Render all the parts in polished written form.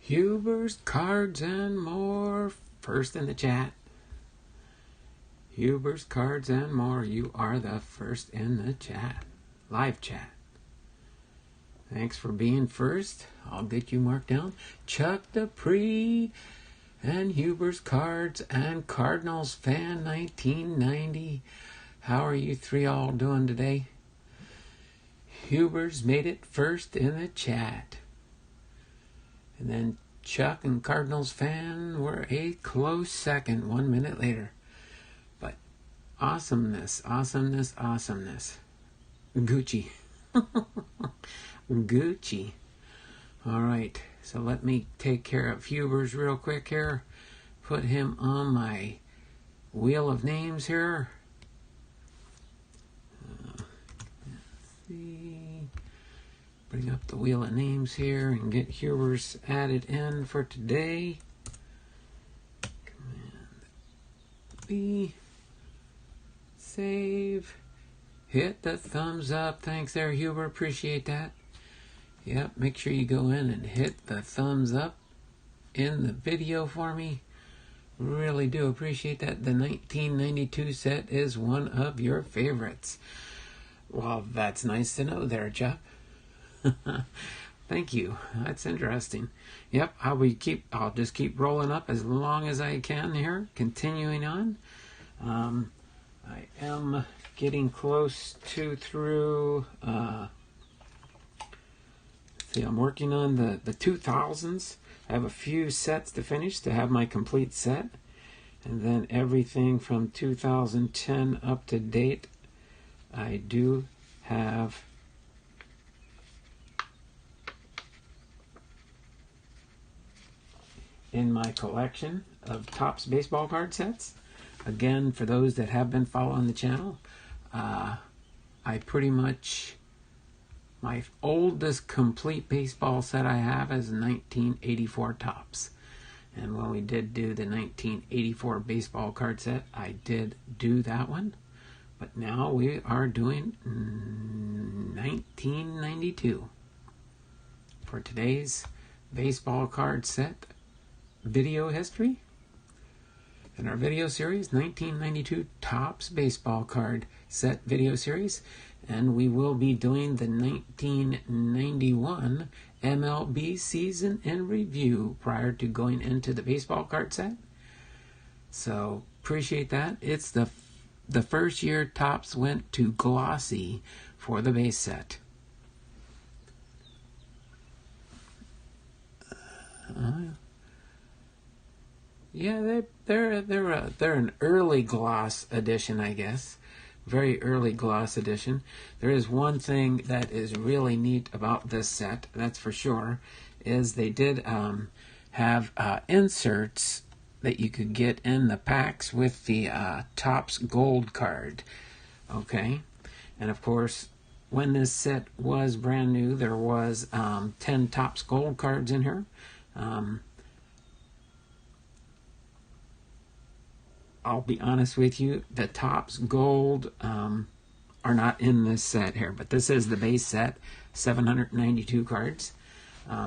Huber's Cards and More, first in the chat. Huber's Cards and More, you are the first in the chat, live chat. Thanks for being first. I'll get you marked down. Chuck Dupree and Huber's Cards and Cardinals fan 1990. How are you three all doing today? Huber's made it first in the chat. And then Chuck and Cardinals fan were a close second 1 minute later. But awesomeness, awesomeness, awesomeness. Gucci. Gucci. All right, so let me take care of Huber's real quick here. Put him on my wheel of names here. Let's see. Bring up the wheel of names here and get Huber's added in for today. Command B. Save. Hit the thumbs up. Thanks there, Huber. Appreciate that. Yep, make sure you go in and hit the thumbs up in the video for me. Really do appreciate that. The 1992 set is one of your favorites. Well, that's nice to know there, Jeff. Thank you. That's interesting. Yep, I'll just keep rolling up as long as I can here. Continuing on. I am getting close to through. See, I'm working on the 2000s. I have a few sets to finish to have my complete set, and then everything from 2010 up to date. I do have in my collection of TOPPS baseball card sets. Again, for those that have been following the channel, I pretty much, my oldest complete baseball set I have is 1984 TOPPS. And when we did do the 1984 baseball card set, I did do that one. But now we are doing 1992 for today's baseball card set video history. In our video series, 1992 TOPPS baseball card set video series, and we will be doing the 1991 MLB season in review prior to going into the baseball card set. So appreciate that. It's the first year TOPPS went to glossy for the base set. Yeah, they're an early gloss edition, I guess. Very early gloss edition. There is one thing that is really neat about this set, that's for sure, is they did have inserts that you could get in the packs with the TOPPS Gold card. Okay, and of course, when this set was brand new, there was 10 TOPPS Gold cards in here. I'll be honest with you, the TOPPS Gold are not in this set here, but this is the base set, 792 cards.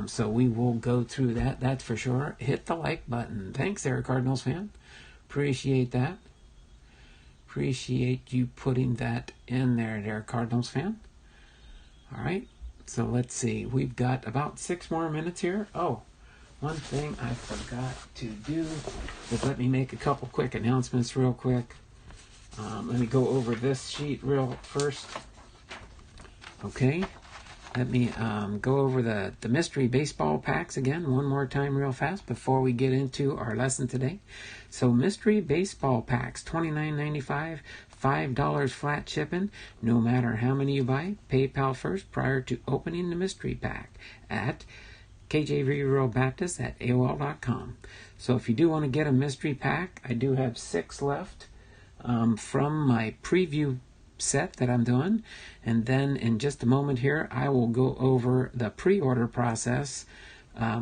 So we will go through that, that's for sure. Hit the like button. Thanks there, Cardinals fan. Appreciate that. Appreciate you putting that in there, Cardinals fan. All right, so let's see. We've got about 6 more minutes here. Oh, one thing I forgot to do is let me make a couple quick announcements real quick. Let me go over this sheet real first. Okay, let me go over the mystery baseball packs again one more time real fast before we get into our lesson today. So mystery baseball packs, $29.95, $5 flat shipping, no matter how many you buy. PayPal first prior to opening the mystery pack at kjvruralbaptist@aol.com. So if you do want to get a mystery pack, I do have 6 left from my preview set that I'm doing. And then in just a moment here, I will go over the pre-order process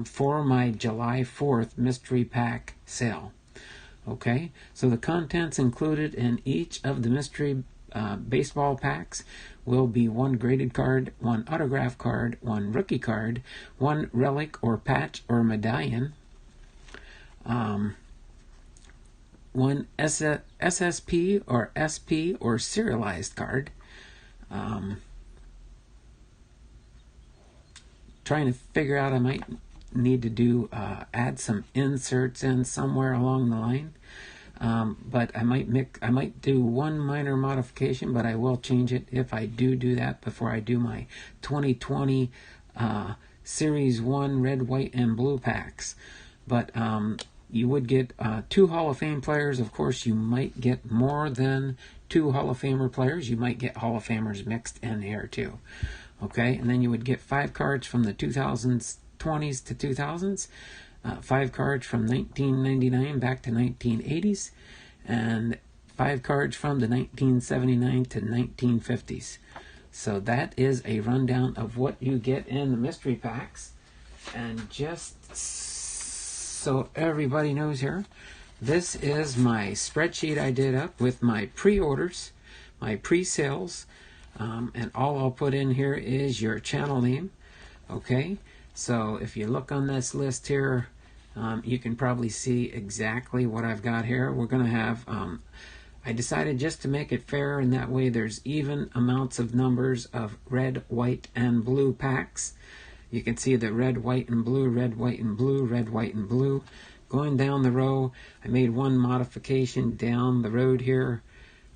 for my July 4th mystery pack sale. Okay, so the contents included in each of the mystery baseball packs will be 1 graded card, 1 autograph card, 1 rookie card, 1 relic or patch or medallion, 1 SSP or SP or serialized card. Trying to figure out, I might need to do add some inserts in somewhere along the line. But I might do one minor modification, but I will change it if I do that before I do my 2020 Series 1 red, white, and blue packs. But you would get 2 Hall of Fame players. Of course, you might get more than 2 Hall of Famer players. You might get Hall of Famers mixed in here too. Okay, and then you would get 5 cards from the 2020s to 2000s. 5 cards from 1999 back to 1980s, and 5 cards from the 1979 to 1950s. So that is a rundown of what you get in the mystery packs. And just so everybody knows here, this is my spreadsheet I did up with my pre-orders, my pre-sales, and all I'll put in here is your channel name. Okay, so if you look on this list here, you can probably see exactly what I've got here. We're going to have, I decided just to make it fair, and that way there's even amounts of numbers of red, white, and blue packs. You can see the red, white, and blue, red, white, and blue, red, white, and blue. Going down the row, I made one modification down the road here.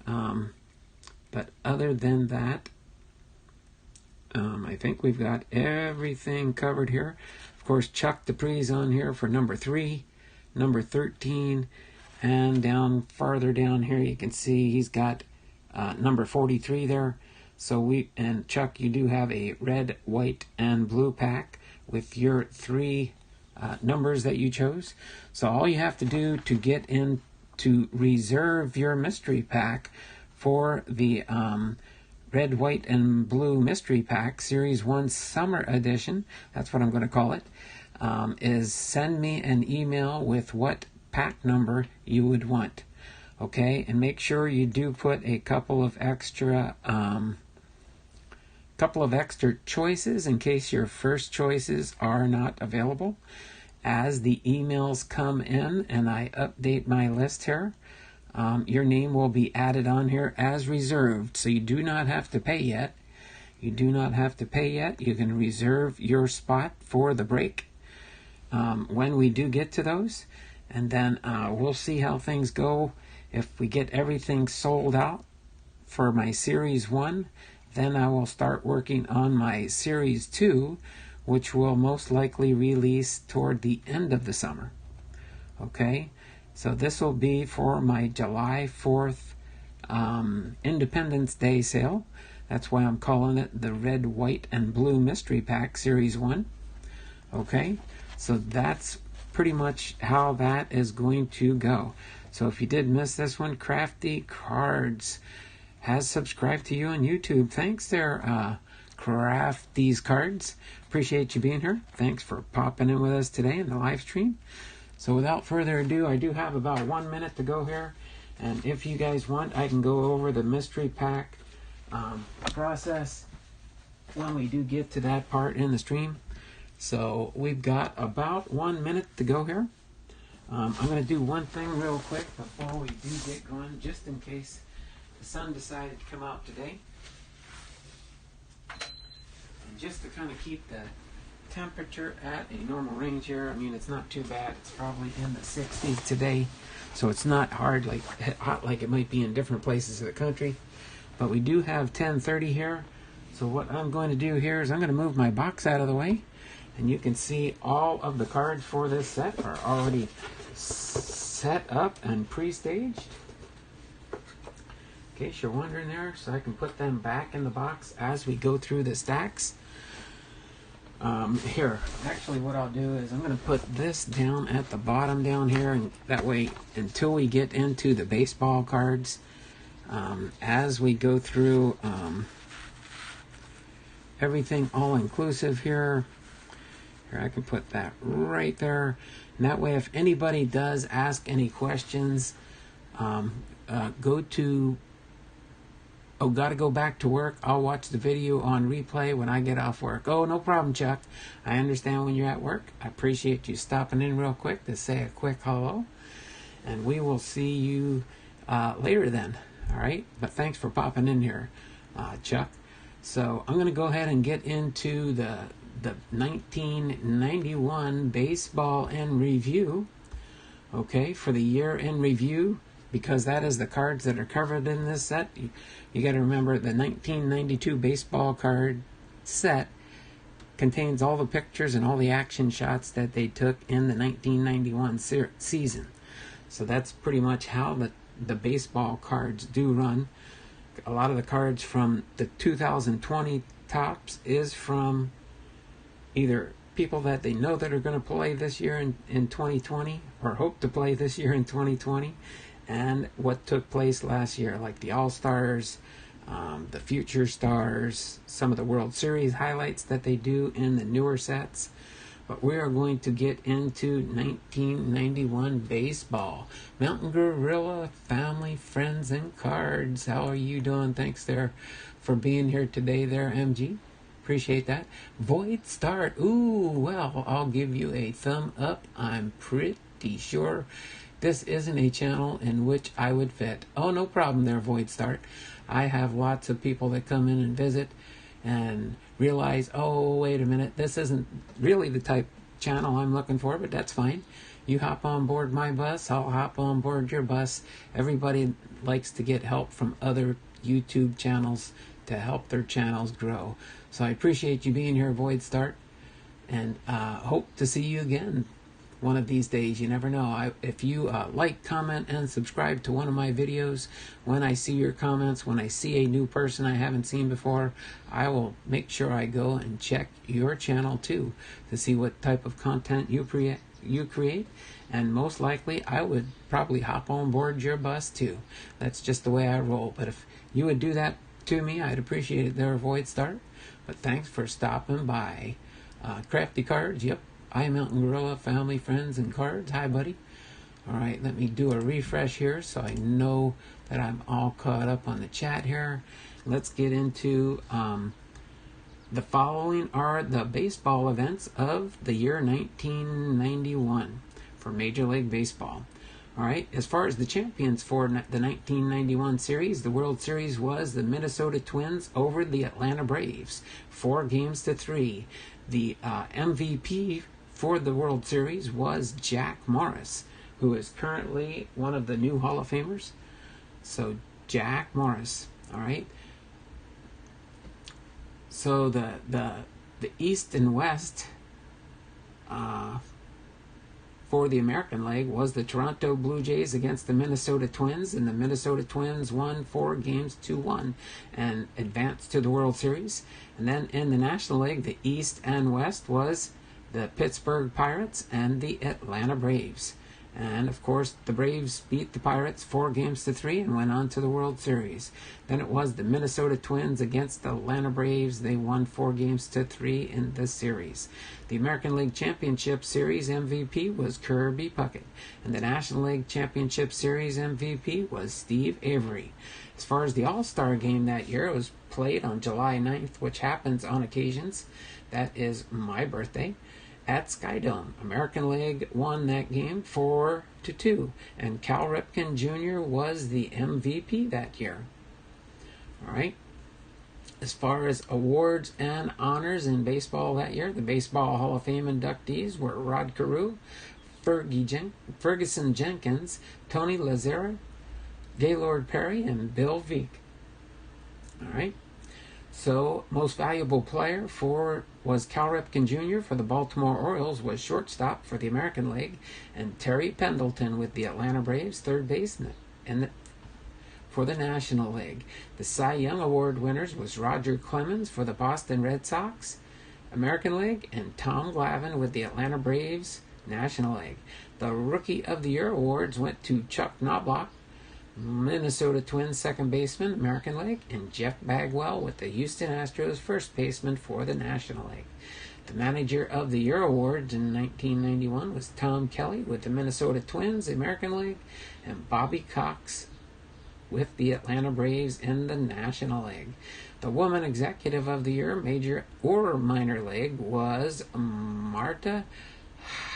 But other than that, I think we've got everything covered here. Of course, Chuck Dupree's on here for number 3, number 13, and down farther down here you can see he's got number 43 there. So and Chuck, you do have a red, white, and blue pack with your 3 numbers that you chose. So all you have to do to get in to reserve your mystery pack for the red, white, and blue mystery pack, Series 1 Summer Edition, that's what I'm going to call it, is send me an email with what pack number you would want. Okay, and make sure you do put a couple of extra choices in case your first choices are not available. As the emails come in and I update my list here, your name will be added on here as reserved, so you do not have to pay yet. You do not have to pay yet. You can reserve your spot for the break when we do get to those, and then we'll see how things go. If we get everything sold out for my Series 1, then I will start working on my Series 2, which will most likely release toward the end of the summer. Okay? So this will be for my July 4th Independence Day sale. That's why I'm calling it the Red, White, and Blue Mystery Pack Series 1. Okay? So that's pretty much how that is going to go. So if you did miss this one, Crafty Cards has subscribed to you on YouTube. Thanks there, Crafty's Cards. Appreciate you being here. Thanks for popping in with us today in the live stream. So without further ado, I do have about 1 minute to go here. And if you guys want, I can go over the mystery pack process when we do get to that part in the stream. So we've got about 1 minute to go here. I'm going to do one thing real quick before we do get going, just in case the sun decided to come out today. And just to kind of keep the temperature at a normal range here. I mean, it's not too bad. It's probably in the 60s today, so it's not hot like it might be in different places of the country. But we do have 10:30 here. So what I'm going to do here is I'm going to move my box out of the way, and you can see all of the cards for this set are already set up and pre-staged. In case you're wondering there, so I can put them back in the box as we go through the stacks. Here, actually what I'll do is I'm going to put this down at the bottom down here, and that way until we get into the baseball cards, as we go through everything all inclusive here, I can put that right there, and that way if anybody does ask any questions, go to Oh, got to go back to work. I'll watch the video on replay when I get off work. Oh, no problem, Chuck. I understand when you're at work. I appreciate you stopping in real quick to say a quick hello. And we will see you later then. All right? But thanks for popping in here, Chuck. So I'm going to go ahead and get into the 1991 baseball in review. Okay, for the year in review, because that is the cards that are covered in this set. You got to remember the 1992 baseball card set contains all the pictures and all the action shots that they took in the 1991 season. So that's pretty much how the baseball cards do run. A lot of the cards from the 2020 Topps is from either people that they know that are going to play this year in 2020 or hope to play this year in 2020, and what took place last year, like the All-Stars, the Future Stars, some of the World Series highlights that they do in the newer sets. But we are going to get into 1991 baseball. Mountain Gorilla, family, friends, and cards. How are you doing? Thanks there for being here today there, MG. Appreciate that. Void start. Ooh, well, I'll give you a thumb up. I'm pretty sure this isn't a channel in which I would fit. Oh, no problem there, Void start. I have lots of people that come in and visit and realize, oh, wait a minute, this isn't really the type channel I'm looking for, but that's fine. You hop on board my bus, I'll hop on board your bus. Everybody likes to get help from other YouTube channels to help their channels grow. So I appreciate you being here, Void Start, and hope to see you again one of these days. You never know. If you like, comment, and subscribe to one of my videos, when I see your comments, when I see a new person I haven't seen before, I will make sure I go and check your channel too to see what type of content you create. And most likely I would probably hop on board your bus too. That's just the way I roll. But if you would do that to me, I'd appreciate it there, Void Start. But thanks for stopping by. Crafty Cards, yep. I Mountain Gorilla, family, friends, and cards. Hi, buddy. All right, let me do a refresh here so I know that I'm all caught up on the chat here. Let's get into the following are the baseball events of the year 1991 for Major League Baseball. All right, as far as the champions for the 1991 series, the World Series was the Minnesota Twins over the Atlanta Braves, 4-3. The MVP for the World Series was Jack Morris, who is currently one of the new Hall of Famers. So Jack Morris, all right. So the East and West for the American League was the Toronto Blue Jays against the Minnesota Twins, and the Minnesota Twins won 4-1 and advanced to the World Series. And then in the National League, the East and West was the Pittsburgh Pirates and the Atlanta Braves. And of course, the Braves beat the Pirates 4-3 and went on to the World Series. Then it was the Minnesota Twins against the Atlanta Braves. They won 4-3 in the series. The American League Championship Series MVP was Kirby Puckett, and the National League Championship Series MVP was Steve Avery. As far as the All-Star game that year, it was played on July 9th, which happens on occasions. That is my birthday. At SkyDome. American League won that game 4-2, and Cal Ripken Jr. was the MVP that year. All right. As far as awards and honors in baseball that year, the Baseball Hall of Fame inductees were Rod Carew, Ferguson Jenkins, Tony Lazzeri, Gaylord Perry, and Bill Veeck. All right. So, most valuable player was Cal Ripken Jr. for the Baltimore Orioles, was shortstop for the American League, and Terry Pendleton with the Atlanta Braves, third baseman for the National League. The Cy Young Award winners was Roger Clemens for the Boston Red Sox, American League, and Tom Glavine with the Atlanta Braves, National League. The Rookie of the Year awards went to Chuck Knoblauch, Minnesota Twins second baseman, American League, and Jeff Bagwell with the Houston Astros first baseman for the National League. The Manager of the Year awards in 1991 was Tom Kelly with the Minnesota Twins, American League, and Bobby Cox with the Atlanta Braves in the National League. The Woman Executive of the Year, Major or Minor League, was Marta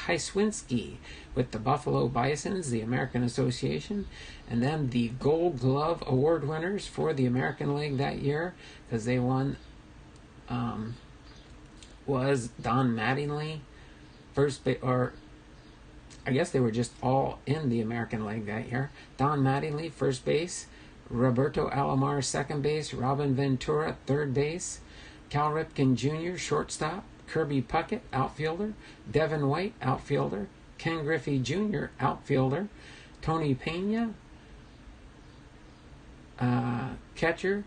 Hyswinski with the Buffalo Bisons, the American Association. And then the Gold Glove Award winners for the American League that year, because they won, was Don Mattingly, I guess they were just all in the American League that year. Don Mattingly, first base. Roberto Alomar, second base. Robin Ventura, third base. Cal Ripken Jr., shortstop. Kirby Puckett, outfielder. Devin White, outfielder. Ken Griffey Jr., outfielder. Tony Pena, catcher.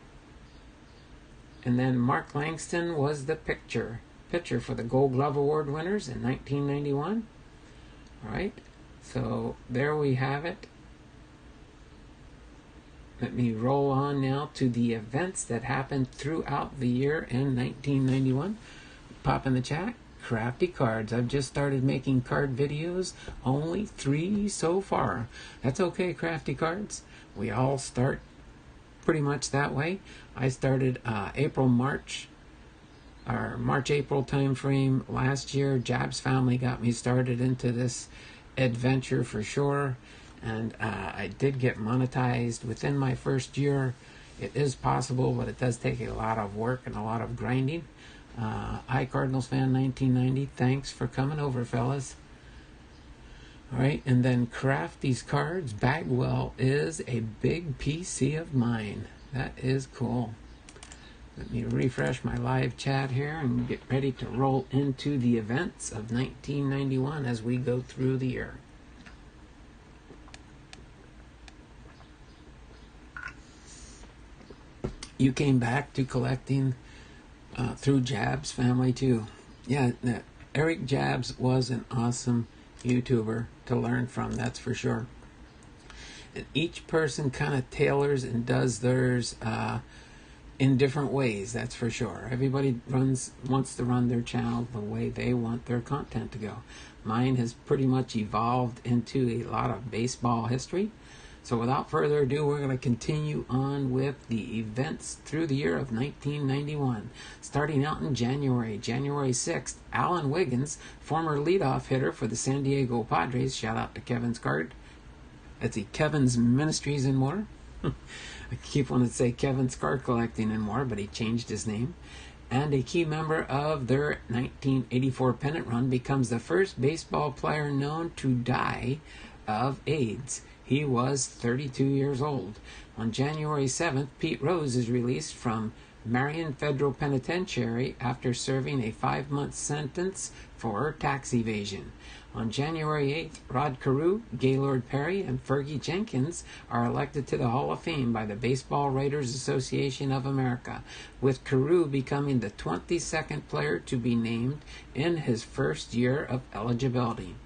And then Mark Langston was the pitcher for the Gold Glove Award winners in 1991. All right, so there we have it. Let me roll on now to the events that happened throughout the year in 1991. Pop in the chat. Crafty cards. I've just started making card videos. Only 3 so far. That's okay, crafty cards. We all start pretty much that way. I started March-April time frame last year. Jab's family got me started into this adventure for sure. And I did get monetized within my first year. It is possible, but it does take a lot of work and a lot of grinding. Hi, Cardinals fan 1990. Thanks for coming over, fellas. All right, and then craft these cards. Bagwell is a big PC of mine. That is cool. Let me refresh my live chat here and get ready to roll into the events of 1991 as we go through the year. You came back to collecting through Jab's family too. Yeah, Eric Jabs was an awesome YouTuber to learn from, that's for sure. And each person kind of tailors and does theirs in different ways, that's for sure. Everybody wants to run their channel the way they want their content to go. Mine has pretty much evolved into a lot of baseball history. So without further ado, we're going to continue on with the events through the year of 1991. Starting out in January 6th, Alan Wiggins, former leadoff hitter for the San Diego Padres, shout out to Kevin's card. That's Kevin's Ministries and More. I keep wanting to say Kevin's Card Collecting and More, but he changed his name. And a key member of their 1984 pennant run, becomes the first baseball player known to die of AIDS. He was 32 years old. On January 7th, Pete Rose is released from Marion Federal Penitentiary after serving a 5-month sentence for tax evasion. On January 8th, Rod Carew, Gaylord Perry, and Fergie Jenkins are elected to the Hall of Fame by the Baseball Writers Association of America, with Carew becoming the 22nd player to be named in his first year of eligibility.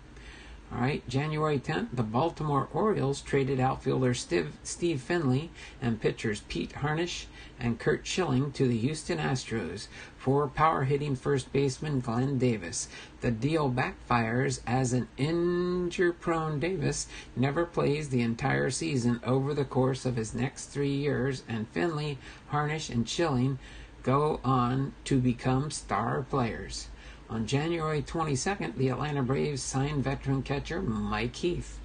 All right, January 10th, the Baltimore Orioles traded outfielder Steve Finley and pitchers Pete Harnisch and Curt Schilling to the Houston Astros for power-hitting first baseman Glenn Davis. The deal backfires as an injury-prone Davis never plays the entire season over the course of his next 3 years, and Finley, Harnisch, and Schilling go on to become star players. On January 22nd, the Atlanta Braves signed veteran catcher Mike Heath.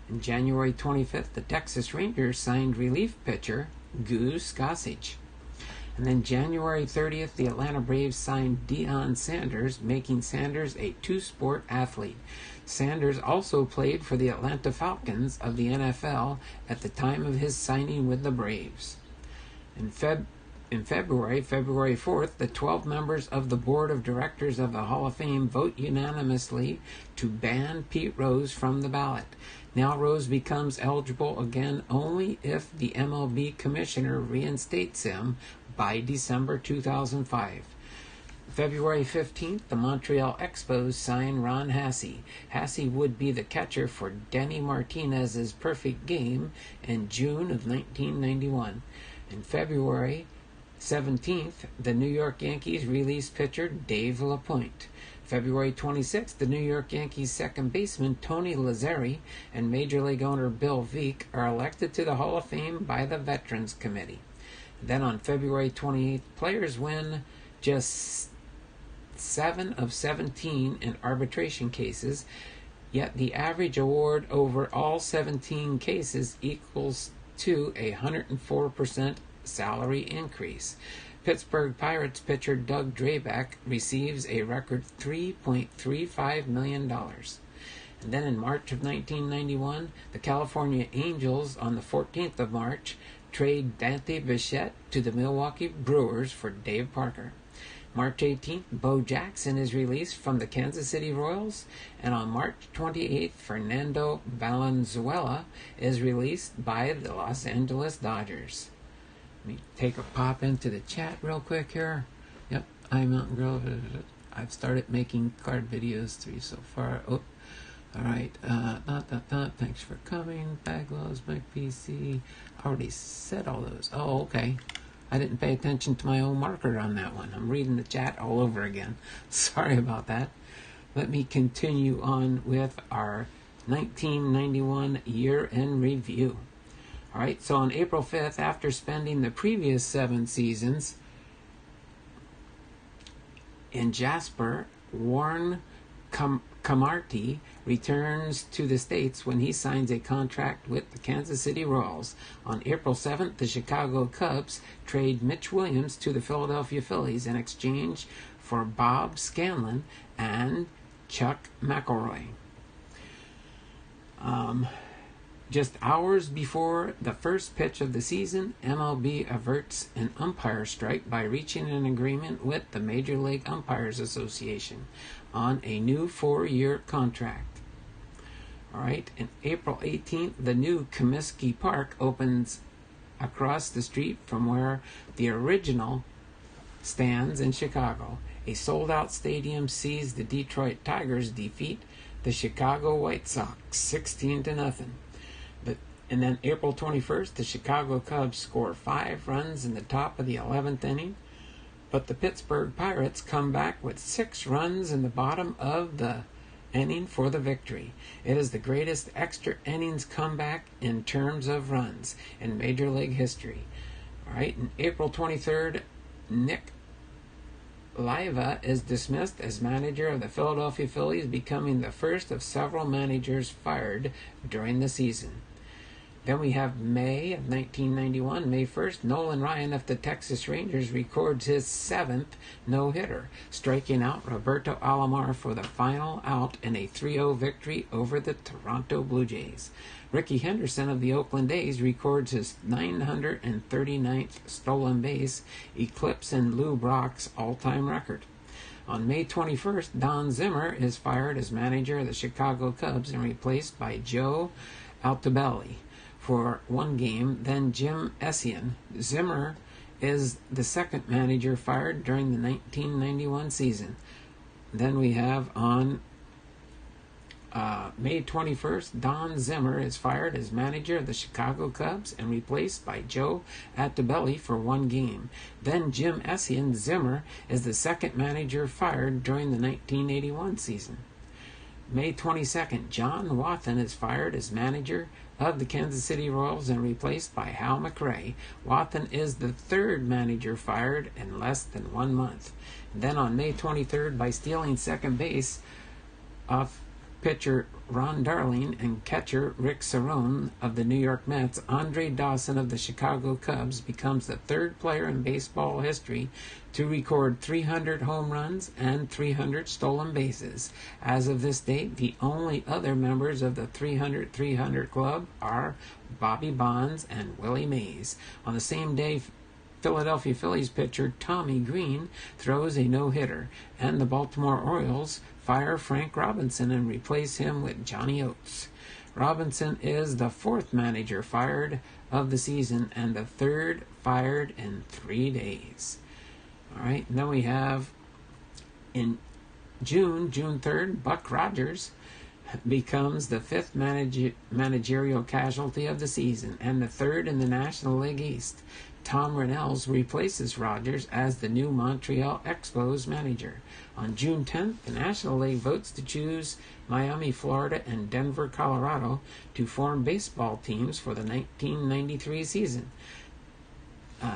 On January 25th, the Texas Rangers signed relief pitcher Goose Gossage. And then January 30th, the Atlanta Braves signed Deion Sanders, making Sanders a two-sport athlete. Sanders also played for the Atlanta Falcons of the NFL at the time of his signing with the Braves. In February 4th, the 12 members of the Board of Directors of the Hall of Fame vote unanimously to ban Pete Rose from the ballot. Now Rose becomes eligible again only if the MLB commissioner reinstates him by December 2005. February 15th, the Montreal Expos signed Ron Hassey. Hassey would be the catcher for Denny Martinez's perfect game in June of 1991. In February 17th, the New York Yankees released pitcher Dave LaPointe. February 26th, the New York Yankees second baseman Tony Lazzeri and Major League owner Bill Veeck are elected to the Hall of Fame by the Veterans Committee. Then on February 28th, players win just 7 of 17 in arbitration cases, yet the average award over all 17 cases equals to a 104% salary increase. Pittsburgh Pirates pitcher Doug Drabek receives a record $3.35 million. And then in March of 1991, the California Angels, on the 14th of March, trade Dante Bichette to the Milwaukee Brewers for Dave Parker. March 18th, Bo Jackson is released from the Kansas City Royals, and on March 28th, Fernando Valenzuela is released by the Los Angeles Dodgers. Let me take a pop into the chat real quick here. Yep, I'm Mountain Grove. I've started making card videos 3 so far. Oh, all right. Thanks for coming. Bagwell's my PC. I already said all those. Oh, okay. I didn't pay attention to my own marker on that one. I'm reading the chat all over again. Sorry about that. Let me continue on with our 1991 year-end review. All right, so on April 5th, after spending the previous 7 seasons in Jasper, Warren Camarti returns to the States when he signs a contract with the Kansas City Royals. On April 7th, the Chicago Cubs trade Mitch Williams to the Philadelphia Phillies in exchange for Bob Scanlon and Chuck McElroy. Just hours before the first pitch of the season, MLB averts an umpire strike by reaching an agreement with the Major League Umpires Association on a new 4-year contract. All right, and April 18th, the new Comiskey Park opens across the street from where the original stands in Chicago. A sold-out stadium sees the Detroit Tigers defeat the Chicago White Sox 16-0. And then April 21st, the Chicago Cubs score 5 runs in the top of the 11th inning, but the Pittsburgh Pirates come back with 6 runs in the bottom of the inning for the victory. It is the greatest extra innings comeback in terms of runs in Major League history. All right, and April 23rd, Nick Leiva is dismissed as manager of the Philadelphia Phillies, becoming the first of several managers fired during the season. Then we have May of 1991, May 1st, Nolan Ryan of the Texas Rangers records his 7th no-hitter, striking out Roberto Alomar for the final out in a 3-0 victory over the Toronto Blue Jays. Ricky Henderson of the Oakland A's records his 939th stolen base, eclipsing Lou Brock's all-time record. On May 21st, Don Zimmer is fired as manager of the Chicago Cubs and replaced by Joe Altobelli for 1 game. Then Jim Essien. Zimmer is the second manager fired during the 1991 season. Then we have on May 21st, Don Zimmer is fired as manager of the Chicago Cubs and replaced by Joe Altobelli for 1 game. Then Jim Essien. Zimmer is the second manager fired during the 1981 season. May 22nd, John Wathan is fired as manager of the Kansas City Royals and replaced by Hal McRae. Wathan is the third manager fired in less than 1 month. And then on May 23rd, by stealing second base off pitcher Ron Darling and catcher Rick Cerone of the New York Mets, Andre Dawson of the Chicago Cubs becomes the third player in baseball history to record 300 home runs and 300 stolen bases. As of this date, the only other members of the 300-300 club are Bobby Bonds and Willie Mays. On the same day, Philadelphia Phillies pitcher Tommy Green throws a no-hitter, and the Baltimore Orioles fire Frank Robinson and replace him with Johnny Oates. Robinson is the 4th manager fired of the season and the 3rd fired in 3 days. All right, and then we have in June 3rd, Buck Rogers becomes the fifth managerial casualty of the season and the third in the National League East. Tom Rennells replaces Rogers as the new Montreal Expos manager. On June 10th, the National League votes to choose Miami, Florida, and Denver, Colorado to form baseball teams for the 1993 season.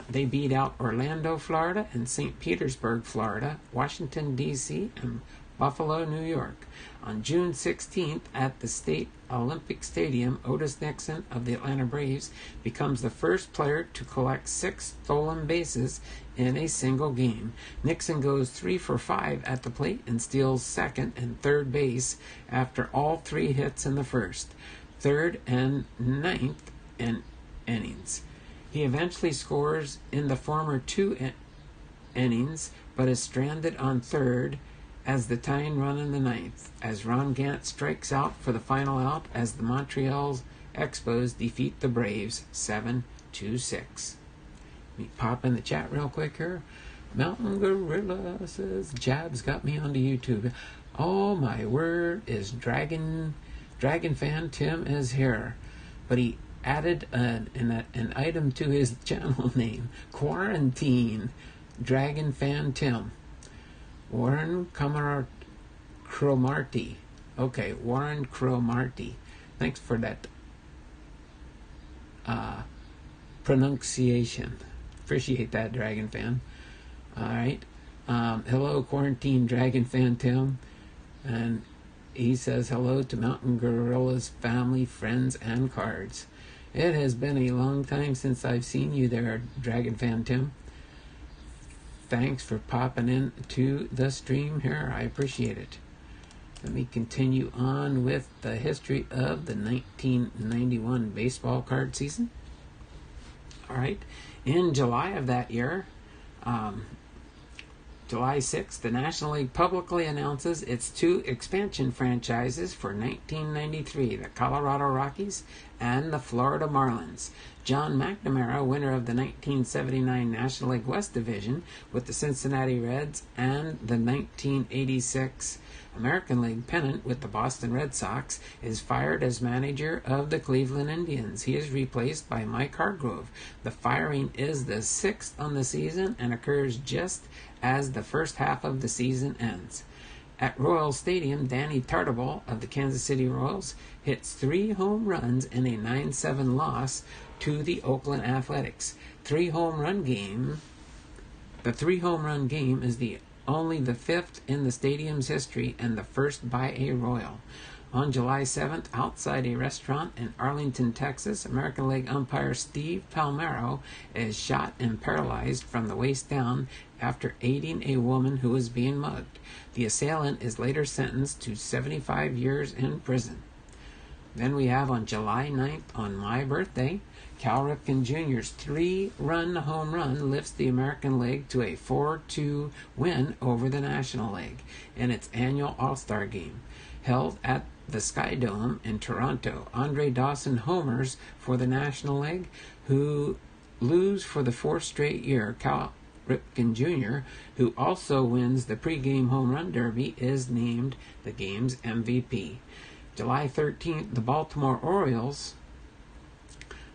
They beat out Orlando, Florida, and St. Petersburg, Florida, Washington, D.C., and Buffalo, New York. On June 16th, at the State Olympic Stadium, Otis Nixon of the Atlanta Braves becomes the first player to collect 6 stolen bases in a single game. Nixon goes 3 for 5 at the plate and steals second and third base after all 3 hits in the first, third, and ninth innings. He eventually scores in the former 2 innings, but is stranded on third as the tying run in the ninth, as Ron Gant strikes out for the final out as the Montreal Expos defeat the Braves 7-6. Let me pop in the chat real quick here. Mountain Gorilla says, Jab's got me onto YouTube. Oh my word, is Dragon Fan Tim is here. But he added an item to his channel name, Quarantine Dragon Fan Tim. Warren Cromarty. Okay, Warren Cromarty. Thanks for that pronunciation. Appreciate that, Dragon Fan. Alright. Hello, Quarantine Dragon Fan Tim. And he says hello to Mountain Gorilla's family, friends, and cards. It has been a long time since I've seen you there, Dragon Fan Tim. Thanks for popping in to the stream here. I appreciate it. Let me continue on with the history of the 1991 baseball card season. All right. In July of that year, July 6th, the National League publicly announces its 2 expansion franchises for 1993, the Colorado Rockies and the Florida Marlins. John McNamara, winner of the 1979 National League West Division with the Cincinnati Reds and the 1986 American League pennant with the Boston Red Sox, is fired as manager of the Cleveland Indians. He is replaced by Mike Hargrove. The firing is the 6th on the season and occurs just as the first half of the season ends. At Royal Stadium, Danny Tartabull of the Kansas City Royals hits 3 home runs in a 9-7 loss to the Oakland Athletics. The 3-home run game is only the 5th in the stadium's history and the first by a Royal. On July 7th, outside a restaurant in Arlington, Texas, American League umpire Steve Palmero is shot and paralyzed from the waist down after aiding a woman who was being mugged. The assailant is later sentenced to 75 years in prison. Then we have on July 9th, on my birthday, Cal Ripken Jr.'s 3-run home run lifts the American League to a 4-2 win over the National League in its annual All-Star Game. Held at the SkyDome in Toronto, Andre Dawson homers for the National League, who lose for the 4th straight year. Cal Ripken Jr., who also wins the pregame home run derby, is named the game's MVP. July 13th, the Baltimore Orioles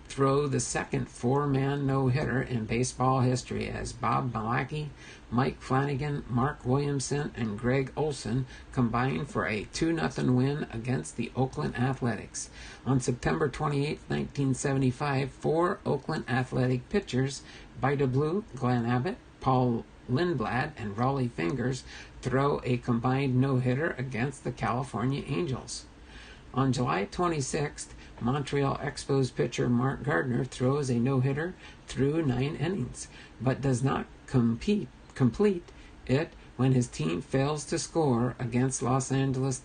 throw the second 4-man no-hitter in baseball history as Bob Malacky, Mike Flanagan, Mark Williamson, and Greg Olson combine for a 2-0 win against the Oakland Athletics. On September 28, 1975, 4 Oakland Athletic pitchers, Vida Blue, Glenn Abbott, Paul Lindblad, and Raleigh Fingers, throw a combined no-hitter against the California Angels. On July 26th, Montreal Expos pitcher Mark Gardner throws a no-hitter through 9 innings, but does not complete it when his team fails to score against Los Angeles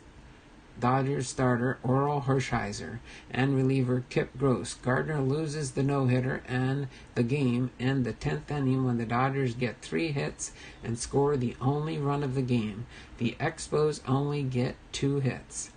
Dodgers starter Orel Hershiser and reliever Kip Gross. Gardner loses the no-hitter and the game in the 10th inning when the Dodgers get 3 hits and score the only run of the game. The Expos only get 2 hits.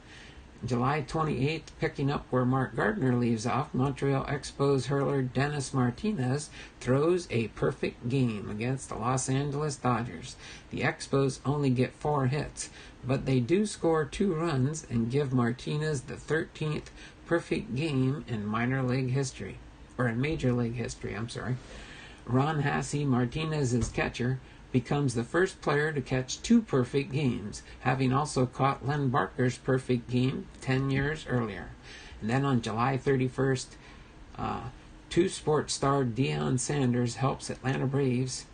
July 28th, picking up where Mark Gardner leaves off, Montreal Expos hurler Dennis Martinez throws a perfect game against the Los Angeles Dodgers. The Expos only get 4 hits, but they do score 2 runs and give Martinez the 13th perfect game in minor league history, or in major league history, Ron Hasse, Martinez's catcher, becomes the first player to catch 2 perfect games, having also caught Len Barker's perfect game 10 years earlier. And then on July 31st, 2 sports star Deion Sanders helps Atlanta Braves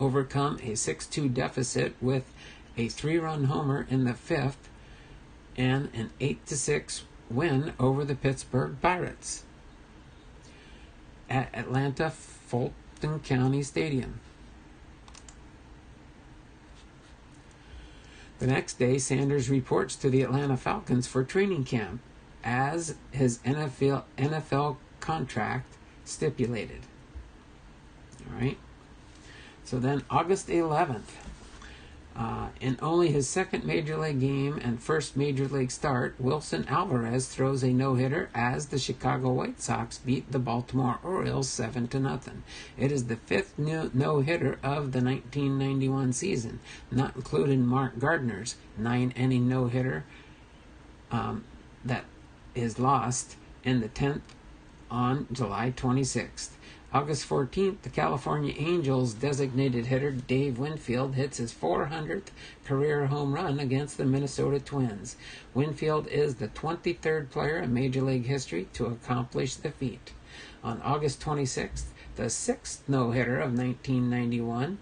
overcome a 6-2 deficit with a 3-run homer in the 5th and an 8-6 win over the Pittsburgh Pirates at Atlanta Fulton County Stadium. The next day, Sanders reports to the Atlanta Falcons for training camp, as his NFL contract stipulated. All right. So then, August 11th, in only his second Major League game and first Major League start, Wilson Alvarez throws a no-hitter as the Chicago White Sox beat the Baltimore Orioles 7-0. It is the 5th no-hitter of the 1991 season, not including Mark Gardner's 9-inning no-hitter that is lost in the 10th on July 26th. August 14th, the California Angels designated hitter Dave Winfield hits his 400th career home run against the Minnesota Twins. Winfield is the 23rd player in Major League history to accomplish the feat. On August 26th, the 6th no-hitter of 1991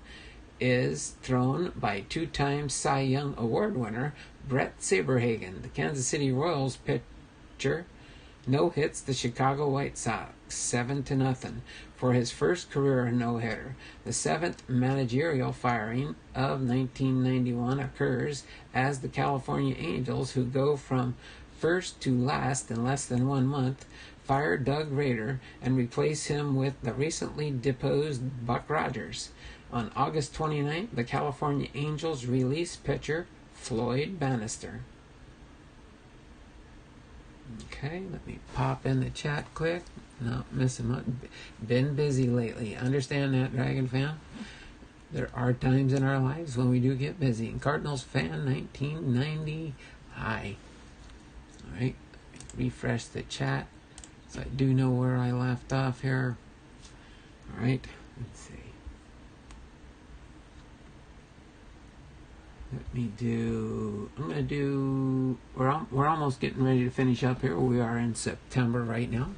is thrown by 2-time Cy Young Award winner Brett Saberhagen. The Kansas City Royals pitcher no-hits the Chicago White Sox 7-0 for his first career no-hitter. The 7th managerial firing of 1991 occurs as the California Angels, who go from first to last in less than 1 month, fire Doug Rader and replace him with the recently deposed Buck Rogers. On August 29th, the California Angels release pitcher Floyd Bannister. Okay, let me pop in the chat quick. No, missing much. Been busy lately. Understand that, Dragon fan? There are times in our lives when we do get busy. Cardinals fan 1990. Hi. Alright, refresh the chat so I do know where I left off here. Alright, let's see. We're almost getting ready to finish up here. We are in September right now,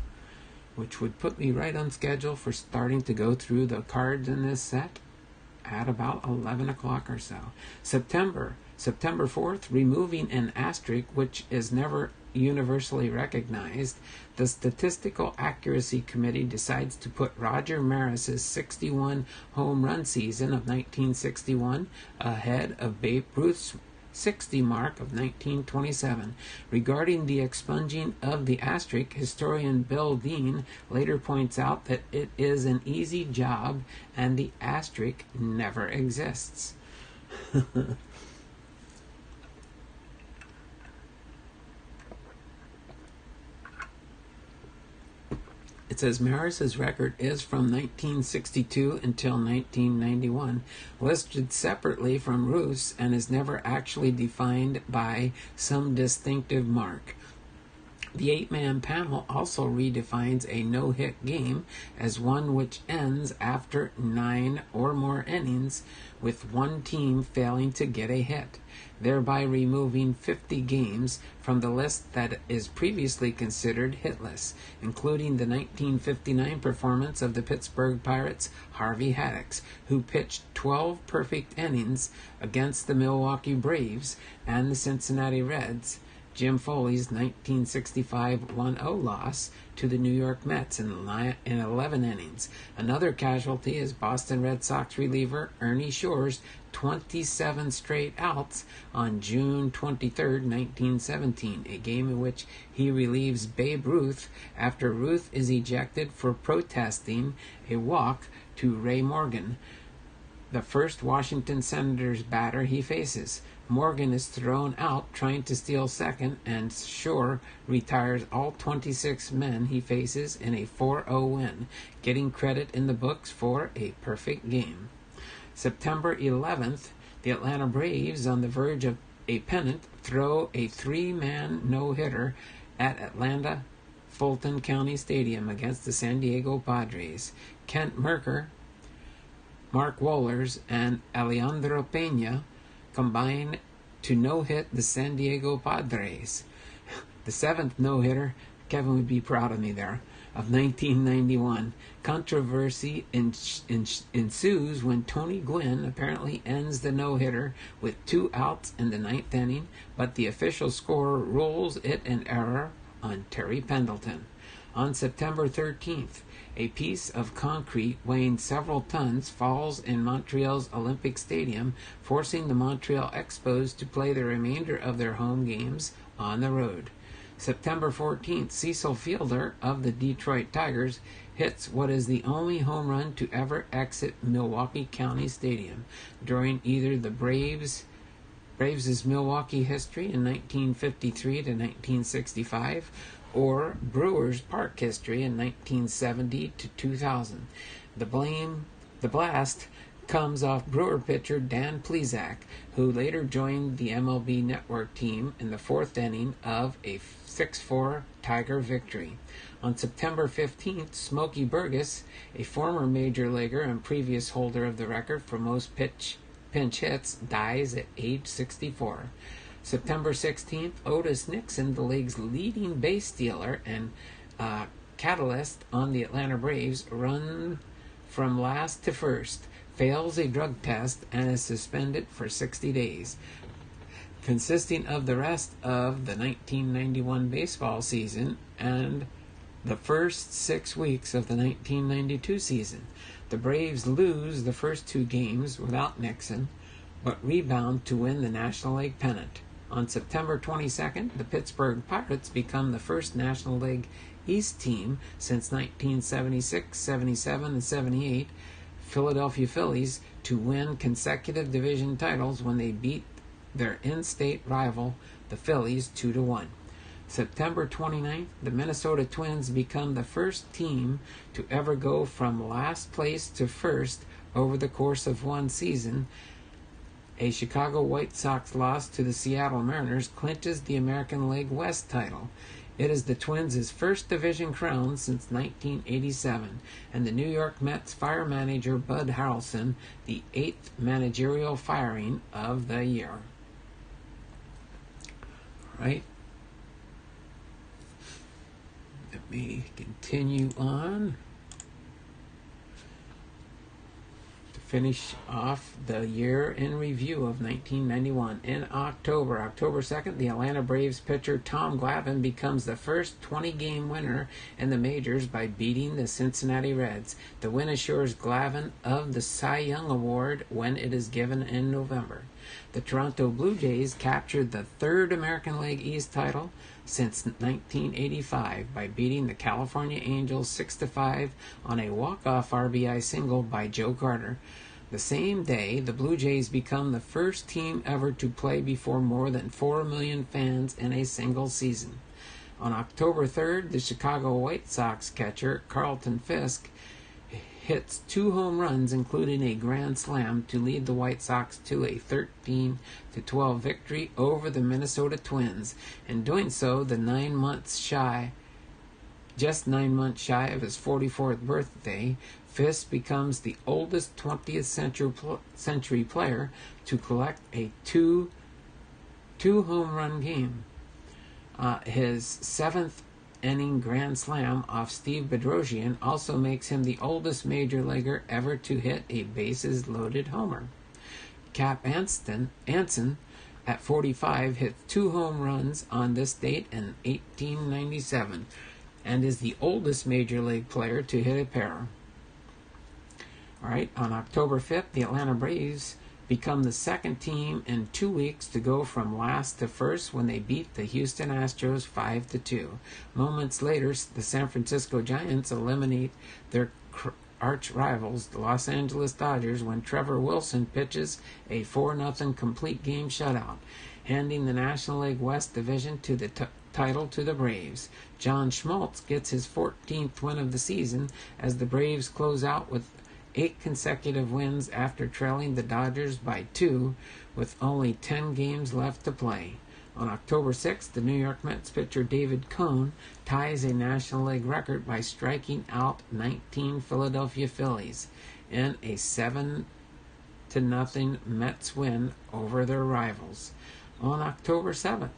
which would put me right on schedule for starting to go through the cards in this set at about 11 o'clock or so. September 4th, removing an asterisk which is never universally recognized, the Statistical Accuracy Committee decides to put Roger Maris's 61 home run season of 1961 ahead of Babe Ruth's 60 mark of 1927. Regarding the expunging of the asterisk, historian Bill Dean later points out that it is an easy job and the asterisk never exists. It says Maris's record is from 1962 until 1991, listed separately from Ruth's, and is never actually defined by some distinctive mark. The 8-man panel also redefines a no-hit game as one which ends after 9 or more innings with one team failing to get a hit, thereby removing 50 games from the list that is previously considered hitless, including the 1959 performance of the Pittsburgh Pirates' Harvey Haddix, who pitched 12 perfect innings against the Milwaukee Braves and the Cincinnati Reds, Jim Foley's 1965 1-0 loss to the New York Mets in 11 innings. Another casualty is Boston Red Sox reliever Ernie Shore's 27 straight outs on June 23, 1917, a game in which he relieves Babe Ruth after Ruth is ejected for protesting a walk to Ray Morgan, the first Washington Senators batter he faces. Morgan is thrown out trying to steal second, and Shore retires all 26 men he faces in a 4-0 win, getting credit in the books for a perfect game. September 11th, the Atlanta Braves, on the verge of a pennant, throw a 3-man no-hitter at Atlanta Fulton County Stadium against the San Diego Padres. Kent Merker, Mark Wohlers, and Alejandro Pena combine to no-hit the San Diego Padres. The 7th no-hitter, Kevin would be proud of me there, of 1991. Controversy ensues when Tony Gwynn apparently ends the no-hitter with 2 outs in the 9th inning, but the official score rules it an error on Terry Pendleton. On September 13th, a piece of concrete weighing several tons falls in Montreal's Olympic Stadium, forcing the Montreal Expos to play the remainder of their home games on the road. September 14th, Cecil Fielder of the Detroit Tigers hits what is the only home run to ever exit Milwaukee County Stadium during either the Braves' Milwaukee history in 1953 to 1965 or Brewers' Park history in 1970 to 2000. The blast comes off Brewer pitcher Dan Plesac, who later joined the MLB Network team in the 4th inning of a 6-4 Tiger victory. On September 15th, Smokey Burgess, a former major leaguer and previous holder of the record for most pinch hits, dies at age 64. September 16th, Otis Nixon, the league's leading base stealer and catalyst on the Atlanta Braves, run from last to first, fails a drug test, and is suspended for 60 days. Consisting of the rest of the 1991 baseball season and the first 6 weeks of the 1992 season. The Braves lose the first 2 games without Nixon, but rebound to win the National League pennant. On September 22nd, the Pittsburgh Pirates become the first National League East team since 1976, 77, and 78 Philadelphia Phillies to win consecutive division titles when they beat their in-state rival, the Phillies, 2-1. September 29th, the Minnesota Twins become the first team to ever go from last place to first over the course of one season. A Chicago White Sox loss to the Seattle Mariners clinches the American League West title. It is the Twins' first division crown since 1987, and the New York Mets fire manager Bud Harrelson the 8th managerial firing of the year. All right. Let me continue on to finish off the year in review of 1991. In October 2nd, the Atlanta Braves pitcher Tom Glavine becomes the first 20-game winner in the majors by beating the Cincinnati Reds. The win assures Glavine of the Cy Young Award when it is given in November. The Toronto Blue Jays captured the 3rd American League East title since 1985 by beating the California Angels 6-5 on a walk-off RBI single by Joe Carter. The same day, the Blue Jays become the first team ever to play before more than 4 million fans in a single season. On October 3rd, the Chicago White Sox catcher Carlton Fisk hits 2 home runs, including a grand slam, to lead the White Sox to a 13-12 victory over the Minnesota Twins. In doing so, just 9 months shy of his 44th birthday, Fisk becomes the oldest 20th century player to collect a two home run game. His 7th inning grand slam off Steve Bedrosian also makes him the oldest major leaguer ever to hit a bases-loaded homer. Cap Anson, at 45, hit 2 home runs on this date in 1897 and is the oldest major league player to hit a pair. All right, on October 5th, the Atlanta Braves become the second team in 2 weeks to go from last to first when they beat the Houston Astros 5-2. Moments later, the San Francisco Giants eliminate their arch rivals, the Los Angeles Dodgers, when Trevor Wilson pitches a 4-0 complete game shutout, handing the National League West Division to the title to the Braves. John Schmaltz gets his 14th win of the season as the Braves close out with 8 consecutive wins after trailing the Dodgers by 2 with only 10 games left to play. On October 6th, the New York Mets pitcher David Cone ties a National League record by striking out 19 Philadelphia Phillies in a 7-0 Mets win over their rivals. On October 7th,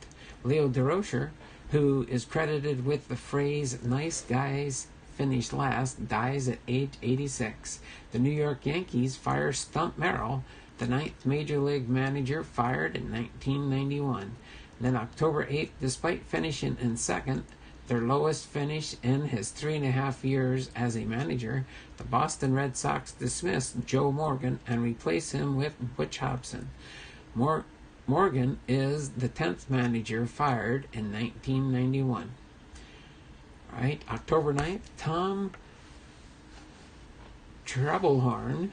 Leo DeRocher, who is credited with the phrase "nice guys finish last," dies at age 86. The New York Yankees fire Stump Merrill, the 9th Major League manager fired in 1991. Then October 8th, despite finishing in second, their lowest finish in his 3.5 years as a manager, the Boston Red Sox dismissed Joe Morgan and replaced him with Butch Hobson. Morgan is the 10th manager fired in 1991. All right, October 9th, Tom Trebelhorn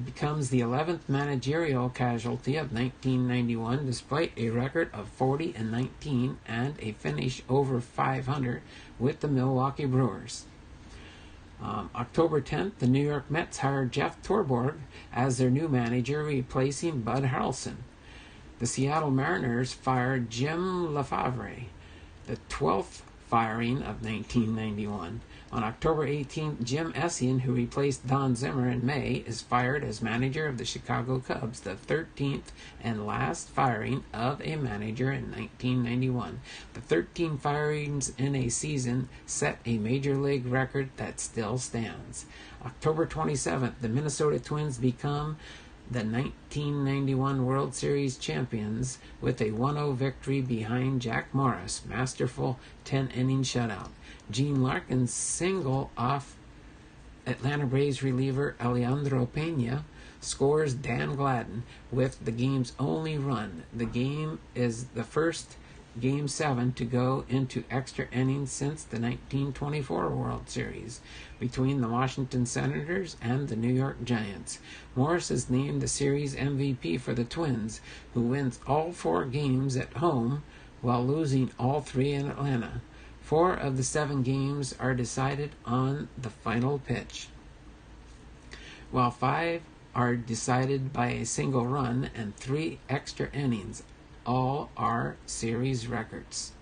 becomes the 11th managerial casualty of 1991, despite a record of 40-19 and a finish over 500 with the Milwaukee Brewers. October 10th, the New York Mets hired Jeff Torborg as their new manager, replacing Bud Harrelson. The Seattle Mariners fired Jim Lefebvre, the 12th firing of 1991. On October 18th, Jim Essien, who replaced Don Zimmer in May, is fired as manager of the Chicago Cubs, the 13th and last firing of a manager in 1991. The 13 firings in a season set a major league record that still stands. October 27th, the Minnesota Twins become the 1991 World Series champions with a 1-0 victory behind Jack Morris' masterful 10-inning shutout. Gene Larkin's single off Atlanta Braves reliever Alejandro Pena scores Dan Gladden with the game's only run. The game is the first Game 7 to go into extra innings since the 1924 World Series between the Washington Senators and the New York Giants. Morris is named the series MVP for the Twins, who wins all 4 games at home while losing all 3 in Atlanta. 4 of the 7 games are decided on the final pitch, while 5 are decided by a single run and 3 extra innings. All are series records.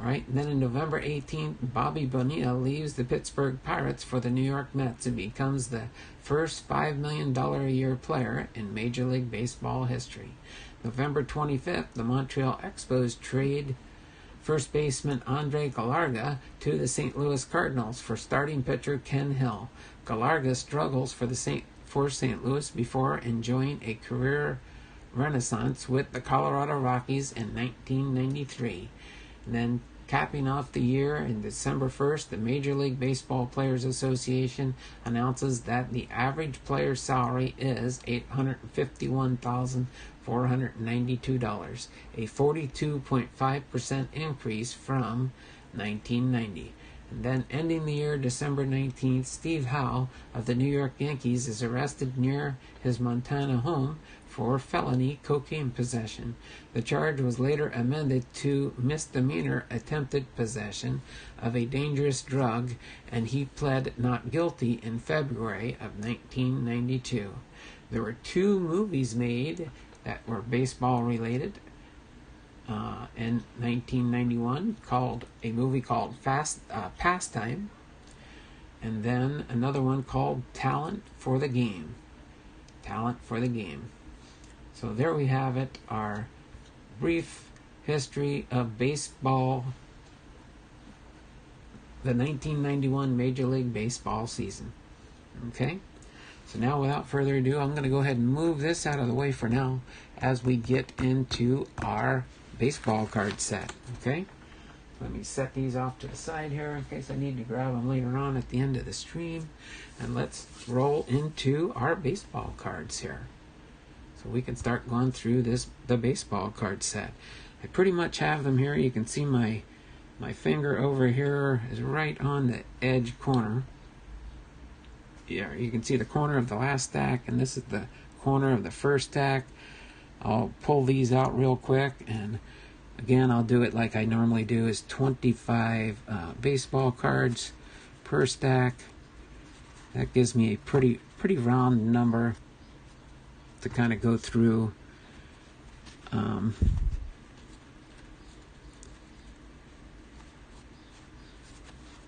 All right, then on November 18th, Bobby Bonilla leaves the Pittsburgh Pirates for the New York Mets and becomes the first $5 million a year player in Major League Baseball history. November 25th, the Montreal Expos trade first baseman Andre Galarga to the St. Louis Cardinals for starting pitcher Ken Hill. Galarga struggles for St. Louis before enjoying a career renaissance with the Colorado Rockies in 1993. And then capping off the year, in December 1st, the Major League Baseball Players Association announces that the average player's salary is $851,492, a 42.5% increase from 1990. And then ending the year, December 19th, Steve Howe of the New York Yankees is arrested near his Montana home for felony cocaine possession. The charge was later amended to misdemeanor attempted possession of a dangerous drug, and he pled not guilty in February of 1992. There were 2 movies made that were baseball related in 1991, a movie called Pastime, and then another one called Talent for the Game. So there we have it, our brief history of baseball, the 1991 Major League Baseball season. Okay? So now, without further ado, I'm going to go ahead and move this out of the way for now as we get into our baseball card set. Okay? Let me set these off to the side here in case I need to grab them later on at the end of the stream. And let's roll into our baseball cards here, so we can start going through the baseball card set. I pretty much have them here. You can see my finger over here is right on the edge corner. yeah, you can see the corner of the last stack, and this is the corner of the first stack. I'll pull these out real quick, and again, I'll do it like I normally do, is 25 baseball cards per stack. That gives me a pretty round number to kind of go through.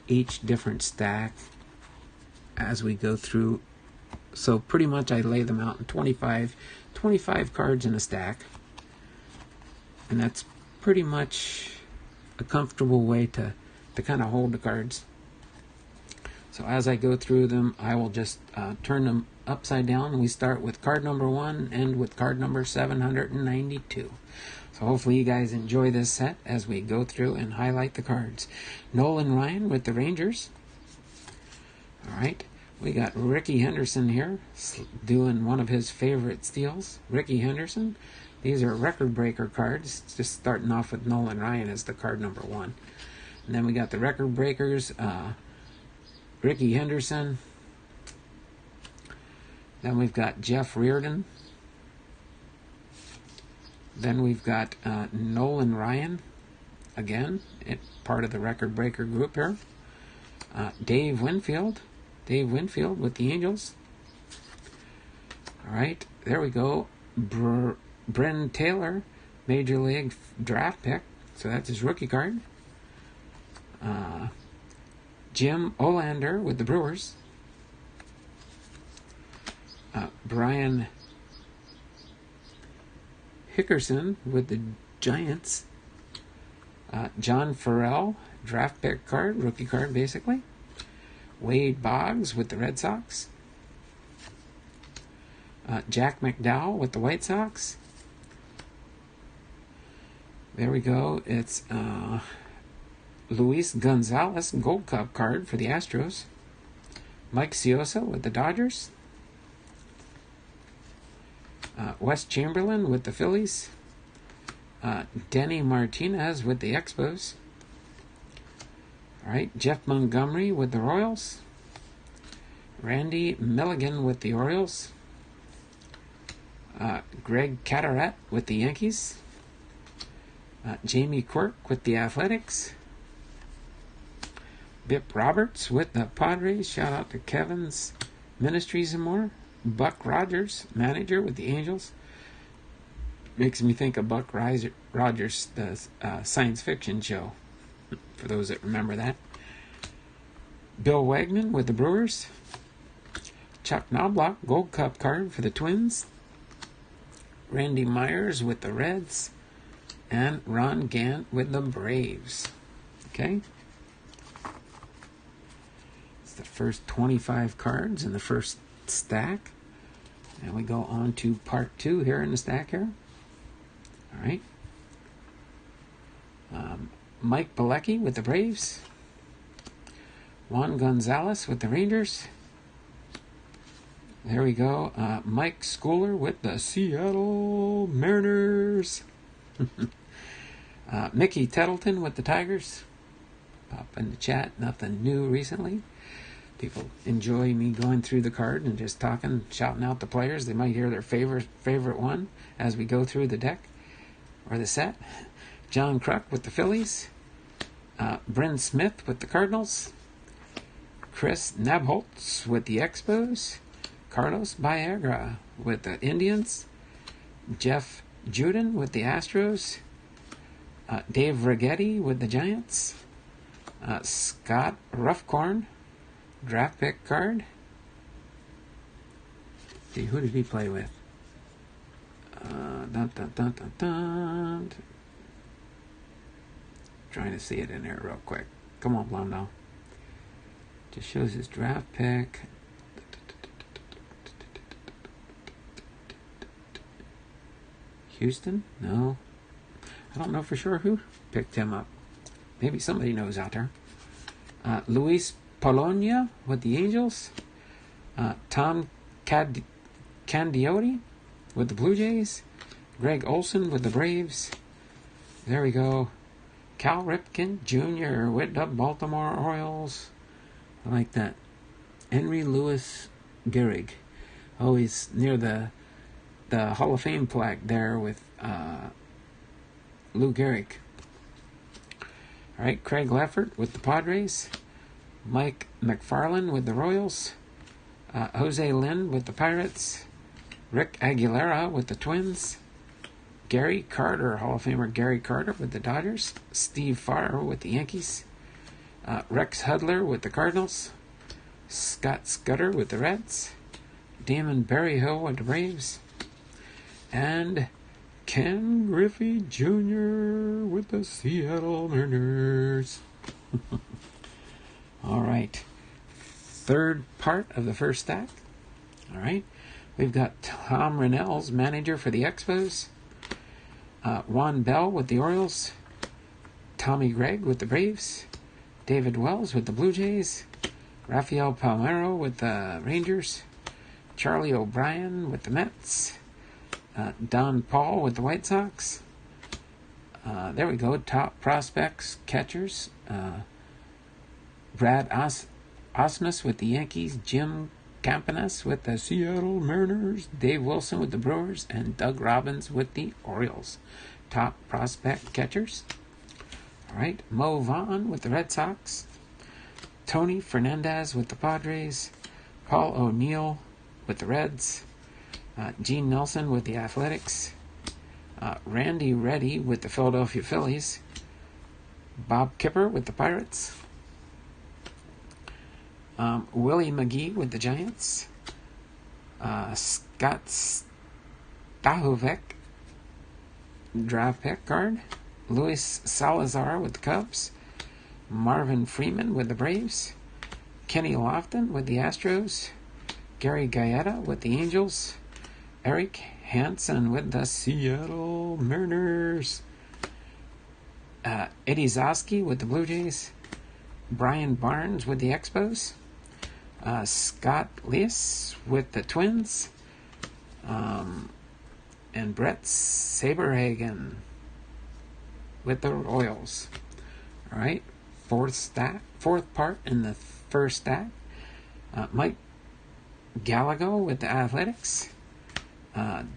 Each different stack as we go through. So pretty much I lay them out in 25 cards in a stack, and that's pretty much a comfortable way to kind of hold the cards. So as I go through them, I will just turn them upside down. We start with card number 1, end with card number 792. So hopefully you guys enjoy this set as we go through and highlight the cards. Nolan Ryan with the Rangers. All right. We got Rickey Henderson here doing one of his favorite steals. Rickey Henderson. These are record breaker cards. Just starting off with Nolan Ryan as the card number 1. And then we got the record breakers. Rickey Henderson. Then we've got Jeff Reardon. Then we've got Nolan Ryan, again, part of the record breaker group here. Dave Winfield with the Angels. All right, there we go. Bryn Taylor, Major League draft pick, so that's his rookie card. Jim Olander with the Brewers. Brian Hickerson with the Giants. John Farrell, draft pick card, rookie card basically. Wade Boggs with the Red Sox. Jack McDowell with the White Sox. There we go. It's Luis Gonzalez, Gold Cup card for the Astros. Mike Ciosa with the Dodgers. Wes Chamberlain with the Phillies. Denny Martinez with the Expos. All right, Jeff Montgomery with the Royals. Randy Milligan with the Orioles. Greg Cataret with the Yankees. Jamie Quirk with the Athletics. Bip Roberts with the Padres. Shout out to Kevin's Ministries and more. Buck Rogers, manager with the Angels. Makes me think of Buck Rogers, the science fiction show, for those that remember that. Bill Wagman with the Brewers. Chuck Knoblauch, Gold Cup card for the Twins. Randy Myers with the Reds. And Ron Gant with the Braves. Okay? It's the first 25 cards in the first stack. And we go on to part 2 here in the stack here. All right. Mike Bilecki with the Braves. Juan Gonzalez with the Rangers. There we go. Mike Schooler with the Seattle Mariners. Mickey Tettleton with the Tigers. Pop in the chat. Nothing new recently. People enjoy me going through the card and just talking, shouting out the players. They might hear their favorite one as we go through the deck or the set. John Kruk with the Phillies. Bryn Smith with the Cardinals. Chris Nabholz with the Expos. Carlos Baerga with the Indians. Jeff Juden with the Astros. Dave Righetti with the Giants. Scott Ruffcorn, draft pick card. See, who did he play with? Trying to see it in there real quick. Come on, Blondell. Just shows his draft pick. Houston? No. I don't know for sure who picked him up. Maybe somebody knows out there. Luis Polonia with the Angels. Tom Candiotti with the Blue Jays. Greg Olson with the Braves. There we go. Cal Ripken Jr. with the Baltimore Orioles. I like that. Henry Louis Gehrig. Oh, he's near the Hall of Fame plaque there with Lou Gehrig. All right, Craig Leffert with the Padres. Mike McFarland with the Royals. Jose Lynn with the Pirates. Rick Aguilera with the Twins. Gary Carter, Hall of Famer Gary Carter with the Dodgers. Steve Farr with the Yankees. Rex Hudler with the Cardinals. Scott Scudder with the Reds. Damon Berryhill with the Braves. And Ken Griffey Jr. with the Seattle Mariners. All right. Third part of the first stack. All right. We've got Tom Rennell's manager for the Expos. Juan Bell with the Orioles. Tommy Gregg with the Braves. David Wells with the Blue Jays. Rafael Palmeiro with the Rangers. Charlie O'Brien with the Mets. Don Paul with the White Sox. There we go. Top prospects, catchers. Brad Osmus with the Yankees. Jim Campanus with the Seattle Mariners. Dave Wilson with the Brewers. And Doug Robbins with the Orioles. Top prospect catchers. All right. Mo Vaughn with the Red Sox. Tony Fernandez with the Padres. Paul O'Neill with the Reds. Gene Nelson with the Athletics. Randy Reddy with the Philadelphia Phillies. Bob Kipper with the Pirates. Willie McGee with the Giants. Scott Stahovec, draft pick guard. Luis Salazar with the Cubs. Marvin Freeman with the Braves. Kenny Lofton with the Astros. Gary Gaeta with the Angels. Eric Hansen with the Seattle Mariners. Eddie Zosky with the Blue Jays. Brian Barnes with the Expos. Scott Leas with the Twins. And Brett Saberhagen with the Royals. All right, fourth part in the first stack. Mike Gallagher with the Athletics.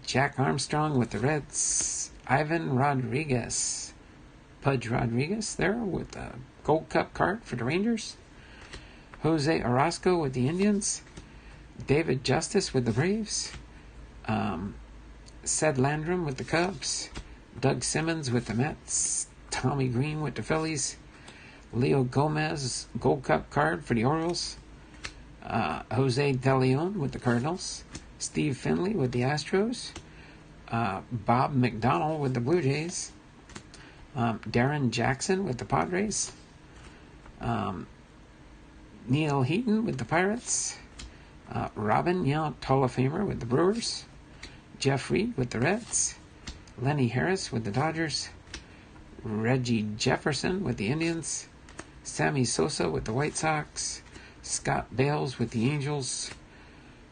Jack Armstrong with the Reds. Ivan Rodriguez. Pudge Rodriguez there with the Gold Cup card for the Rangers. Jose Orozco with the Indians. David Justice with the Braves. Ced Landrum with the Cubs. Doug Simmons with the Mets. Tommy Green with the Phillies. Leo Gomez, Gold Cup card for the Orioles. Jose De Leon with the Cardinals. Steve Finley with the Astros. Bob McDonnell with the Blue Jays. Darren Jackson with the Padres. Neil Heaton with the Pirates. Robin Yount, Hall of Famer with the Brewers. Jeff Reed with the Reds. Lenny Harris with the Dodgers. Reggie Jefferson with the Indians. Sammy Sosa with the White Sox. Scott Bales with the Angels.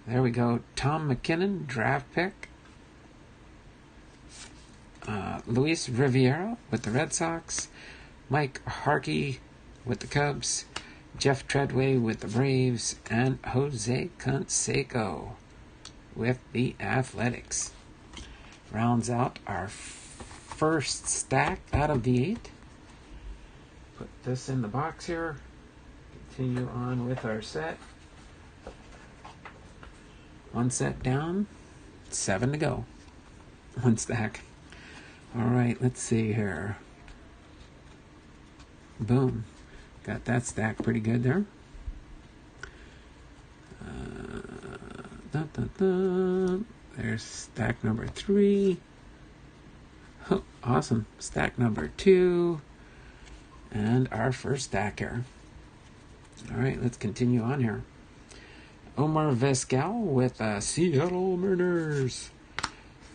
There we go. Tom McKinnon, draft pick. Luis Riviera with the Red Sox. Mike Harkey with the Cubs. Jeff Treadway with the Braves. And Jose Canseco with the Athletics. Rounds out our first stack out of the 8. Put this in the box here. Continue on with our set. 1 set down, 7 to go. 1 stack. All right, let's see here. Boom. Got that stack pretty good there. There's stack number 3. Oh, awesome. Stack number 2. And our first stack here. All right, let's continue on here. Omar Vizquel with Seattle Mariners.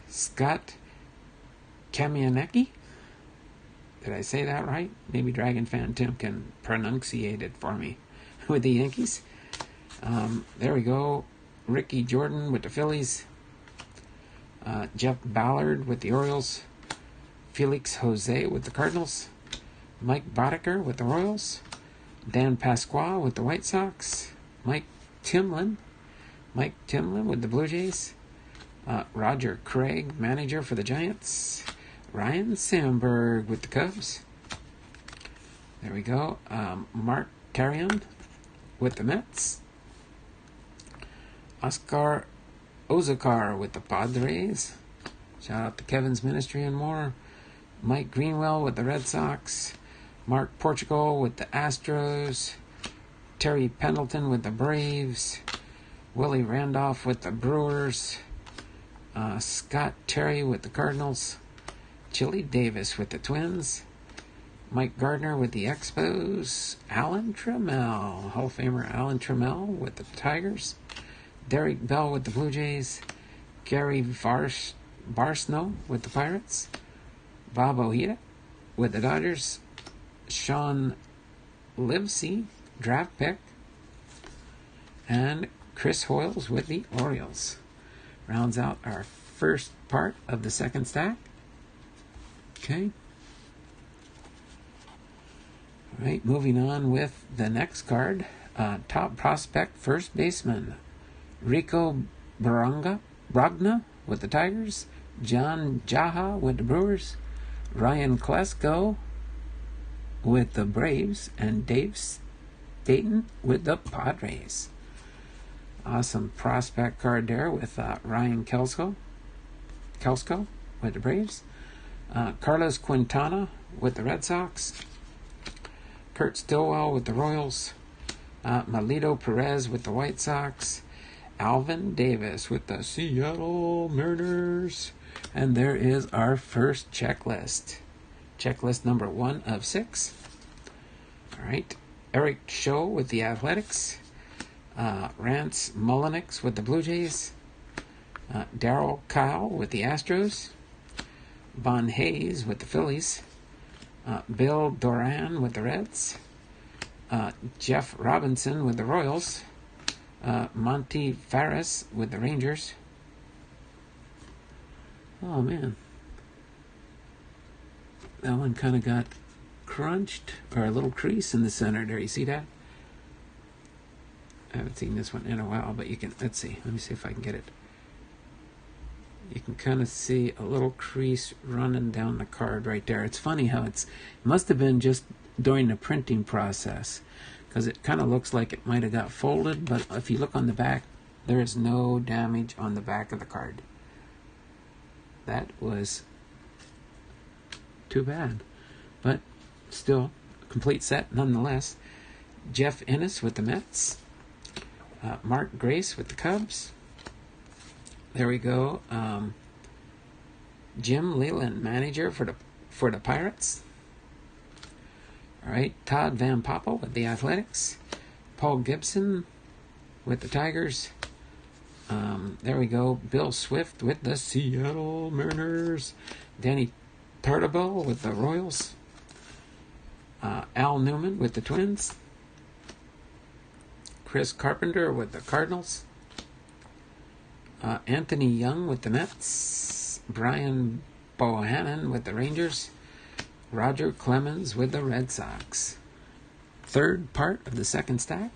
Scott Kamianecki. Did I say that right? Maybe Dragon fan Tim can pronunciate it for me. With the Yankees. There we go. Ricky Jordan with the Phillies. Jeff Ballard with the Orioles. Felix Jose with the Cardinals. Mike Boddicker with the Royals. Dan Pasqua with the White Sox. Mike Timlin. Mike Timlin with the Blue Jays. Roger Craig, manager for the Giants. Ryan Sandberg with the Cubs. There we go. Mark Carrion with the Mets. Oscar Ozakar with the Padres. Shout out to Kevin's Ministry and more. Mike Greenwell with the Red Sox. Mark Portugal with the Astros. Terry Pendleton with the Braves. Willie Randolph with the Brewers. Scott Terry with the Cardinals. Chili Davis with the Twins. Mike Gardner with the Expos. Alan Trammell, Hall of Famer Alan Trammell with the Tigers. Derek Bell with the Blue Jays. Gary Barsnow with the Pirates. Bob Ojeda with the Dodgers. Sean Livesey, draft pick. And Chris Hoyles with the Orioles. Rounds out our first part of the second stack. Okay. All right, moving on with the next card. Top prospect first baseman. Rico Brogna with the Tigers. John Jaha with the Brewers. Ryan Klesko with the Braves. And Dave Staten with the Padres. Awesome prospect card there with Ryan Kelsko with the Braves. Carlos Quintana with the Red Sox. Kurt Stillwell with the Royals. Melito Perez with the White Sox. Alvin Davis with the Seattle Mariners. And there is our first checklist. Checklist number 1 of 6. All right. Eric Show with the Athletics. Rance Mullenix with the Blue Jays. Darryl Kyle with the Astros. Bon Hayes with the Phillies. Bill Doran with the Reds. Jeff Robinson with the Royals. Monty Farris with the Rangers. Oh man, that one kind of got crunched, or a little crease in the center there. You see that? I haven't seen this one in a while, but you can, let's see. Let me see if I can get it. You can kind of see a little crease running down the card right there. It's funny how it must have been just during the printing process, because it kind of looks like it might have got folded, but if you look on the back, there is no damage on the back of the card. That was too bad, but still a complete set nonetheless. Jeff Ennis with the Mets. Mark Grace with the Cubs. There we go. Jim Leyland, manager for the Pirates. All right, Todd Van Poppel with the Athletics. Paul Gibson with the Tigers. There we go. Bill Swift with the Seattle Mariners. Danny Tartabull with the Royals. Al Newman with the Twins. Chris Carpenter with the Cardinals. Anthony Young with the Mets. Brian Bohannon with the Rangers. Roger Clemens with the Red Sox. Third part of the second stack.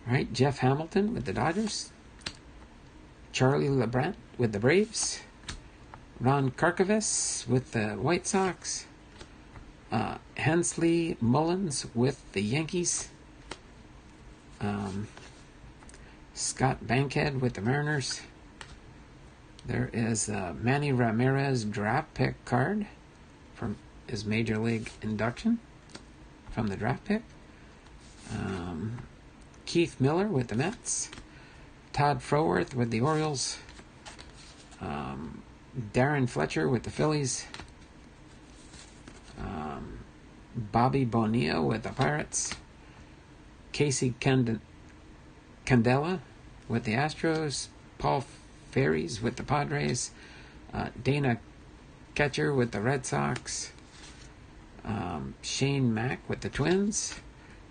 All right, Jeff Hamilton with the Dodgers. Charlie LeBrant with the Braves. Ron Karkovis with the White Sox. Hensley Mullins with the Yankees. Scott Bankhead with the Mariners. There is a Manny Ramirez draft pick card from his Major League induction from the draft pick. Keith Miller with the Mets. Todd Froworth with the Orioles. Darren Fletcher with the Phillies. Bobby Bonilla with the Pirates. Casey Candela with the Astros. Paul Ferries with the Padres. Dana Ketcher with the Red Sox. Shane Mack with the Twins.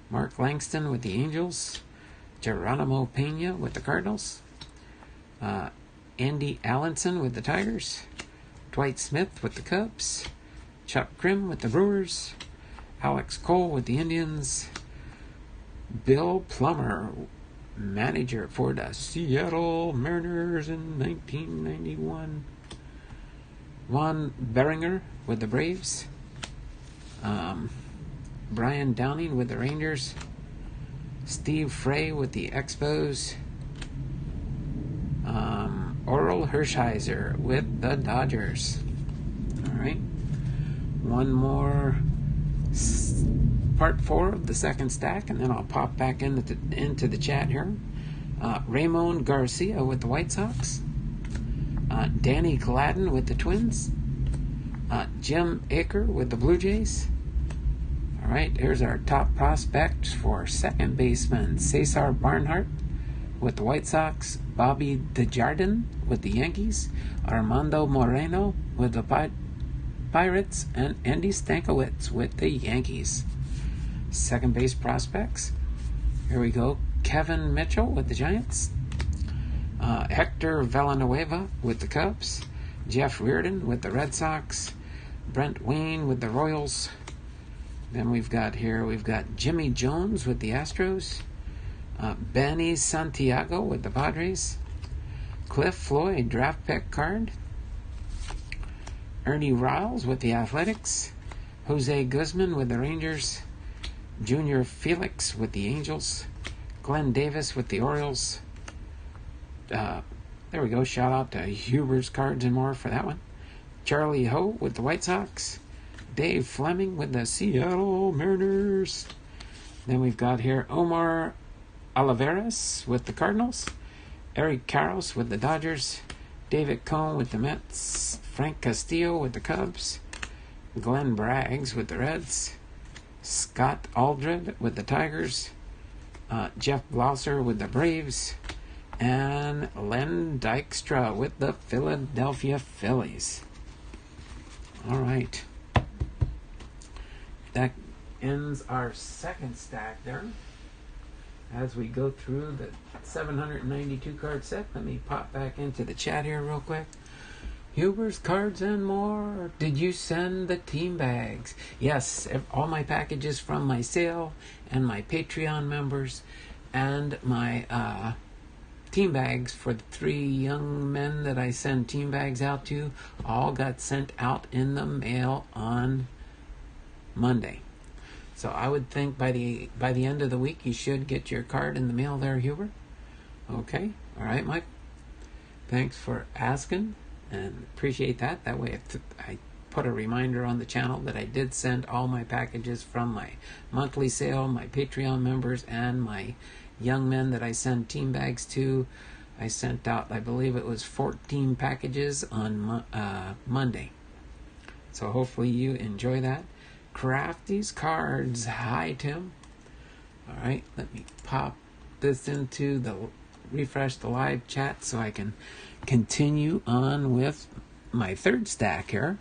Mark Langston with the Angels. Geronimo Pena with the Cardinals. Andy Allenson with the Tigers. Dwight Smith with the Cubs. Chuck Grimm with the Brewers. Alex Cole with the Indians. Bill Plummer manager for the Seattle Mariners in 1991. Von Beringer with the Braves. Brian Downing with the Rangers. Steve Frey with the Expos. Orel Hershiser with the Dodgers. All right. One more part 4 of the second stack, and then I'll pop back into the chat here. Ramon Garcia with the White Sox. Danny Gladden with the Twins. Jim Aker with the Blue Jays. All right, here's our top prospects for second baseman. Cesar Barnhart with the White Sox. Bobby Desjardins with the Yankees. Armando Moreno with the Pirates. And Andy Stankiewicz with the Yankees. Second base prospects. Here we go. Kevin Mitchell with the Giants. Hector Villanueva with the Cubs. Jeff Reardon with the Red Sox. Brent Wayne with the Royals. Then we've got Jimmy Jones with the Astros. Benny Santiago with the Padres. Cliff Floyd draft pick card. Ernie Riles with the Athletics. Jose Guzman with the Rangers. Junior Felix with the Angels. Glenn Davis with the Orioles. There we go. Shout out to Huber's Cards and More for that one. Charlie Ho with the White Sox. Dave Fleming with the Seattle Mariners. Then we've got here Omar Oliveras with the Cardinals. Eric Karros with the Dodgers. David Cohn with the Mets. Frank Castillo with the Cubs. Glenn Braggs with the Reds. Scott Aldred with the Tigers. Jeff Blauser with the Braves. And Len Dykstra with the Philadelphia Phillies. All right. That ends our second stack there. As we go through the 792 card set, let me pop back into the chat here real quick. Huber's Cards and More. Did you send the team bags? Yes, all my packages from my sale and my Patreon members and my team bags for the 3 young men that I send team bags out to all got sent out in the mail on Monday. So I would think by the end of the week you should get your card in the mail there, Huber. Okay. All right, Mike. Thanks for asking and appreciate that. That way I put a reminder on the channel that I did send all my packages from my monthly sale, my Patreon members, and my young men that I send team bags to. I sent out, I believe it was 14 packages on Monday. So hopefully you enjoy that. Crafty's Cards. Hi, Tim. All right, let me pop this into refresh the live chat so I can continue on with my third stack here.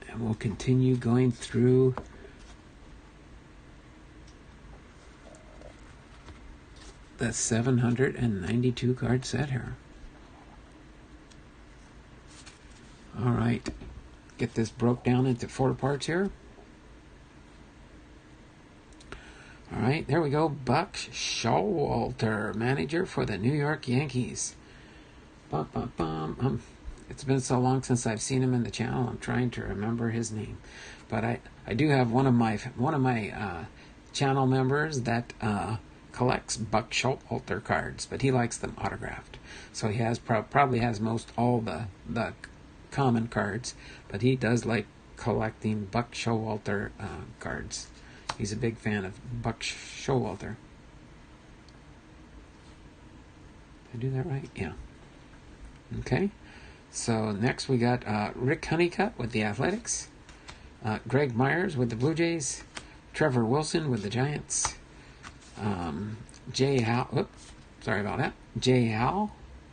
And we'll continue going through the 792 card set here. All right. Get this broke down into 4 parts here. All right, there we go. Buck Showalter, manager for the New York Yankees. It's been so long since I've seen him in the channel. I'm trying to remember his name, but I do have one of my channel members that collects Buck Showalter cards, but he likes them autographed. So he has probably has most all the common cards, but he does like collecting Buck Showalter cards. He's a big fan of Buck Showalter. Did I do that right? Yeah. Okay. So next we got Rick Honeycutt with the Athletics. Greg Myers with the Blue Jays. Trevor Wilson with the Giants. Jay Howell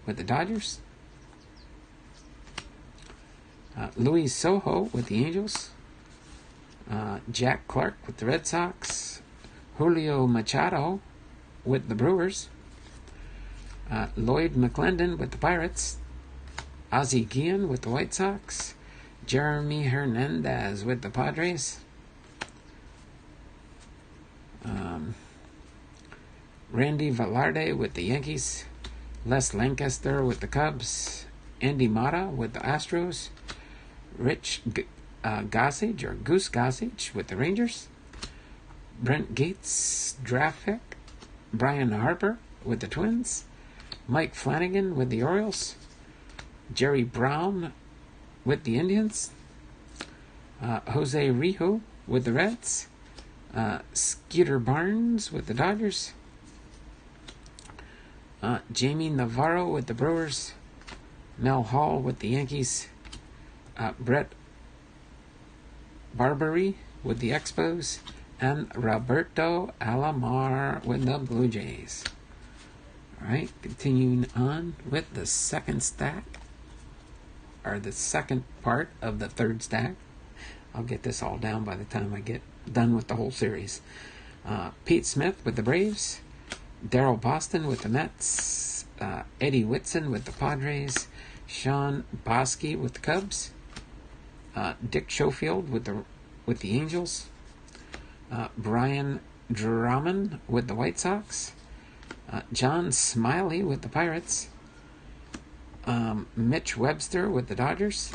with the Dodgers. Luis Sojo with the Angels. Jack Clark with the Red Sox. Julio Machado with the Brewers. Lloyd McClendon with the Pirates. Ozzie Guillen with the White Sox. Jeremy Hernandez with the Padres. Randy Velarde with the Yankees. Les Lancaster with the Cubs. Andy Mata with the Astros. Rich Gossage or Goose Gossage with the Rangers. Brent Gates, draft pick. Brian Harper with the Twins. Mike Flanagan with the Orioles. Jerry Brown with the Indians. Jose Rijo with the Reds. Skeeter Barnes with the Dodgers. Jamie Navarro with the Brewers. Mel Hall with the Yankees. Brett Barbary with the Expos. And Roberto Alomar with the Blue Jays. Alright, continuing on with the second stack. Or the second part of the third stack. I'll get this all down by the time I get done with the whole series. Pete Smith with the Braves. Darryl Boston with the Mets. Eddie Whitson with the Padres. Sean Bosky with the Cubs. Dick Schofield with the Angels. Brian Drummond with the White Sox. John Smiley with the Pirates. Mitch Webster with the Dodgers.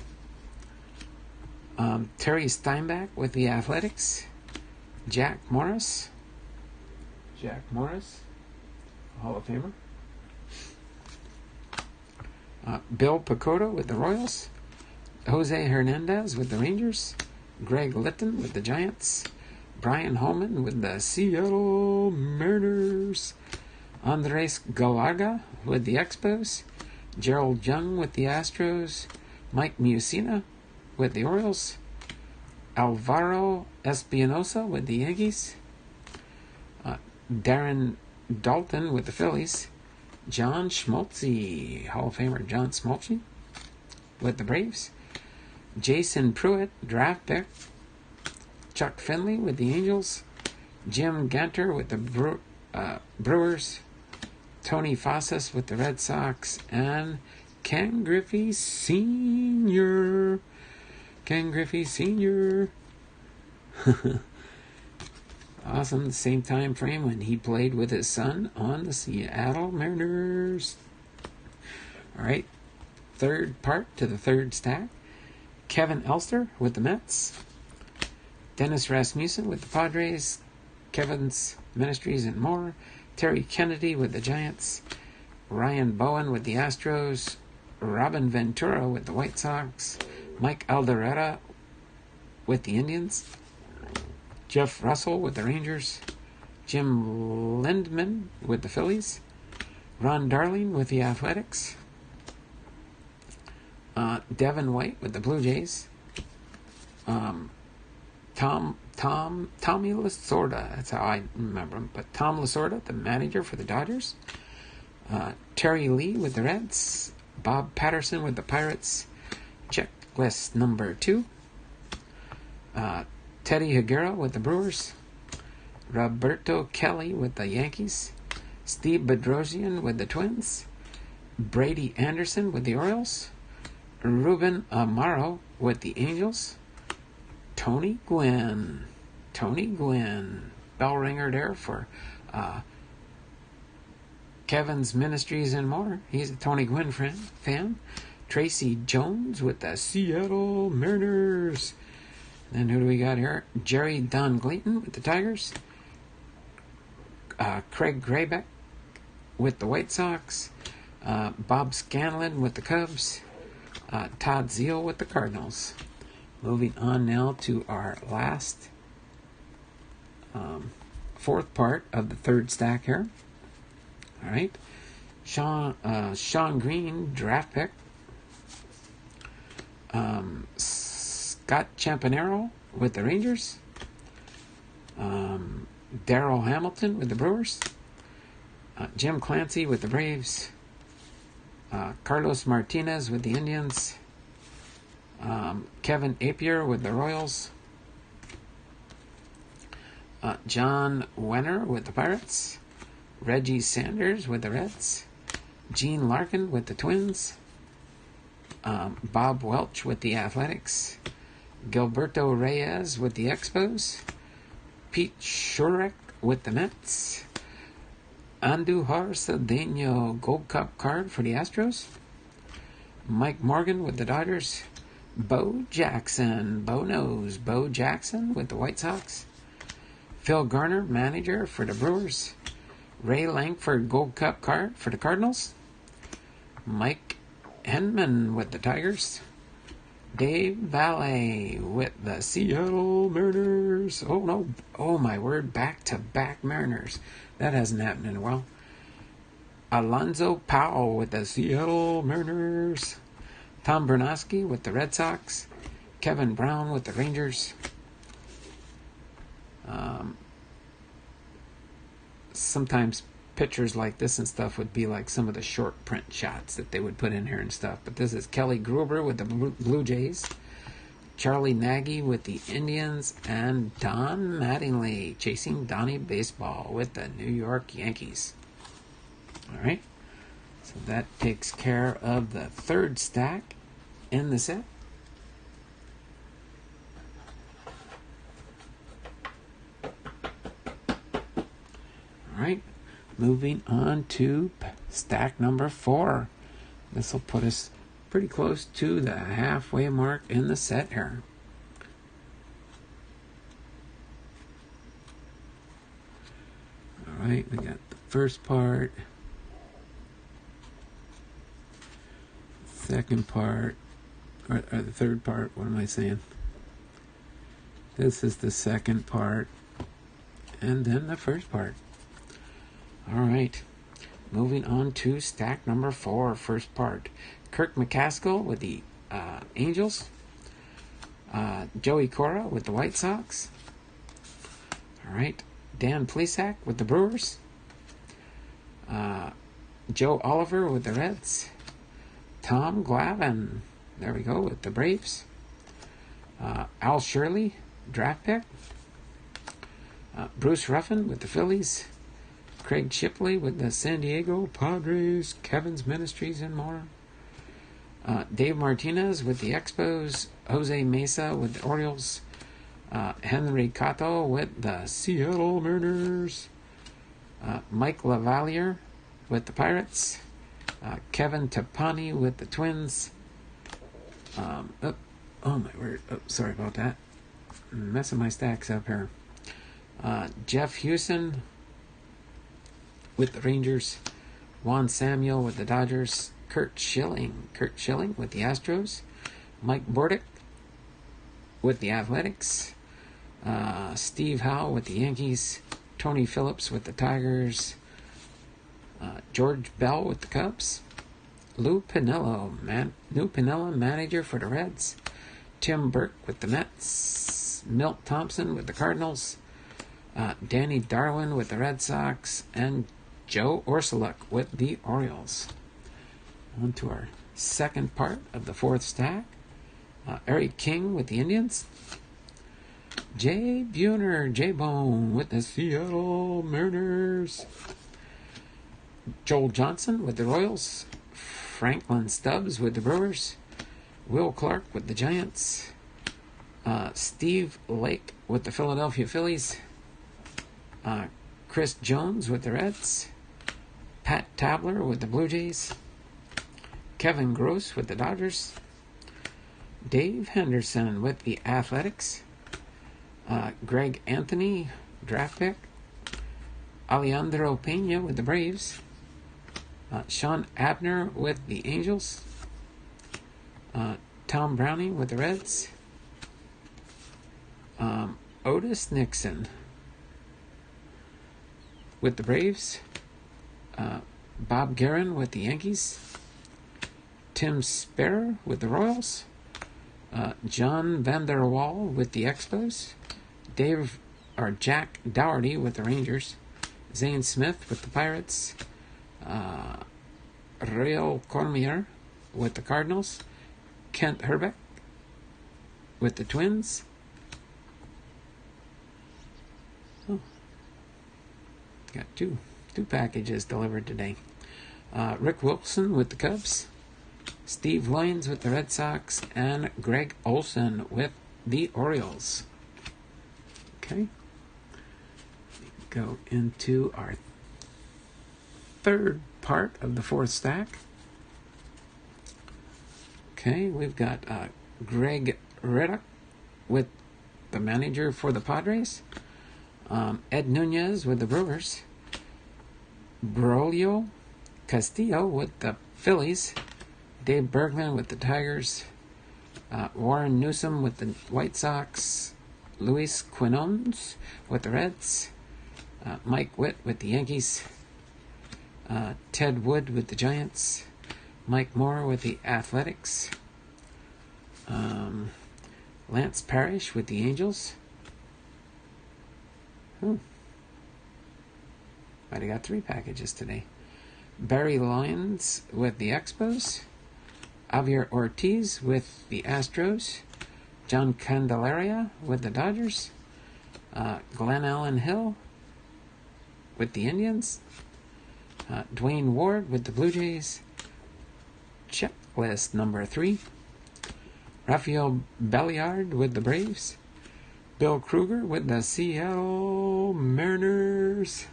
Terry Steinbach with the Athletics. Jack Morris, Hall of Famer. Bill Pecotto with the Royals. Jose Hernandez with the Rangers. Greg Litton with the Giants. Brian Holman with the Seattle Mariners. Andres Galarga with the Expos. Gerald Young with the Astros. Mike Mussina with the Orioles. Alvaro Espinosa with the Yankees. Darren Dalton with the Phillies. John Schmaltzy, Hall of Famer John Schmaltzy with the Braves. Jason Pruitt, draft pick. Chuck Finley with the Angels. Jim Ganter with the Brewers. Tony Fossas with the Red Sox. And Ken Griffey Sr. Awesome. The same time frame when he played with his son on the Seattle Mariners. Alright. Third part to the third stack. Kevin Elster with the Mets. Dennis Rasmussen with the Padres. Kevin's Ministries and more. Terry Kennedy with the Giants. Ryan Bowen with the Astros. Robin Ventura with the White Sox. Mike Aldereta with the Indians. Jeff Russell with the Rangers. Jim Lindman with the Phillies. Ron Darling with the Athletics. Devin White with the Blue Jays. Tommy Lasorda, that's how I remember him, but Tom Lasorda, the manager for the Dodgers. Terry Lee with the Reds. Bob Patterson with the Pirates. Checklist number 2. Teddy Higuera with the Brewers. Roberto Kelly with the Yankees. Steve Bedrosian with the Twins. Brady Anderson with the Orioles. Ruben Amaro with the Angels. Tony Gwynn, bell ringer there for Kevin's Ministries and more. He's a Tony Gwynn fan. Tracy Jones with the Seattle Mariners. Then who do we got here? Jerry Don Glayton with the Tigers. Craig Graybeck with the White Sox. Bob Scanlon with the Cubs. Todd Zeal with the Cardinals. Moving on now to our last fourth part of the third stack here. All right. Sean Green, draft pick. Scott Champanero with the Rangers. Darrell Hamilton with the Brewers. Jim Clancy with the Braves. Carlos Martinez with the Indians. Kevin Apier with the Royals. John Wenner with the Pirates. Reggie Sanders with the Reds. Gene Larkin with the Twins. Bob Welch with the Athletics. Gilberto Reyes with the Expos. Pete Shurek with the Mets. Andujar Cedeno Gold Cup card for the Astros. Mike Morgan with the Dodgers. Bo Jackson with the White Sox. Phil Garner, manager for the Brewers. Ray Langford Gold Cup card for the Cardinals. Mike Henman with the Tigers. Dave Valle with the Seattle Mariners. Oh no, oh my word, back-to-back Mariners. That hasn't happened in a while. Alonzo Powell with the Seattle Mariners. Tom Bernowski with the Red Sox. Kevin Brown with the Rangers. Sometimes pictures like this and stuff would be like some of the short print shots that they would put in here and stuff. But this is Kelly Gruber with the Blue Jays. Charlie Nagy with the Indians. And Don Mattingly chasing Donnie Baseball with the New York Yankees. All right. So that takes care of the third stack in the set. All right. Moving on to stack number 4. This will put us pretty close to the halfway mark in the set here. All right, we got the first part, second part, or the third part. What am I saying? This is the second part, and then the first part. All right, moving on to stack number 4, first part. Kirk McCaskill with the Angels. Joey Cora with the White Sox. All right, Dan Plesac with the Brewers. Joe Oliver with the Reds. Tom Glavine, there we go, with the Braves. Al Shirley, draft pick. Bruce Ruffin with the Phillies. Craig Shipley with the San Diego Padres, Kevin's Ministries, and more. Dave Martinez with the Expos. Jose Mesa with the Orioles. Henry Cato with the Seattle Mariners. Mike LaValliere with the Pirates. Kevin Tapani with the Twins. Oh my word. Oh, sorry about that. I'm messing my stacks up here. Jeff Houston with the Rangers. Juan Samuel with the Dodgers. Kurt Schilling with the Astros. Mike Bordick with the Athletics. Steve Howe with the Yankees. Tony Phillips with the Tigers. George Bell with the Cubs. Lou Piniella, manager for the Reds. Tim Burke with the Mets. Milt Thompson with the Cardinals. Danny Darwin with the Red Sox. And Joe Orsuluk with the Orioles. On to our second part of the fourth stack. Eric King with the Indians. Jay Buhner, J-Bone with the Seattle Mariners. Joel Johnson with the Royals. Franklin Stubbs with the Brewers. Will Clark with the Giants. Steve Lake with the Philadelphia Phillies. Chris Jones with the Reds. Pat Tabler with the Blue Jays. Kevin Gross with the Dodgers. Dave Henderson with the Athletics. Greg Anthony, draft pick. Alejandro Pena with the Braves. Sean Abner with the Angels. Tom Browning with the Reds. Otis Nixon with the Braves. Bob Guerin with the Yankees. Tim Sparrow with the Royals. John Vander Wal with the Expos. Jack Dougherty with the Rangers. Zane Smith with the Pirates. Real Cormier with the Cardinals. Kent Herbeck with the Twins. Oh, got two packages delivered today. Rick Wilson with the Cubs. Steve Lyons with the Red Sox. And Greg Olson with the Orioles. Okay. go into our third part of the fourth stack. Okay, we've got Greg Reddick with the manager for the Padres. Ed Nunez with the Brewers. Braulio Castillo with the Phillies. Dave Bergman with the Tigers. Warren Newsom with the White Sox. Luis Quinones with the Reds. Mike Witt with the Yankees. Ted Wood with the Giants. Mike Moore with the Athletics. Lance Parrish with the Angels. Might have got 3 packages today. Barry Lyons with the Expos. Javier Ortiz with the Astros. John Candelaria with the Dodgers. Glenn Allen Hill with the Indians. Dwayne Ward with the Blue Jays. Checklist number 3. Rafael Belliard with the Braves. Bill Kruger with the Seattle Mariners.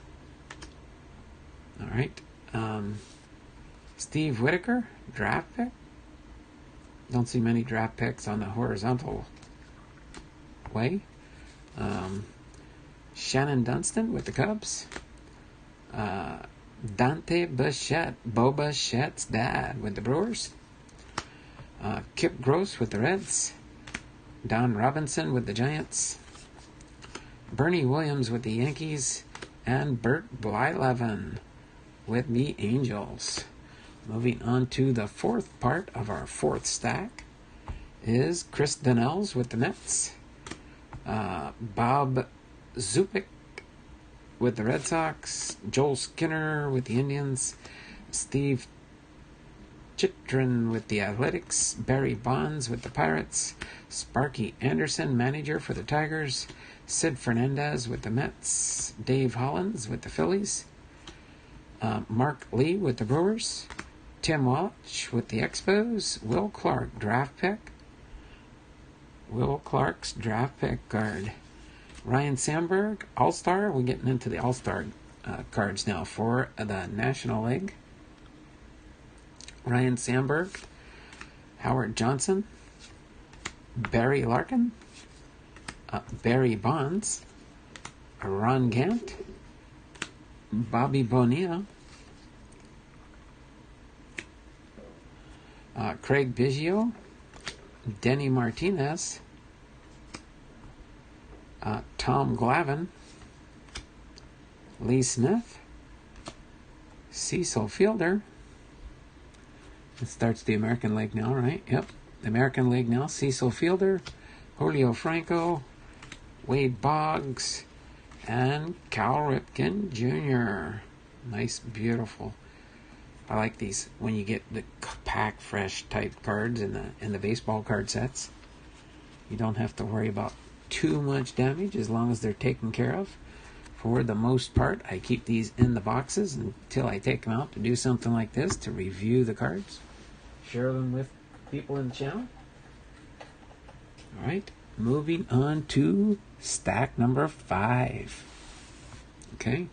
All right. Steve Whitaker, draft pick. Don't see many draft picks on the horizontal way. Shannon Dunston with the Cubs. Dante Bichette, Bo Bichette's dad with the Brewers. Kip Gross with the Reds. Don Robinson with the Giants. Bernie Williams with the Yankees. And Bert Blyleven with the Angels. Moving on to the fourth part of our fourth stack is Chris Donnells with the Mets. Bob Zupik with the Red Sox. Joel Skinner with the Indians. Steve Chitrin with the Athletics. Barry Bonds with the Pirates. Sparky Anderson, manager for the Tigers. Sid Fernandez with the Mets. Dave Hollins with the Phillies. Mark Lee with the Brewers. Tim Welch with the Expos. Will Clark, draft pick. Will Clark's draft pick card. Ryan Sandberg, All-Star. We're getting into the All-Star cards now for the National League. Ryan Sandberg. Howard Johnson. Barry Larkin. Barry Bonds. Ron Gant. Bobby Bonilla. Craig Biggio. Denny Martinez. Tom Glavine. Lee Smith. Cecil Fielder. It starts the American League now, right? Yep. The American League now. Cecil Fielder. Julio Franco. Wade Boggs. And Cal Ripken Jr. Nice, beautiful. I like these when you get the pack fresh type cards in the baseball card sets. You don't have to worry about too much damage as long as they're taken care of. For the most part, I keep these in the boxes until I take them out to do something like this, to review the cards, share them with people in the channel. All right, moving on to stack number 5. Okay.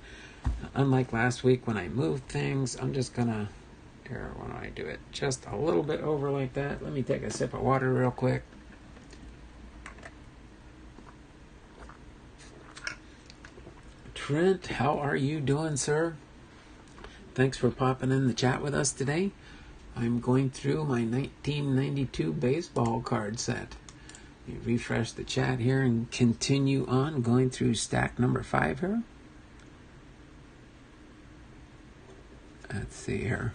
Unlike last week when I moved things, I'm just gonna, here, why don't I do it just a little bit over like that. Let me take a sip of water real quick. Trent, how are you doing, sir? Thanks for popping in the chat with us today. I'm going through my 1992 baseball card set. Let me refresh the chat here and continue on going through stack number 5 here. Let's see here.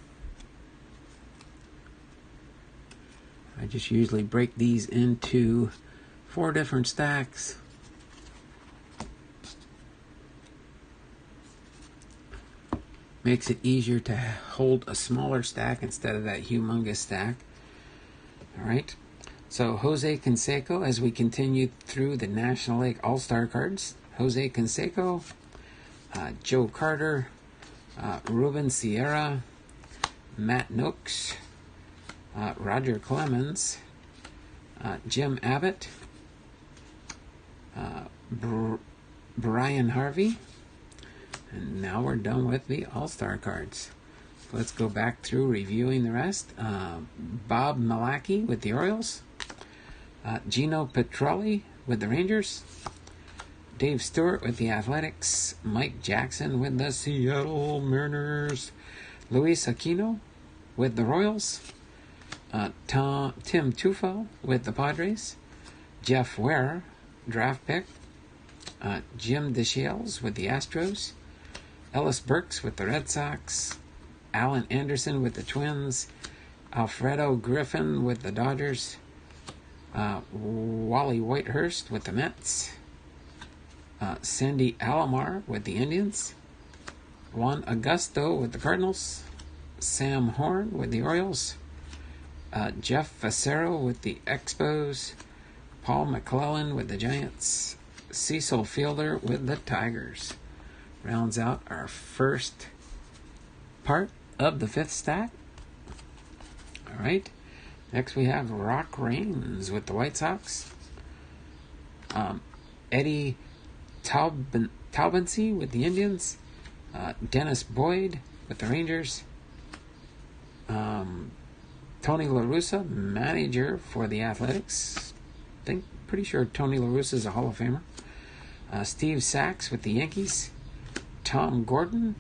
I just usually break these into 4 different stacks. Makes it easier to hold a smaller stack instead of that humongous stack. All right. So Jose Canseco, as we continue through the National League All-Star cards. Jose Canseco, Joe Carter, Ruben Sierra, Matt Nooks, Roger Clemens, Jim Abbott, Brian Harvey, And now we're done with the All-Star cards. Let's go back through reviewing the rest. Bob Milacki with the Orioles. Gino Petrelli with the Rangers. Dave Stewart with the Athletics. Mike Jackson with the Seattle Mariners. Luis Aquino with the Royals. Tim Tufel with the Padres. Jeff Ware, draft pick. Jim DeShields with the Astros. Ellis Burks with the Red Sox. Alan Anderson with the Twins. Alfredo Griffin with the Dodgers. Wally Whitehurst with the Mets. Sandy Alomar with the Indians. Juan Augusto with the Cardinals. Sam Horn with the Orioles. Jeff Facero with the Expos. Paul McClellan with the Giants. Cecil Fielder with the Tigers. Rounds out our first part of the fifth stack. All right. Next we have Rock Raines with the White Sox. Eddie Taubensee with the Indians. Dennis Boyd with the Rangers. Tony La Russa, manager for the Athletics. Pretty sure Tony La Russa is a Hall of Famer. Steve Sachs with the Yankees. Tom Gordon,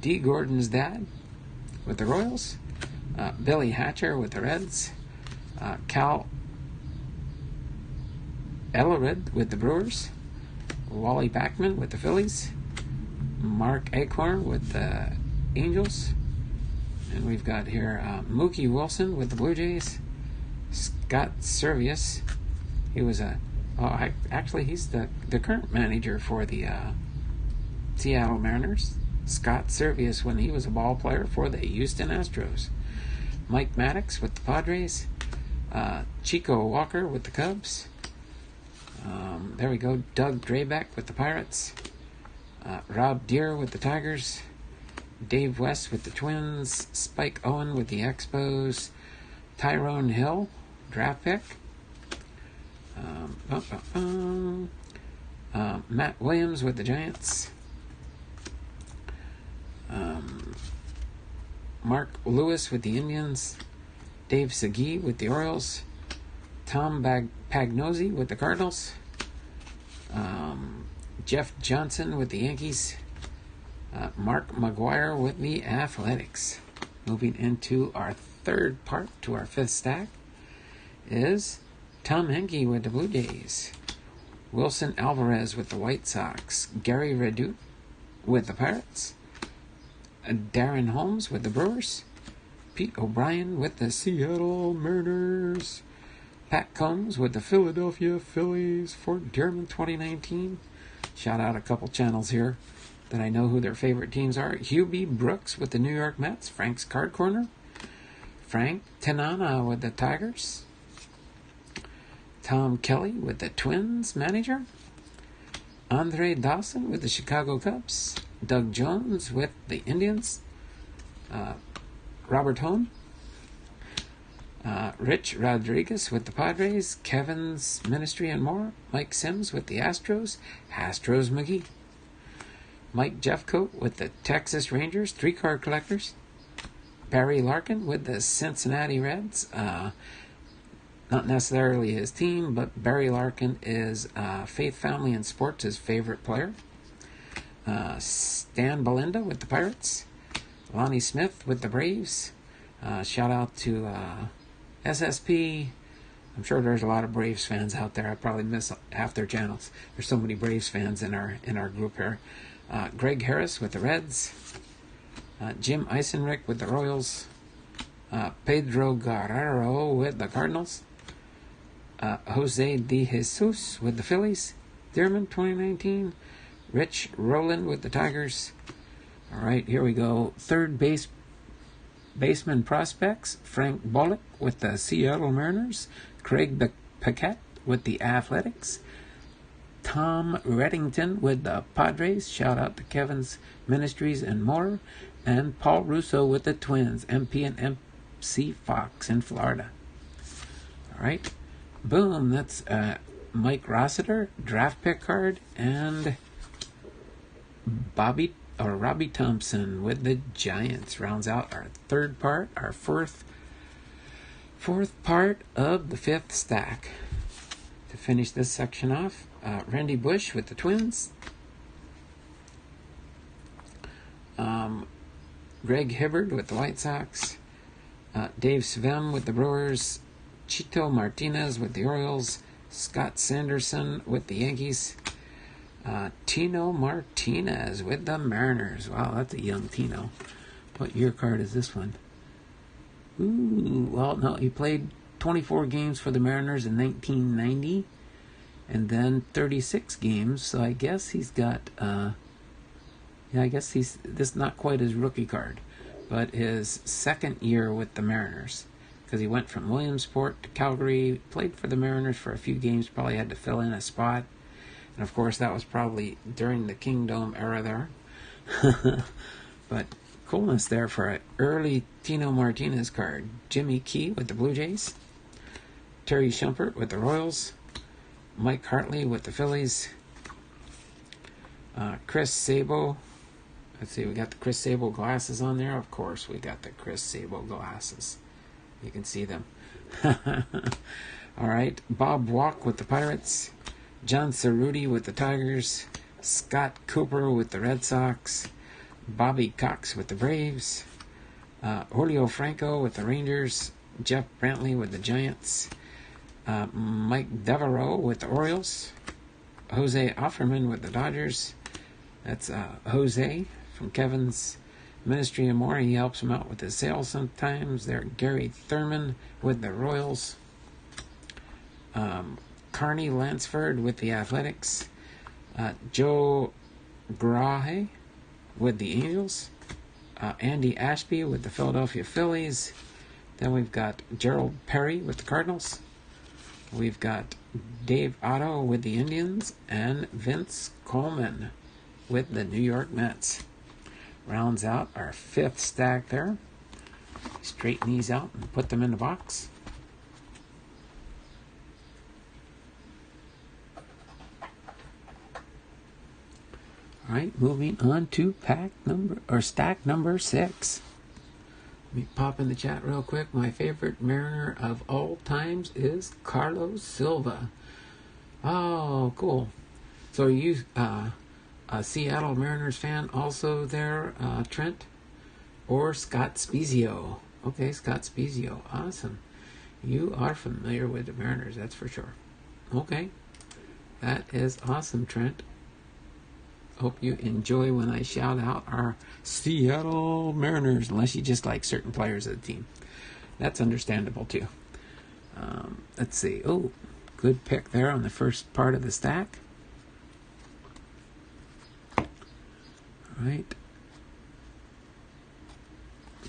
D. Gordon's dad, with the Royals. Billy Hatcher with the Reds. Cal Ellerid with the Brewers. Wally Backman with the Phillies. Mark Acorn with the Angels. And we've got here Mookie Wilson with the Blue Jays. Scott Servius. He was he's the current manager for the Seattle Mariners. Scott Servius when he was a ball player for the Houston Astros. Mike Maddox with the Padres. Chico Walker with the Cubs. There we go. Doug Drabek with the Pirates. Rob Deere with the Tigers. Dave West with the Twins. Spike Owen with the Expos. Tyrone Hill, draft pick. Matt Williams with the Giants. Mark Lewis with the Indians. Dave Segui with the Orioles. Tom Pagnozzi with the Cardinals. Jeff Johnson with the Yankees. Mark McGuire with the Athletics. Moving into our third part to our fifth stack is Tom Henke with the Blue Jays. Wilson Alvarez with the White Sox. Gary Redoute with the Pirates. Darren Holmes with the Brewers. Pete O'Brien with the Seattle Mariners. Pat Combs with the Philadelphia Phillies for German 2019. Shout out a couple channels here that I know who their favorite teams are. Hubie Brooks with the New York Mets. Frank's Card Corner. Frank Tanana with the Tigers. Tom Kelly with the Twins manager. Andre Dawson with the Chicago Cubs. Doug Jones with the Indians. Robert Hone. Rich Rodriguez with the Padres. Kevin's Ministry and more. Mike Sims with the Astros. Astros McGee. Mike Jeffcoat with the Texas Rangers. 3-card collectors. Barry Larkin with the Cincinnati Reds. Not necessarily his team, but Barry Larkin is Faith Family and Sports' favorite player. Stan Belinda with the Pirates. Lonnie Smith with the Braves. Shout out to SSP. I'm sure there's a lot of Braves fans out there. I probably miss half their channels. There's so many Braves fans in our group here. Greg Harris with the Reds. Jim Eisenrick with the Royals. Pedro Guerrero with the Cardinals. Jose De Jesus with the Phillies. Dearman 2019. Rich Rowland with the Tigers. All right, here we go. Third baseman prospects. Frank Bullock with the Seattle Mariners. Craig Puckett with the Athletics. Tom Reddington with the Padres. Shout out to Kevin's Ministries and more. And Paul Russo with the Twins. MP and MC Fox in Florida. All right. Boom. That's Mike Rossiter, draft pick card, and Bobby Robbie Thompson with the Giants rounds out our third part, our fourth part of the fifth stack. To finish this section off, Randy Bush with the Twins, Greg Hibbard with the White Sox, Dave Svem with the Brewers, Chito Martinez with the Orioles, Scott Sanderson with the Yankees, Tino Martinez with the Mariners. Wow, that's a young Tino. What year card is this one? Ooh, well, no, he played 24 games for the Mariners in 1990, and then 36 games, so I guess he's got, this is not quite his rookie card, but his second year with the Mariners, because he went from Williamsport to Calgary, played for the Mariners for a few games, probably had to fill in a spot, and of course that was probably during the Kingdome era there. But coolness there for an early Tino Martinez card. Jimmy Key with the Blue Jays, Terry Shumpert with the Royals, Mike Hartley with the Phillies, Chris Sabo. Let's see, we got the Chris Sabo glasses on there. Of course, we got the Chris Sabo glasses. You can see them. All right, Bob Walk with the Pirates, John Cerruti with the Tigers, Scott Cooper with the Red Sox, Bobby Cox with the Braves, Julio Franco with the Rangers, Jeff Brantley with the Giants, Mike Devereaux with the Orioles, Jose Offerman with the Dodgers. That's Jose from Kevin's Ministry and More. He helps him out with his sales sometimes. There, Gary Thurman with the Royals, Carney Lansford with the Athletics, Joe Grahe with the Angels, Andy Ashby with the Philadelphia Phillies. Then we've got Gerald Perry with the Cardinals. We've got Dave Otto with the Indians, and Vince Coleman with the New York Mets. Rounds out our fifth stack there. Straighten these out and put them in the box. All right, moving on to stack number 6. Let me pop in the chat real quick. My favorite Mariner of all times is Carlos Silva. Oh, cool. So are you a Seattle Mariners fan also there, Trent? Or Scott Spezio? Okay, Scott Spezio. Awesome. You are familiar with the Mariners, that's for sure. Okay. That is awesome, Trent. Hope you enjoy when I shout out our Seattle Mariners, unless you just like certain players of the team. That's understandable too. Let's see. Oh, good pick there on the first part of the stack. All right.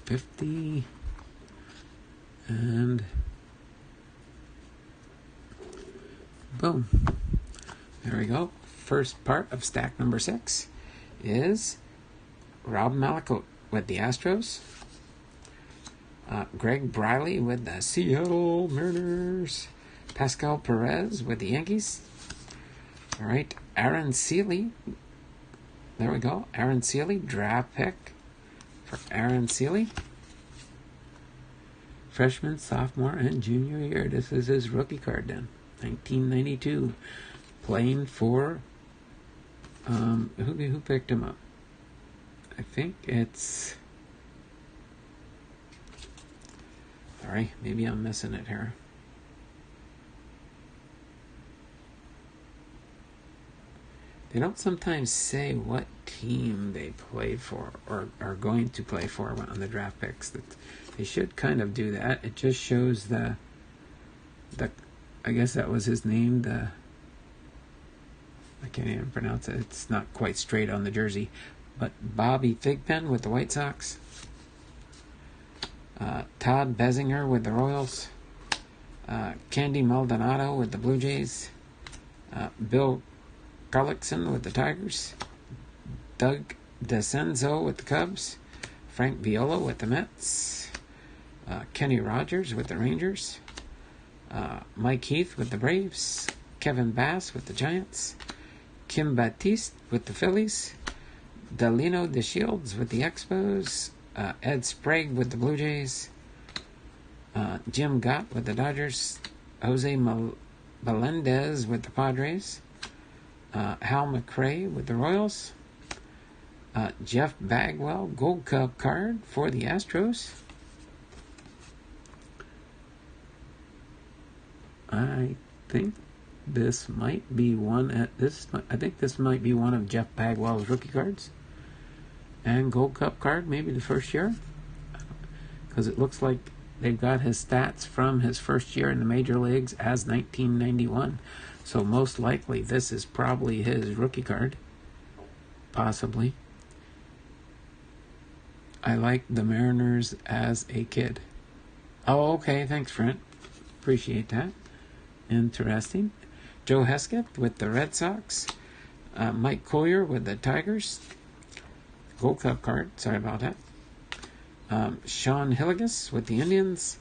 50. And boom. There we go. First part of stack number 6 is Rob Malakote with the Astros, Greg Briley with the Seattle Mariners, Pascal Perez with the Yankees. All right, Aaron Seeley. There we go. Aaron Seeley, draft pick for Aaron Seeley. Freshman, sophomore, and junior year. This is his rookie card then. 1992. Playing for... who picked him up? I think it's... Sorry, maybe I'm missing it here. They don't sometimes say what team they played for or are going to play for on the draft picks. That they should kind of do that. It just shows the I guess that was his name, I can't even pronounce it. It's not quite straight on the jersey. But Bobby Thigpen with the White Sox. Todd Bessinger with the Royals. Candy Maldonado with the Blue Jays. Bill Gullickson with the Tigers. Doug DeCenzo with the Cubs. Frank Viola with the Mets. Kenny Rogers with the Rangers. Mike Heath with the Braves. Kevin Bass with the Giants. Kim Batiste with the Phillies. Delino DeShields with the Expos. Ed Sprague with the Blue Jays. Jim Gott with the Dodgers. Jose Melendez with the Padres. Hal McRae with the Royals. Jeff Bagwell, Gold Cup card for the Astros. I think this might be one of Jeff Bagwell's rookie cards. And Gold Cup card, maybe the first year. Because it looks like they've got his stats from his first year in the major leagues as 1991. So most likely this is probably his rookie card. Possibly. I liked the Mariners as a kid. Oh, okay. Thanks, Brent. Appreciate that. Interesting. Joe Hesketh with the Red Sox. Mike Collier with the Tigers. Gold Cup card. Sorry about that. Sean Hilligus with the Indians.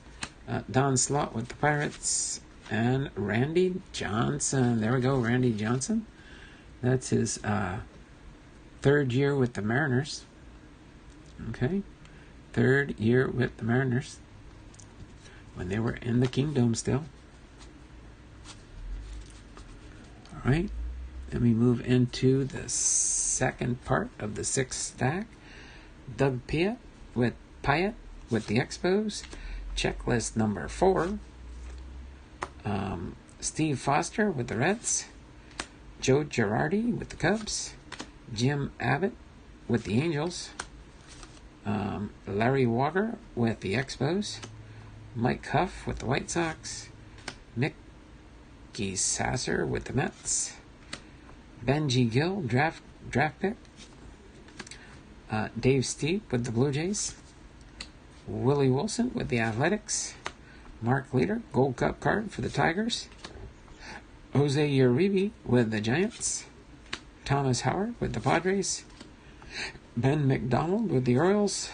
Don Slott with the Pirates. And Randy Johnson. There we go, Randy Johnson. That's his third year with the Mariners. Okay. Third year with the Mariners. When they were in the Kingdom still. Alright. Let me move into the second part of the sixth stack. Doug Piatt with the Expos. Checklist number 4. Steve Foster with the Reds. Joe Girardi with the Cubs. Jim Abbott with the Angels. Larry Walker with the Expos. Mike Huff with the White Sox. Mickey Sasser with the Mets. Benji Gill, draft pick. Dave Steep with the Blue Jays. Willie Wilson with the Athletics. Mark Leader, Gold Cup card for the Tigers. Jose Uribe with the Giants. Thomas Howard with the Padres. Ben McDonald with the Orioles.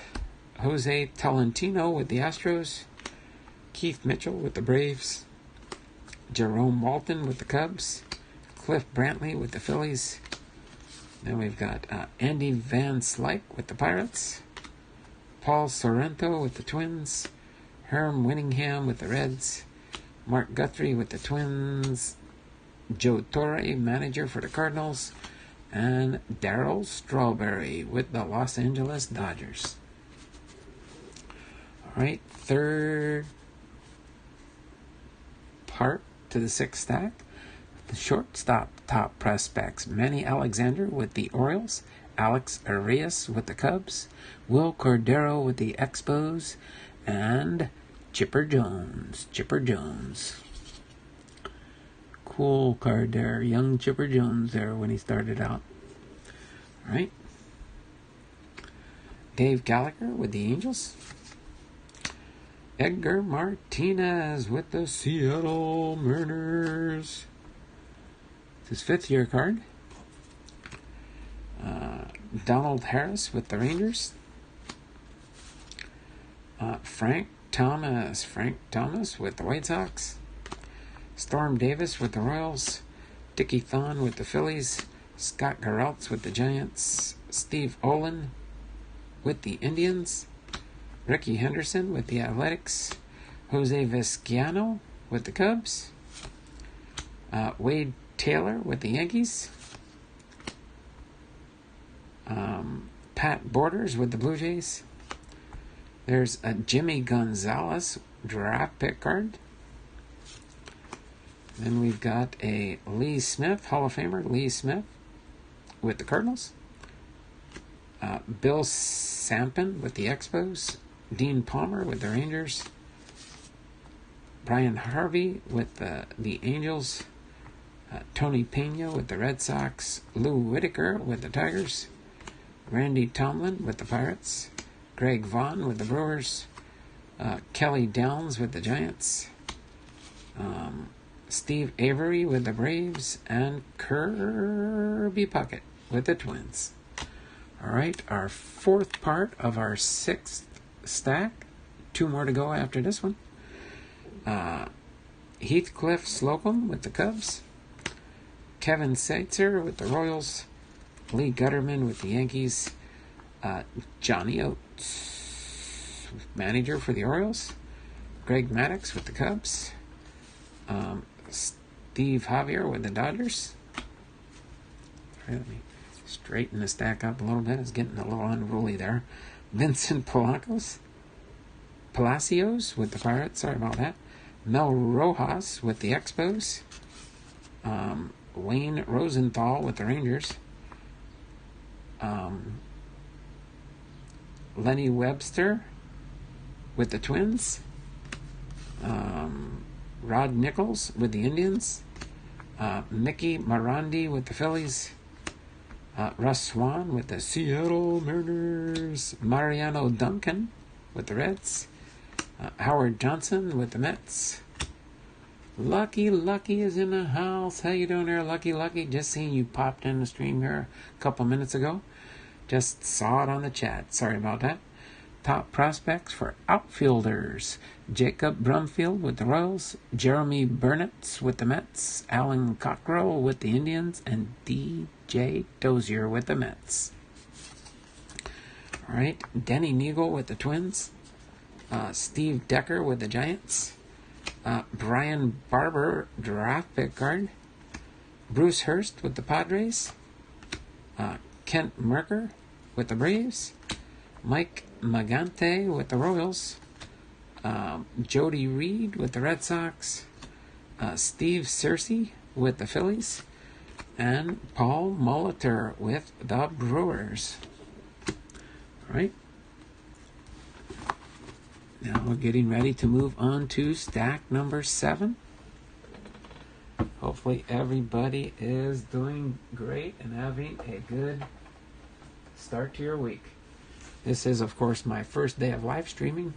Jose Tolentino with the Astros. Keith Mitchell with the Braves. Jerome Walton with the Cubs. Cliff Brantley with the Phillies. Then we've got Andy Van Slyke with the Pirates. Paul Sorrento with the Twins. Herm Winningham with the Reds. Mark Guthrie with the Twins. Joe Torre, manager for the Cardinals. And Darryl Strawberry with the Los Angeles Dodgers. Alright, third part to the sixth stack. The shortstop top prospects. Manny Alexander with the Orioles. Alex Arias with the Cubs. Will Cordero with the Expos. And Chipper Jones. Cool card there. Young Chipper Jones there when he started out. Alright. Dave Gallagher with the Angels. Edgar Martinez with the Seattle Mariners. It's his fifth year card. Donald Harris with the Rangers. Frank Thomas with the White Sox. Storm Davis with the Royals. Dickie Thon with the Phillies. Scott Garrelts with the Giants. Steve Olin with the Indians. Ricky Henderson with the Athletics. Jose Vizcaino with the Cubs. Wade Taylor with the Yankees. Pat Borders with the Blue Jays. There's a Jimmy Gonzalez draft pick card. Then we've got a Lee Smith, Hall of Famer Lee Smith with the Cardinals. Bill Sampson with the Expos. Dean Palmer with the Rangers. Brian Harvey with the Angels. Tony Pena with the Red Sox. Lou Whitaker with the Tigers. Randy Tomlin with the Pirates. Greg Vaughn with the Brewers. Kelly Downs with the Giants. Steve Avery with the Braves. And Kirby Puckett with the Twins. Alright, our fourth part of our sixth stack. 2 more to go after this one. Heathcliff Slocum with the Cubs. Kevin Seitzer with the Royals. Lee Gutterman with the Yankees. Johnny Oates, manager for the Orioles. Greg Maddux with the Cubs. Steve Javier with the Dodgers. All right, let me straighten the stack up a little bit. It's getting a little unruly there. Vincent Palacios with the Pirates. Sorry about that. Mel Rojas with the Expos. Wayne Rosenthal with the Rangers. Lenny Webster with the Twins. Rod Nichols with the Indians. Mickey Morandi with the Phillies. Russ Swan with the Seattle Mariners. Mariano Duncan with the Reds. Howard Johnson with the Mets. Lucky is in the house. How you doing there, Lucky? Just seeing you popped in the stream here a couple minutes ago. Just saw it on the chat. Sorry about that. Top prospects for outfielders. Jacob Brumfield with the Royals. Jeremy Burnett with the Mets. Alan Cockrell with the Indians. And DJ Dozier with the Mets. All right. Denny Neagle with the Twins. Steve Decker with the Giants. Brian Barber, draft pick card. Bruce Hurst with the Padres. Kent Merker with the Braves. Mike Magante with the Royals. Jody Reed with the Red Sox. Steve Searcy with the Phillies. And Paul Molitor with the Brewers. All right. Now we're getting ready to move on to stack number 7. Hopefully everybody is doing great and having a good start to your week. This is, of course, my first day of live streaming,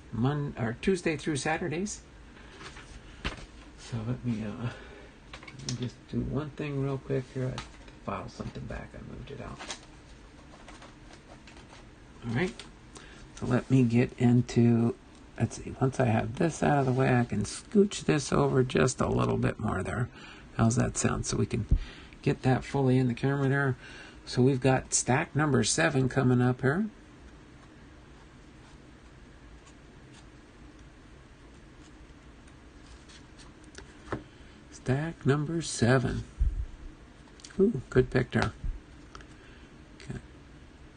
Tuesday through Saturdays. So let me just do one thing real quick here. I filed something back. I moved it out. All right. So let me get into... Let's see, once I have this out of the way, I can scooch this over just a little bit more there. How's that sound? So we can get that fully in the camera there. So we've got stack number 7 coming up here. Stack number 7. Ooh, good pick there. Okay.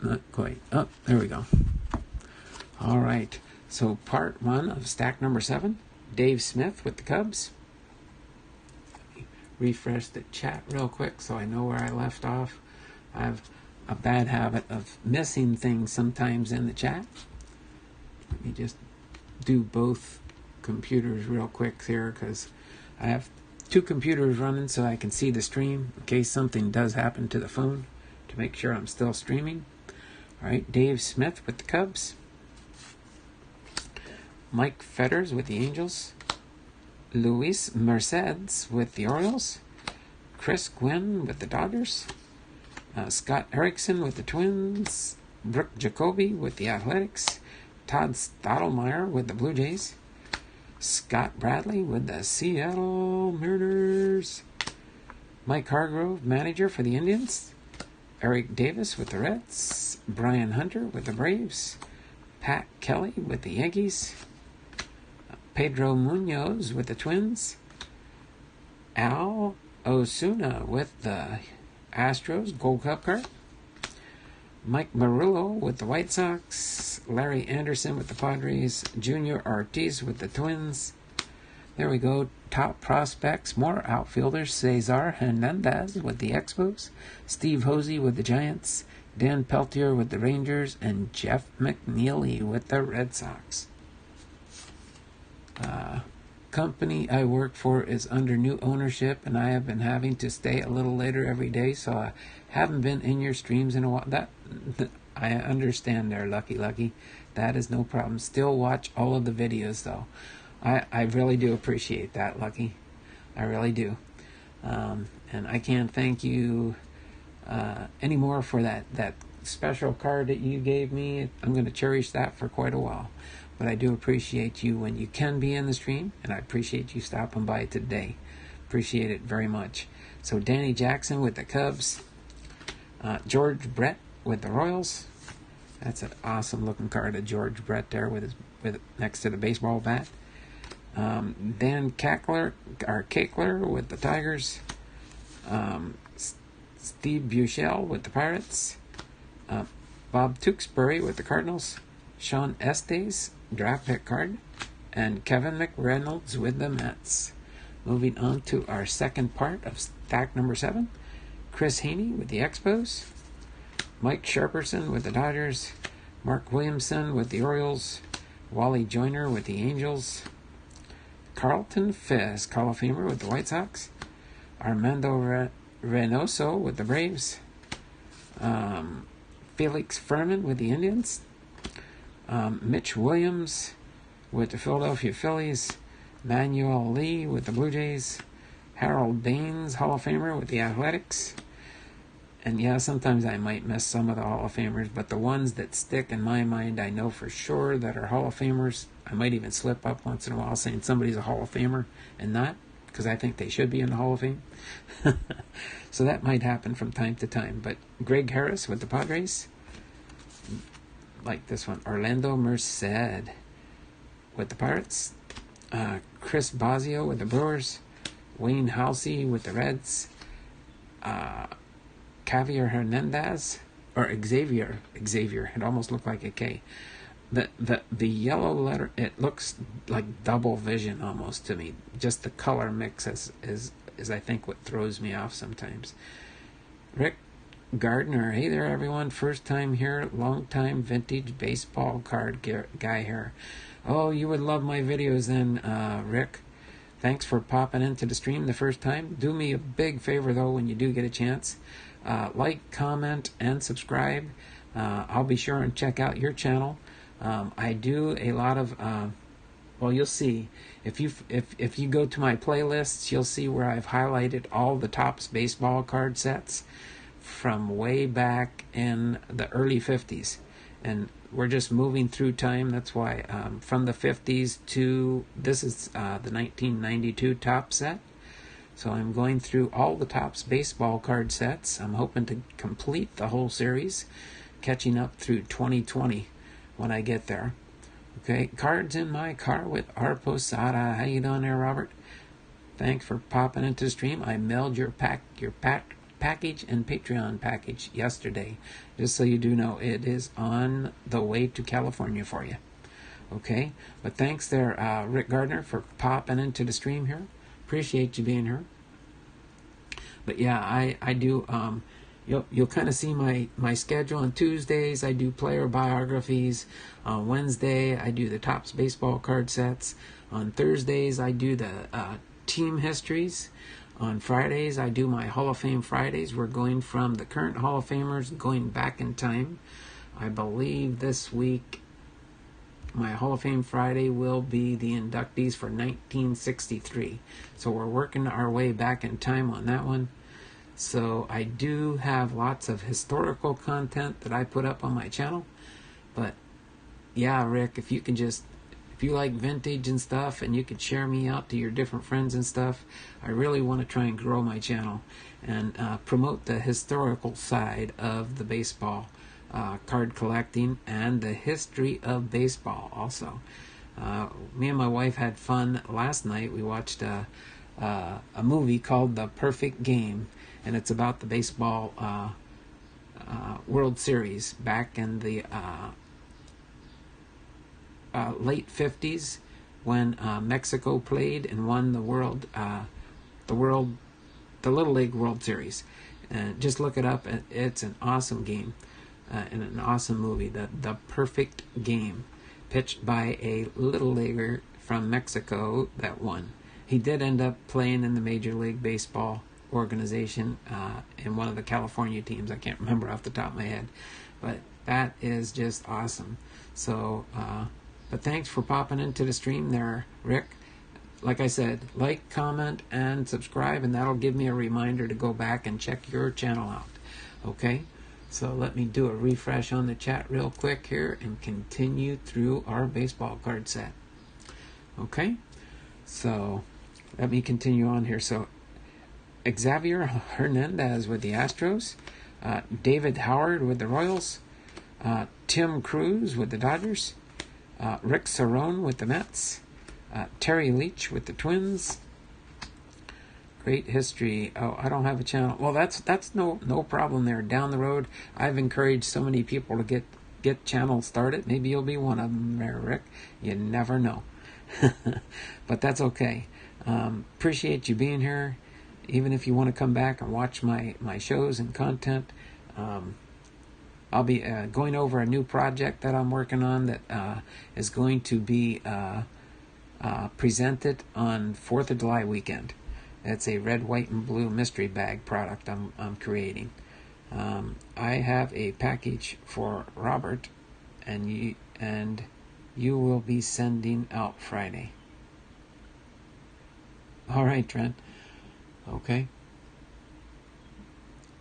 Not quite. Oh, there we go. All right. So part 1 of stack number 7, Dave Smith with the Cubs. Let me refresh the chat real quick so I know where I left off. I have a bad habit of missing things sometimes in the chat. Let me just do both computers real quick here because I have 2 computers running so I can see the stream in case something does happen to the phone to make sure I'm still streaming. All right, Dave Smith with the Cubs. Mike Fetters with the Angels. Luis Mercedes with the Orioles. Chris Gwynn with the Dodgers. Scott Erickson with the Twins. Brooke Jacoby with the Athletics. Todd Stottlemyre with the Blue Jays. Scott Bradley with the Seattle Mariners. Mike Hargrove, manager for the Indians. Eric Davis with the Reds. Brian Hunter with the Braves. Pat Kelly with the Yankees. Pedro Munoz with the Twins. Al Osuna with the Astros, Gold Cup card. Mike Murillo with the White Sox. Larry Anderson with the Padres. Junior Ortiz with the Twins. There we go. Top prospects. More outfielders. Cesar Hernandez with the Expos. Steve Hosey with the Giants. Dan Peltier with the Rangers. And Jeff McNeely with the Red Sox. Company I work for is under new ownership, and I have been having to stay a little later every day, so I haven't been in your streams in a while. That I understand there, Lucky. That is no problem. Still watch all of the videos, though. I really do appreciate that, Lucky. I really do. And I can't thank you anymore for that special card that you gave me. I'm going to cherish that for quite a while. But I do appreciate you when you can be in the stream, and I appreciate you stopping by today. Appreciate it very much. So Danny Jackson with the Cubs. George Brett with the Royals. That's an awesome looking card of George Brett there with next to the baseball bat. Dan Kakler with the Tigers. Steve Buechele with the Pirates. Bob Tewksbury with the Cardinals. Sean Estes, draft pick card. And Kevin McReynolds with the Mets. Moving on to our second part of stack number 7. Chris Haney with the Expos. Mike Sharperson with the Dodgers. Mark Williamson with the Orioles. Wally Joyner with the Angels. Carlton Fisk, Hall of Famer with the White Sox. Armando Reynoso with the Braves. Felix Furman with the Indians. Mitch Williams with the Philadelphia Phillies. Manuel Lee with the Blue Jays. Harold Baines, Hall of Famer with the Athletics. And yeah, sometimes I might miss some of the Hall of Famers, but the ones that stick in my mind, I know for sure that are Hall of Famers. I might even slip up once in a while saying somebody's a Hall of Famer and not, because I think they should be in the Hall of Fame. So that might happen from time to time. But Greg Harris with the Padres. Like this one. Orlando Merced with the Pirates. Chris Bosio with the Brewers. Wayne Halsey with the Reds. Javier Hernandez, or Xavier, it almost looked like a K. The yellow letter, it looks like double vision almost to me. Just the color mix is I think what throws me off sometimes. Rick Gardner, hey there everyone, first time here, long time vintage baseball card guy here. Oh, you would love my videos then, Rick. Thanks for popping into the stream the first time. Do me a big favor though when you do get a chance. Like, comment, and subscribe. I'll be sure and check out your channel. I do a lot of, well, you'll see. If you go to my playlists, you'll see where I've highlighted all the TOPPS baseball card sets from way back in the early 50s. And we're just moving through time. That's why from the 50s to, this is the 1992 TOPPS set. So I'm going through all the TOPPS baseball card sets. I'm hoping to complete the whole series, catching up through 2020 when I get there. Okay, cards in my car with R. Posada. How you doing there, Robert? Thanks for popping into the stream. I mailed your package and Patreon package yesterday. Just so you do know, it is on the way to California for you. Okay, but thanks there, Rick Gardner, for popping into the stream here. Appreciate you being here. But yeah, I do, you'll kind of see my schedule. On Tuesdays I do player biographies. On Wednesday I do the TOPPS baseball card sets. On Thursdays I do the team histories. On Fridays I do my Hall of Fame Fridays. We're going from the current Hall of Famers going back in time. I believe this week my Hall of Fame Friday will be the inductees for 1963. So we're working our way back in time on that one. So I do have lots of historical content that I put up on my channel. But yeah, Rick, if you like vintage and stuff and you could share me out to your different friends and stuff, I really want to try and grow my channel and promote the historical side of the baseball card collecting and the history of baseball also. Me and my wife had fun last night. We watched a movie called The Perfect Game, and it's about the baseball World Series back in the late 50s when Mexico played and won the Little League World Series. And just look it up. It's an awesome game. And an awesome movie, the Perfect Game, pitched by a little leaguer from Mexico that won. He did end up playing in the Major League Baseball organization in one of the California teams. I can't remember off the top of my head, but that is just awesome. So, but thanks for popping into the stream there, Rick. Like I said, like, comment, and subscribe, and that'll give me a reminder to go back and check your channel out. Okay? So let me do a refresh on the chat real quick here and continue through our baseball card set. Okay, so let me continue on here. So Xavier Hernandez with the Astros. David Howard with the Royals. Tim Cruz with the Dodgers. Rick Cerone with the Mets. Terry Leach with the Twins. Great history. Oh, I don't have a channel. Well, that's no problem there. Down the road, I've encouraged so many people to get channels started. Maybe you'll be one of them, Rick. You never know. But that's okay. Appreciate you being here. Even if you want to come back and watch my shows and content, I'll be going over a new project that I'm working on that is going to be presented on 4th of July weekend. It's a red, white, and blue mystery bag product I'm creating. I have a package for Robert, and you will be sending out Friday. All right, Trent. Okay.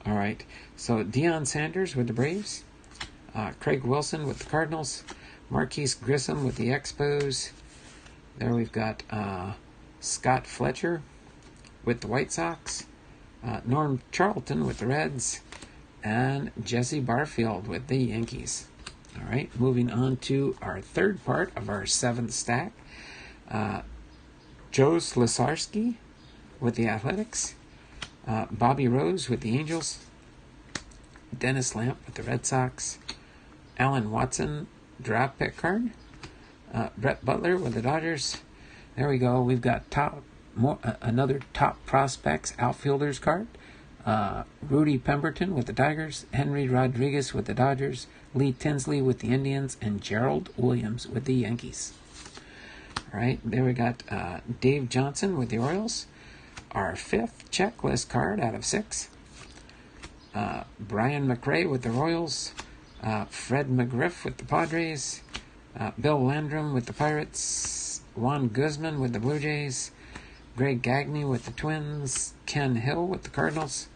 All right. So Deion Sanders with the Braves, Craig Wilson with the Cardinals, Marquise Grissom with the Expos. There we've got Scott Fletcher with the White Sox, Norm Charlton with the Reds, and Jesse Barfield with the Yankees. All right, moving on to our third part of our seventh stack. Joe Slesarski with the Athletics, Bobby Rose with the Angels, Dennis Lamp with the Red Sox, Alan Watson draft pick card, Brett Butler with the Dodgers. There we go. We've got another top prospects outfielders card. Rudy Pemberton with the Tigers, Henry Rodriguez with the Dodgers, Lee Tinsley with the Indians, and Gerald Williams with the Yankees. All right, there we got Dave Johnson with the Orioles. Our fifth checklist card out of 6. Brian McRae with the Royals. Fred McGriff with the Padres. Bill Landrum with the Pirates. Juan Guzman with the Blue Jays. Greg Gagne with the Twins. Ken Hill with the Cardinals.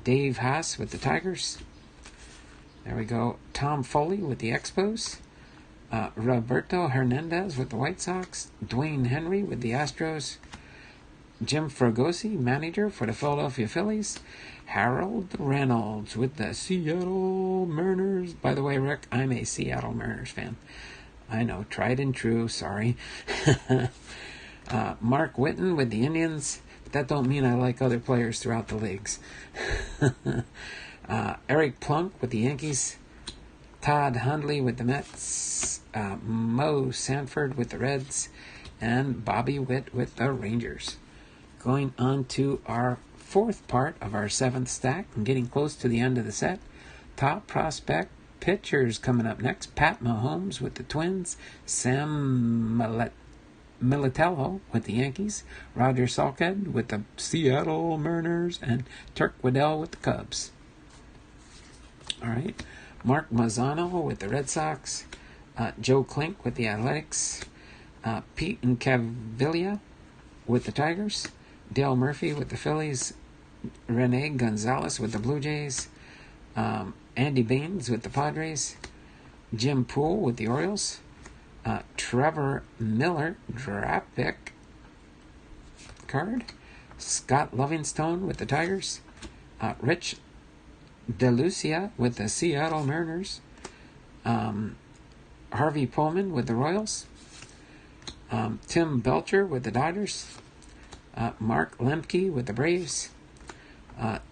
Dave Haas with the Tigers. There we go. Tom Foley with the Expos. Roberto Hernandez with the White Sox. Dwayne Henry with the Astros. Jim Fregosi, manager for the Philadelphia Phillies. Harold Reynolds with the Seattle Mariners. By the way, Rick, I'm a Seattle Mariners fan. I know, tried and true, sorry. Mark Whitten with the Indians. But that don't mean I like other players throughout the leagues. Eric Plunk with the Yankees. Todd Hundley with the Mets. Mo Sanford with the Reds. And Bobby Witt with the Rangers. Going on to our fourth part of our seventh stack and getting close to the end of the set. Top prospect pitchers coming up next. Pat Mahomes with the Twins. Sam Militello with the Yankees. Roger Salked with the Seattle Mariners. And Turk Waddell with the Cubs. All right. Mark Mazzano with the Red Sox. Joe Klink with the Athletics. Pete Incaviglia with the Tigers. Dale Murphy with the Phillies. Rene Gonzalez with the Blue Jays. Andy Baines with the Padres. Jim Poole with the Orioles. Trevor Miller draft pick card. Scott Livingstone with the Tigers. Rich DeLucia with the Seattle Mariners. Harvey Pullman with the Royals. Tim Belcher with the Dodgers. Mark Lemke with the Braves.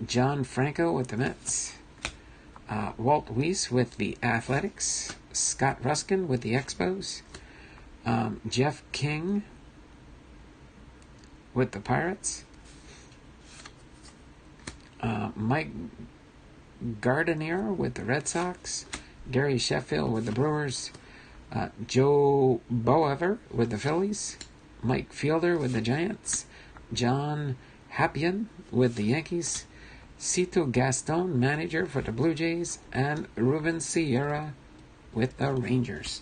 John Franco with the Mets. Walt Weiss with the Athletics. Scott Ruskin with the Expos. Jeff King with the Pirates. Mike Gardenier with the Red Sox. Gary Sheffield with the Brewers. Joe Boever with the Phillies. Mike Fielder with the Giants. John Happian with the Yankees. Cito Gaston, manager for the Blue Jays. And Ruben Sierra with the Rangers.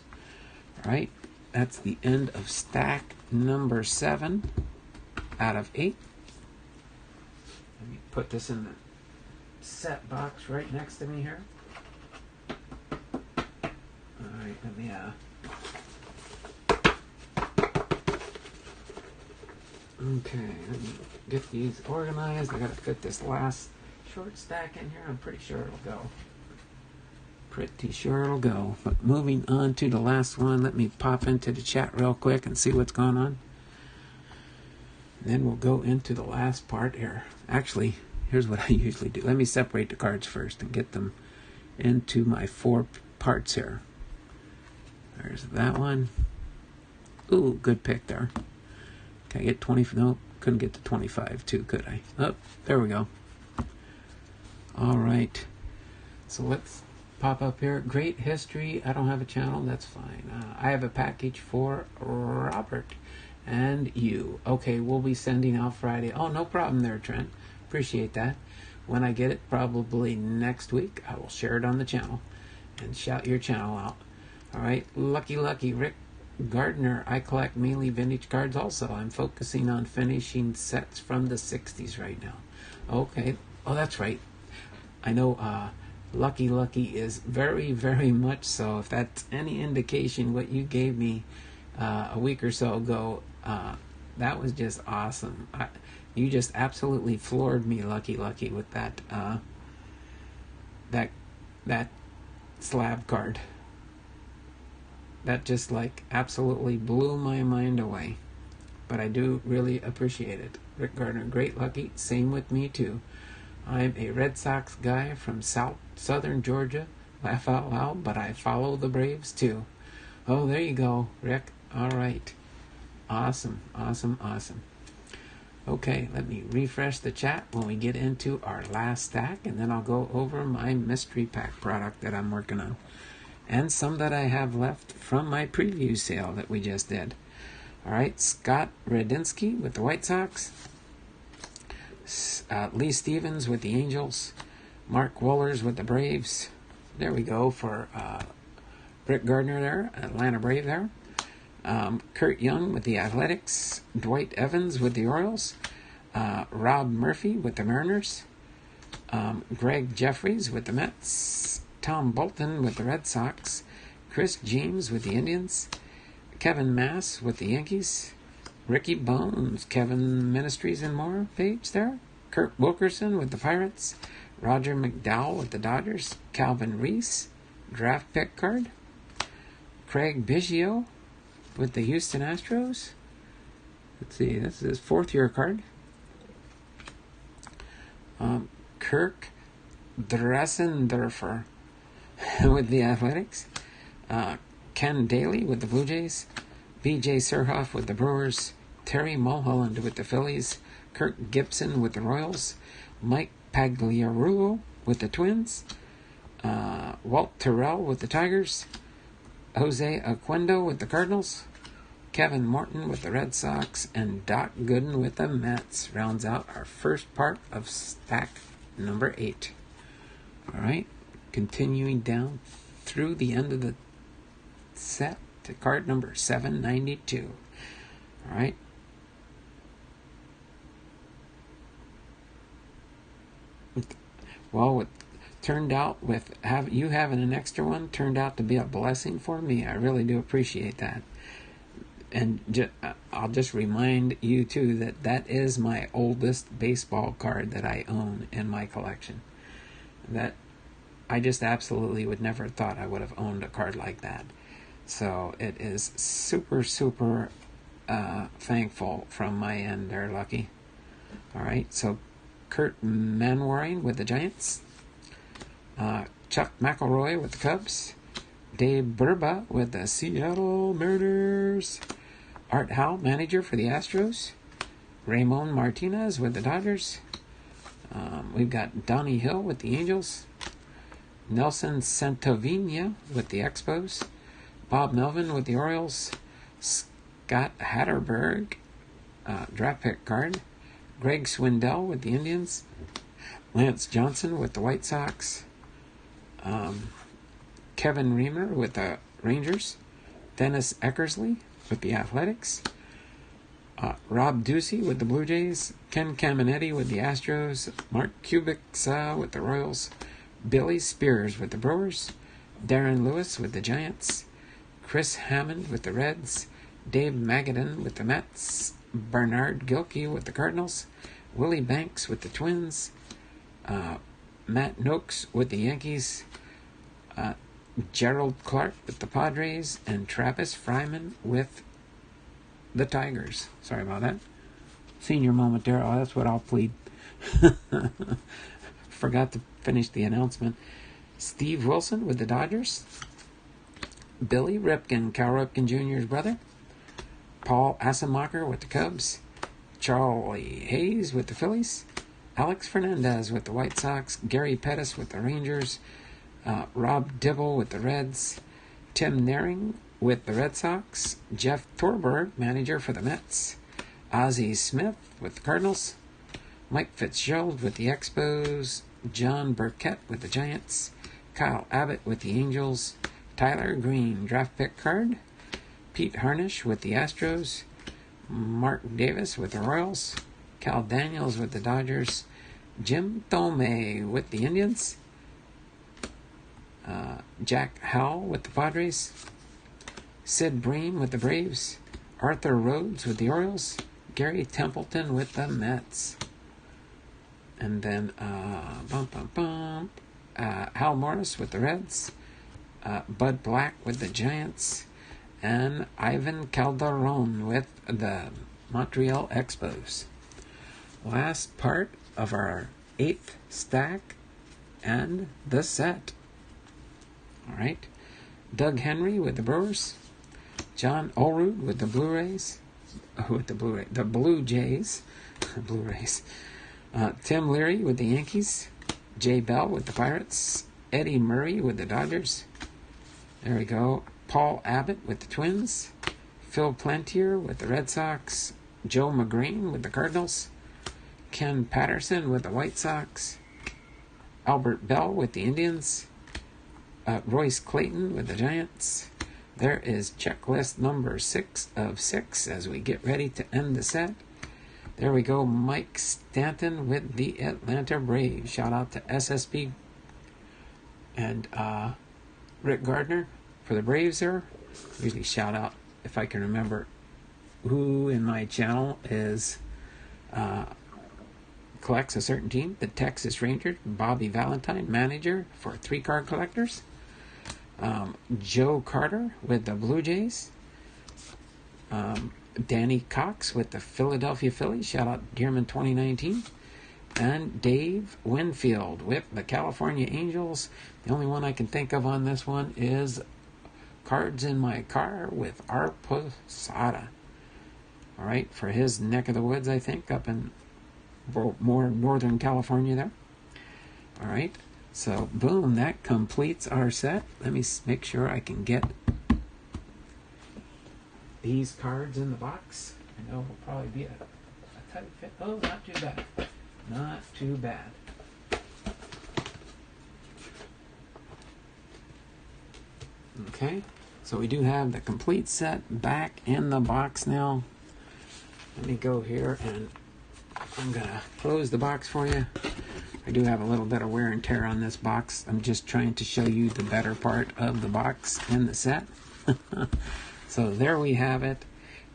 All right, that's the end of stack number 7 out of 8. Let me put this in the set box right next to me here. All right, let me okay, let me get these organized. I gotta fit this last short stack in here. I'm pretty sure it'll go. Pretty sure it'll go. But moving on to the last one, let me pop into the chat real quick and see what's going on. And then we'll go into the last part here. Actually, here's what I usually do. Let me separate the cards first and get them into my 4 parts here. There's that one. Ooh, good pick there. Can I get 20? No, couldn't get to 25 too, could I? Oh, there we go. All right. So let's pop up here. Great history. I don't have a channel. That's fine. I have a package for Robert and you. Okay, we'll be sending out Friday. Oh, no problem there, Trent. Appreciate that. When I get it, probably next week, I will share it on the channel and shout your channel out. All right. Lucky Rick Gardner. I collect mainly vintage cards also. I'm focusing on finishing sets from the 60s right now. Okay. Oh, that's right. I know Lucky is very, very much so. If that's any indication, what you gave me a week or so ago, that was just awesome. You just absolutely floored me, Lucky, with that that slab card. That just like absolutely blew my mind away. But I do really appreciate it. Rick Gardner, great Lucky. Same with me too. I'm a Red Sox guy from southern Georgia. Laugh out loud, but I follow the Braves too. Oh, there you go, Rick. All right. Awesome. Okay, let me refresh the chat when we get into our last stack, and then I'll go over my mystery pack product that I'm working on, and some that I have left from my preview sale that we just did. All right, Scott Radinsky with the White Sox, Lee Stevens with the Angels, Mark Wohlers with the Braves. There we go for Rick Gardner there, Atlanta Brave there. Kurt Young with the Athletics, Dwight Evans with the Orioles, Rob Murphy with the Mariners, Greg Jeffries with the Mets, Tom Bolton with the Red Sox, Chris James with the Indians, Kevin Mass with the Yankees, Ricky Bones, Kevin Ministries and more page there, Kurt Wilkerson with the Pirates, Roger McDowell with the Dodgers, Calvin Reese, draft pick card, Craig Biggio with the Houston Astros. Let's see, this is his 4th year card. Kirk Dressendorfer with the Athletics. Ken Daly with the Blue Jays. B.J. Surhoff with the Brewers. Terry Mulholland with the Phillies. Kirk Gibson with the Royals. Mike Pagliarulo with the Twins. Walt Terrell with the Tigers. Jose Oquendo with the Cardinals, Kevin Morton with the Red Sox, and Doc Gooden with the Mets rounds out our first part of stack number 8. All right, continuing down through the end of the set to card number 792. All right. Well, what turned out with you having an extra one turned out to be a blessing for me. I really do appreciate that. And I'll just remind you too that is my oldest baseball card that I own in my collection. That I just absolutely would never have thought I would have owned a card like that. So it is super thankful from my end there, Lucky. All right, so Kurt Manwaring with the Giants. Chuck McElroy with the Cubs, Dave Burba with the Seattle Mariners, Art Howe, manager for the Astros, Ramon Martinez with the Dodgers, we've got Donnie Hill with the Angels, Nelson Santovina with the Expos, Bob Melvin with the Orioles, Scott Hatterberg, draft pick card, Greg Swindell with the Indians, Lance Johnson with the White Sox, Kevin Reamer with the Rangers, Dennis Eckersley with the Athletics, Rob Ducey with the Blue Jays, Ken Caminetti with the Astros, Mark Kubica with the Royals, Billy Spears with the Brewers, Darren Lewis with the Giants, Chris Hammond with the Reds, Dave Magadan with the Mets, Bernard Gilkey with the Cardinals, Willie Banks with the Twins, Matt Noakes with the Yankees, Gerald Clark with the Padres, and Travis Fryman with the Tigers. Sorry about that. Senior moment there. Oh, that's what I'll plead. Forgot to finish the announcement. Steve Wilson with the Dodgers. Billy Ripken, Cal Ripken Jr.'s brother. Paul Assenmacher with the Cubs. Charlie Hayes with the Phillies. Alex Fernandez with the White Sox. Gary Pettis with the Rangers. Rob Dibble with the Reds. Tim Naring with the Red Sox. Jeff Torberg, manager for the Mets. Ozzie Smith with the Cardinals. Mike Fitzgerald with the Expos. John Burkett with the Giants. Kyle Abbott with the Angels. Tyler Green, draft pick card. Pete Harnish with the Astros. Mark Davis with the Royals. Cal Daniels with the Dodgers. Jim Thome with the Indians. Jack Howell with the Padres. Sid Bream with the Braves. Arthur Rhodes with the Orioles. Gary Templeton with the Mets. And then Hal Morris with the Reds. Bud Black with the Giants. And Ivan Calderon with the Montreal Expos. Last part of our 8th stack and the set. All right. Doug Henry with the Brewers. John Olerud with the Blu-rays. The Blue Jays. Blu-rays. Tim Leary with the Yankees. Jay Bell with the Pirates. Eddie Murray with the Dodgers. There we go. Paul Abbott with the Twins. Phil Plantier with the Red Sox. Joe McGrane with the Cardinals. Ken Patterson with the White Sox. Albert Bell with the Indians. Royce Clayton with the Giants. There is checklist number 6 of 6 as we get ready to end the set. There we go. Mike Stanton with the Atlanta Braves. Shout out to SSB and Rick Gardner for the Braves there. Usually shout out if I can remember who in my channel is collects a certain team. The Texas Rangers. Bobby Valentine, manager for 3-card collectors. Joe Carter with the Blue Jays. Danny Cox with the Philadelphia Phillies. Shout out Dearman 2019. And Dave Winfield with the California Angels. The only one I can think of on this one is Cards in My Car with R. Posada. All right, for his neck of the woods, I think, up in more northern California there. All right, so boom, that completes our set. Let me make sure I can get these cards in the box. I know it'll probably be a tight fit. Oh, not too bad. Not too bad. Okay, so we do have the complete set back in the box now. Let me go here and I'm going to close the box for you. I do have a little bit of wear and tear on this box. I'm just trying to show you the better part of the box in the set. So there we have it.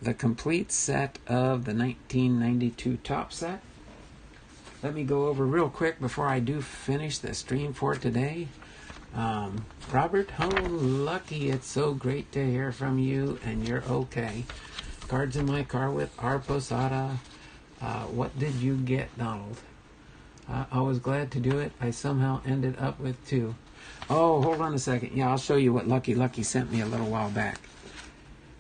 The complete set of the 1992 Topps set. Let me go over real quick before I do finish the stream for today. Robert, how lucky. It's so great to hear from you, and you're okay. Cards in My Car with R. Posada. What did you get, Donald? I was glad to do it. I somehow ended up with 2. Oh, hold on a second. Yeah, I'll show you what Lucky sent me a little while back.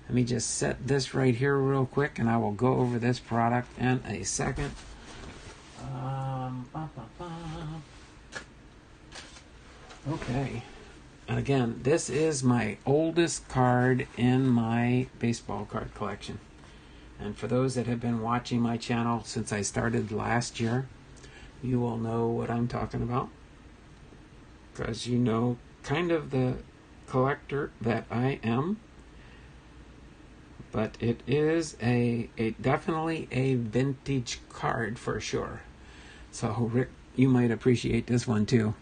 Let me just set this right here real quick, and I will go over this product in a second. Okay. Again, this is my oldest card in my baseball card collection. And for those that have been watching my channel since I started last year, you will know what I'm talking about. Because you know kind of the collector that I am. But it is a definitely a vintage card for sure. So Rick, you might appreciate this one too.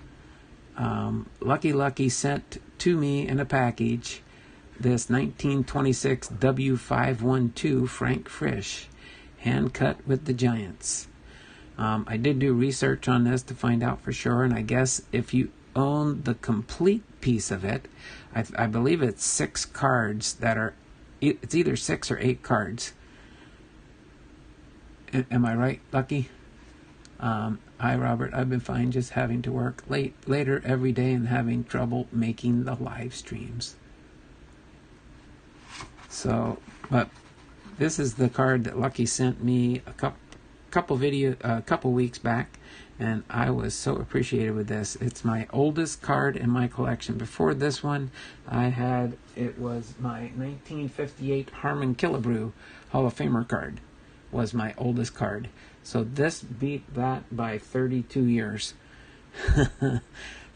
Lucky sent to me in a package this 1926 W512 Frank Frisch, hand cut with the Giants. I did do research on this to find out for sure, and I guess if you own the complete piece of it, I believe it's 6 cards that are, it's either 6 or 8 cards. Am I right, Lucky? Hi, Robert. I've been fine, just having to work later every day and having trouble making the live streams. So, but this is the card that Lucky sent me a couple weeks back, and I was so appreciative with this. It's my oldest card in my collection. Before this one, it was my 1958 Harmon Killebrew Hall of Famer card was my oldest card. So this beat that by 32 years.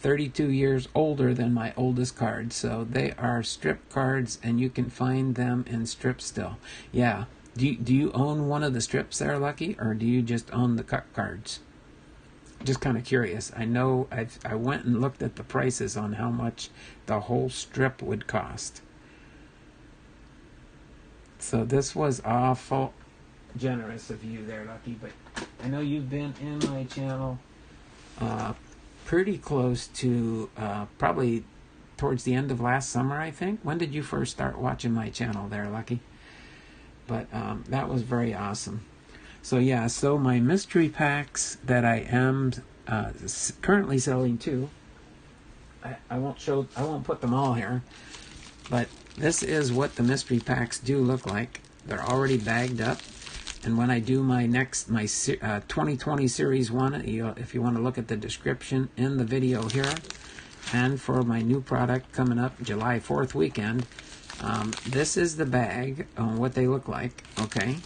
32 years older than my oldest card. So they are strip cards, and you can find them in strips still. Yeah. Do you own one of the strips there, Lucky, or do you just own the cut cards? Just kind of curious. I know I went and looked at the prices on how much the whole strip would cost. So this was awful generous of you there, Lucky, but I know you've been in my channel pretty close to probably towards the end of last summer, I think. When did you first start watching my channel there, Lucky? But that was very awesome. So yeah, so my mystery packs that I am currently selling too, I won't put them all here, but this is what the mystery packs do look like. They're already bagged up. And when I do my 2020 Series 1, if you want to look at the description in the video here, and for my new product coming up July 4th weekend, this is the bag on what they look like, okay?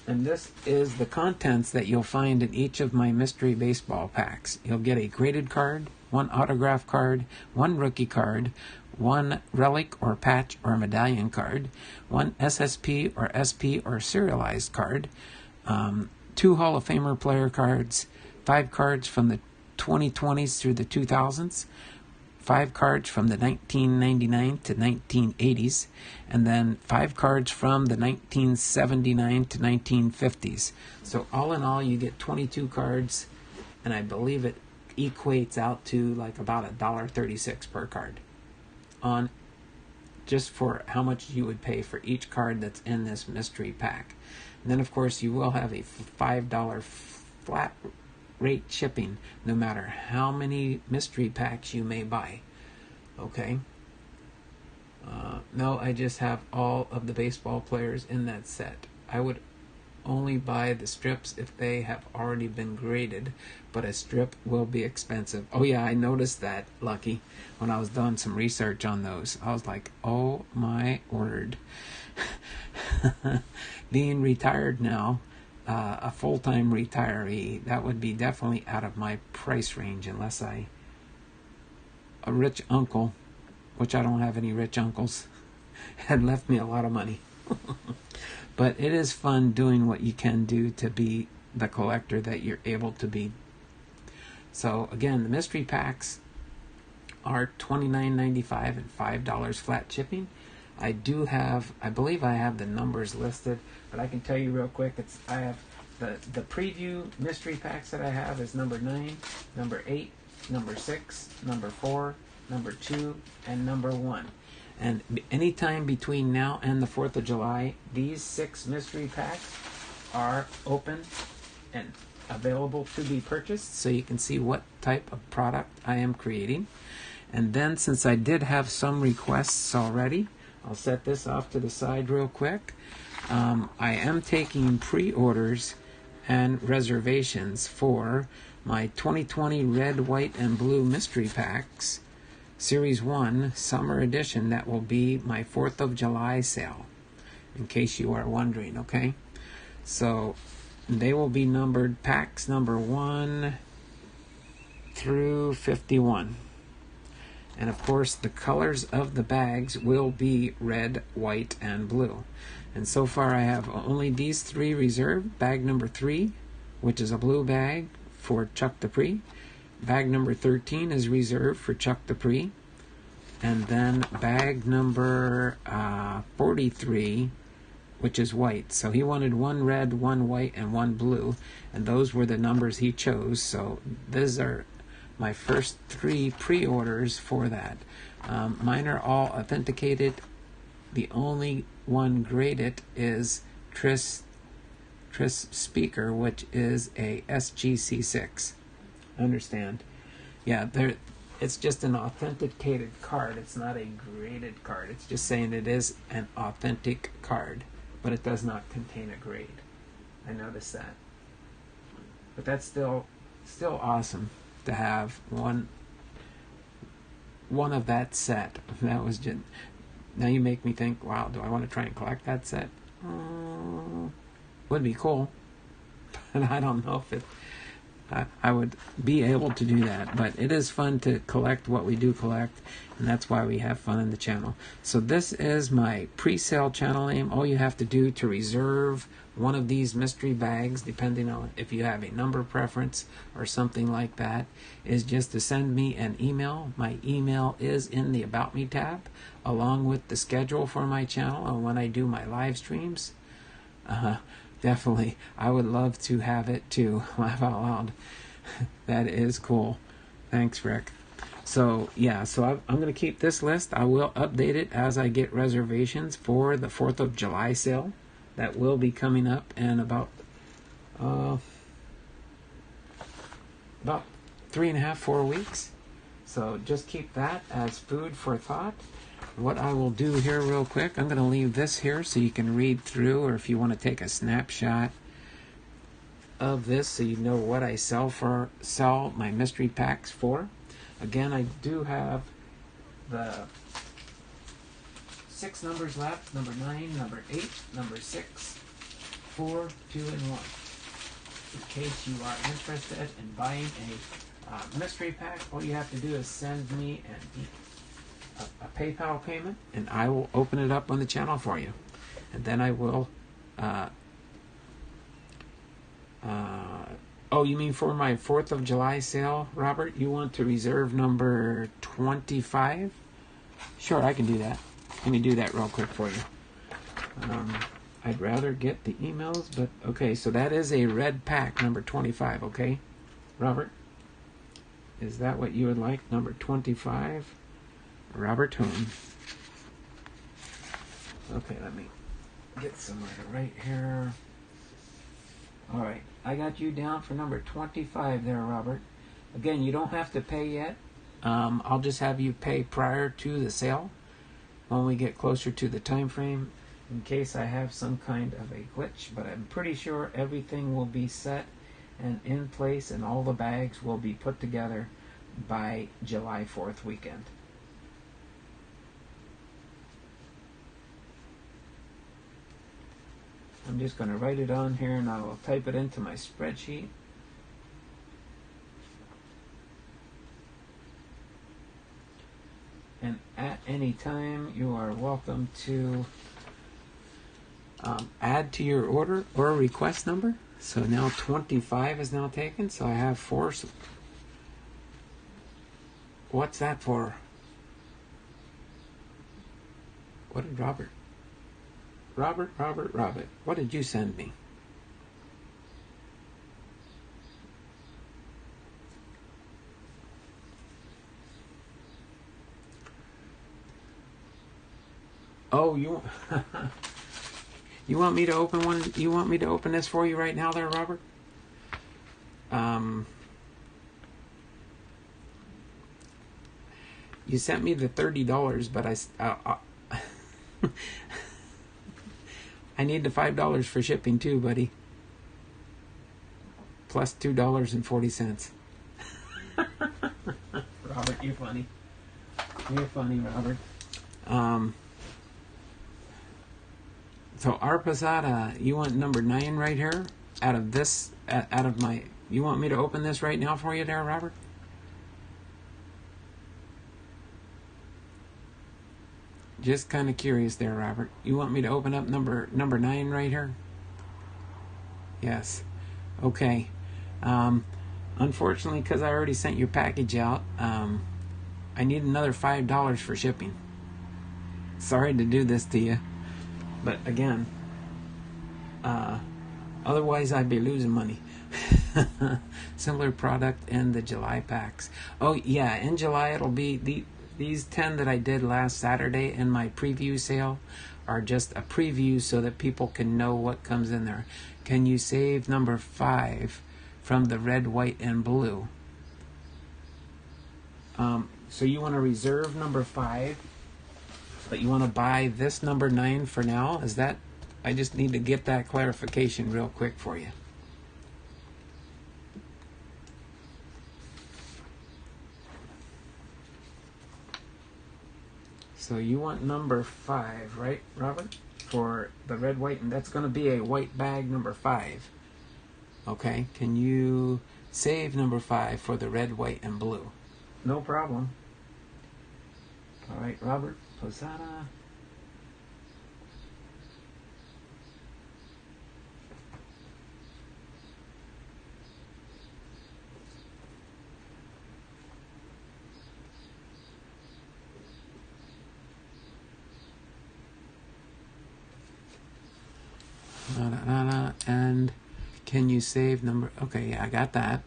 And this is the contents that you'll find in each of my mystery baseball packs. You'll get a graded card, 1 autograph card, 1 rookie card, 1 relic or patch or medallion card, 1 SSP or SP or serialized card, 2 Hall of Famer player cards, 5 cards from the 2020s through the 2000s, 5 cards from the 1999 to 1980s, and then 5 cards from the 1979 to 1950s. So all in all, you get 22 cards, and I believe it equates out to like about $1.36 per card. On just for how much you would pay for each card that's in this mystery pack. And then of course you will have a $5 flat rate shipping no matter how many mystery packs you may buy. Okay. No, I just have all of the baseball players in that set. I would only buy the strips if they have already been graded, but a strip will be expensive. Oh yeah, I noticed that, Lucky, when I was doing some research on those. I was like, oh my word. Being retired now, a full-time retiree, that would be definitely out of my price range unless a rich uncle, which I don't have any rich uncles, had left me a lot of money. But it is fun doing what you can do to be the collector that you're able to be. So again, the mystery packs are $29.95 and $5 flat shipping. I believe I have the numbers listed, but I can tell you real quick. I have the preview mystery packs that I have is number 9, number 8, number 6, number 4, number 2, and number 1. And anytime between now and the 4th of July, these 6 mystery packs are open and available to be purchased, so you can see what type of product I am creating. And then, since I did have some requests already, I'll set this off to the side real quick. I am taking pre-orders and reservations for my 2020 red, white, and blue mystery packs. Series 1 Summer Edition. That will be my 4th of July sale, in case you are wondering, okay? So they will be numbered packs number 1 through 51. And of course, the colors of the bags will be red, white, and blue. And so far I have only these 3 reserved. Bag number 3, which is a blue bag for Chuck Dupree. Bag number 13 is reserved for Chuck Dupree. And then bag number 43 which is white. So he wanted one red, one white, and one blue, and those were the numbers he chose. So these are my first 3 pre-orders for that. Mine are all authenticated. The only one graded is Tris Speaker, which is a SGC6. Understand? Yeah, it's just an authenticated card. It's not a graded card. It's just saying it is an authentic card, but it does not contain a grade. I noticed that. But that's still awesome to have one of that set. That was just, now you make me think, wow, do I want to try and collect that set? Would be cool, but I don't know if I would be able to do that. But it is fun to collect what we do collect, and that's why we have fun in the channel. So this is my pre-sale channel name. All you have to do to reserve one of these mystery bags, depending on if you have a number preference or something like that, is just to send me an email. My email is in the About Me tab, along with the schedule for my channel and when I do my live streams. Definitely, I would love to have it too. Laugh out loud. That is cool. Thanks, Rick. So yeah, so I'm going to keep this list. I will update it as I get reservations for the 4th of July sale. That will be coming up in about 3.5, 4 weeks. So just keep that as food for thought. What I will do here real quick, I'm going to leave this here so you can read through, or if you want to take a snapshot of this so you know what I sell my mystery packs for. Again, I do have the 6 numbers left: number 9, number 8, number 6, 4, 2, and 1. In case you are interested in buying a mystery pack, all you have to do is send me a PayPal payment, and I will open it up on the channel for you. And then I will oh, you mean for my 4th of July sale, Robert? You want to reserve number 25? Sure, I can do that. Let me do that real quick for you. I'd rather get the emails, but okay, so that is a red pack, number 25, okay? Robert, is that what you would like, number 25? Robert Hoon. Okay, let me get somewhere to write here. Alright, I got you down for number 25 there, Robert. Again, you don't have to pay yet. I'll just have you pay prior to the sale when we get closer to the time frame, in case I have some kind of a glitch. But I'm pretty sure everything will be set and in place, and all the bags will be put together by July 4th weekend. I'm just going to write it on here, and I will type it into my spreadsheet. And at any time, you are welcome to add to your order or request number. So now 25 is now taken, so I have 4. What's that for? What did Robert, what did you send me? Oh, you you want me to open one? You want me to open this for you right now there, Robert? You sent me the $30, but I need the $5 for shipping too, buddy. Plus $2.40. Robert, you're funny. You're funny, Robert. So our Posada, you want number 9 right here? Out of this, out of my, you want me to open this right now for you there, Robert? Just kind of curious there, Robert. You want me to open up number 9 right here? Yes. Okay. Unfortunately, because I already sent your package out, I need another $5 for shipping. Sorry to do this to you. But again, Otherwise, I'd be losing money. Similar product in the July packs. Oh, yeah, in July it'll be these 10 that I did last Saturday in my preview sale are just a preview so that people can know what comes in there. Can you save number 5 from the red, white, and blue? So you want to reserve number 5, but you want to buy this number 9 for now? Is that? I just need to get that clarification real quick for you. So you want number 5, right, Robert? For the red, white, and that's going to be a white bag number 5. Okay, can you save number 5 for the red, white, and blue? No problem. All right, Robert Posada. And can you save number? Okay, yeah, I got that.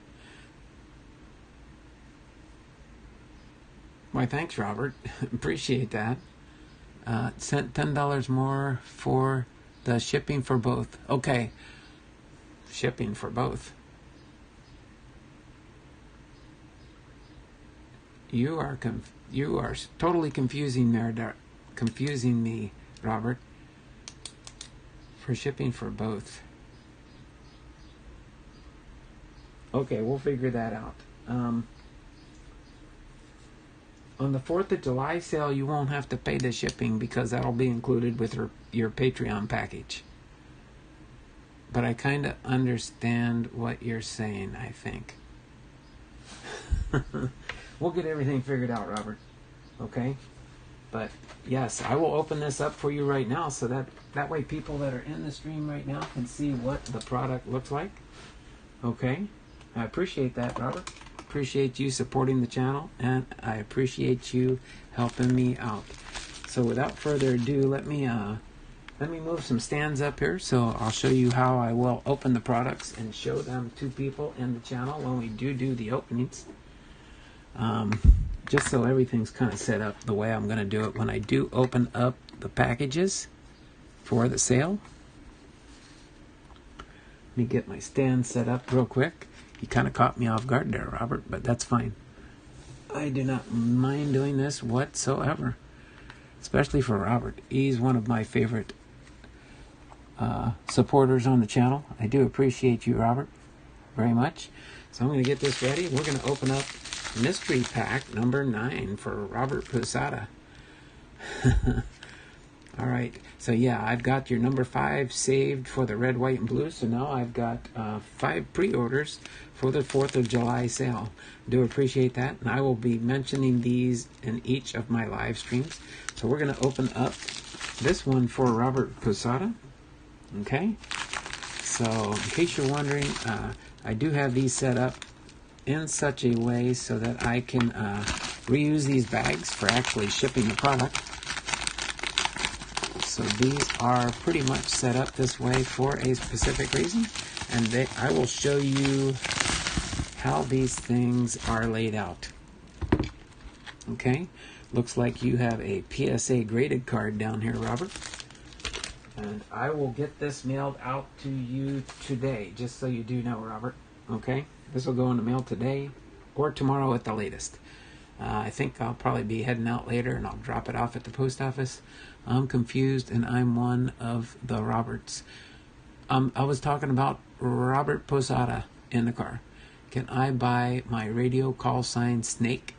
Why, thanks, Robert. Appreciate that. Sent $10 more for the shipping for both. Okay, shipping for both. You are totally confusing me, Robert. For shipping for both. Okay, we'll figure that out. On the 4th of July sale, you won't have to pay the shipping because that'll be included with your Patreon package. But I kind of understand what you're saying, I think. We'll get everything figured out, Robert. Okay? But yes, I will open this up for you right now so that way people that are in the stream right now can see what the product looks like. Okay? I appreciate that, Robert. Appreciate you supporting the channel, and I appreciate you helping me out. So without further ado, let me move some stands up here so I'll show you how I will open the products and show them to people in the channel when we do the openings. Just so everything's kind of set up the way I'm going to do it when I do open up the packages for the sale. Let me get my stand set up real quick. You kind of caught me off guard there, Robert, but that's fine. I do not mind doing this whatsoever, especially for Robert. He's one of my favorite supporters on the channel. I do appreciate you, Robert, very much. So I'm going to get this ready. We're going to open up mystery pack number 9 for Robert Posada. All right, so yeah, I've got your number 5 saved for the red, white, and blue. So now I've got 5 pre-orders for the 4th of July sale. Do appreciate that, and I will be mentioning these in each of my live streams. So we're going to open up this one for Robert Posada. Okay, so in case you're wondering, I do have these set up in such a way so that I can reuse these bags for actually shipping the product. So these are pretty much set up this way for a specific reason, and I will show you how these things are laid out. Okay, looks like you have a PSA graded card down here, Robert, and I will get this mailed out to you today, just so you do know, Robert. Okay, this will go in the mail today or tomorrow at the latest. I think I'll probably be heading out later and I'll drop it off at the post office. I'm confused and I'm one of the Roberts. I was talking about Robert Posada in the car. Can I buy my radio call sign Snake?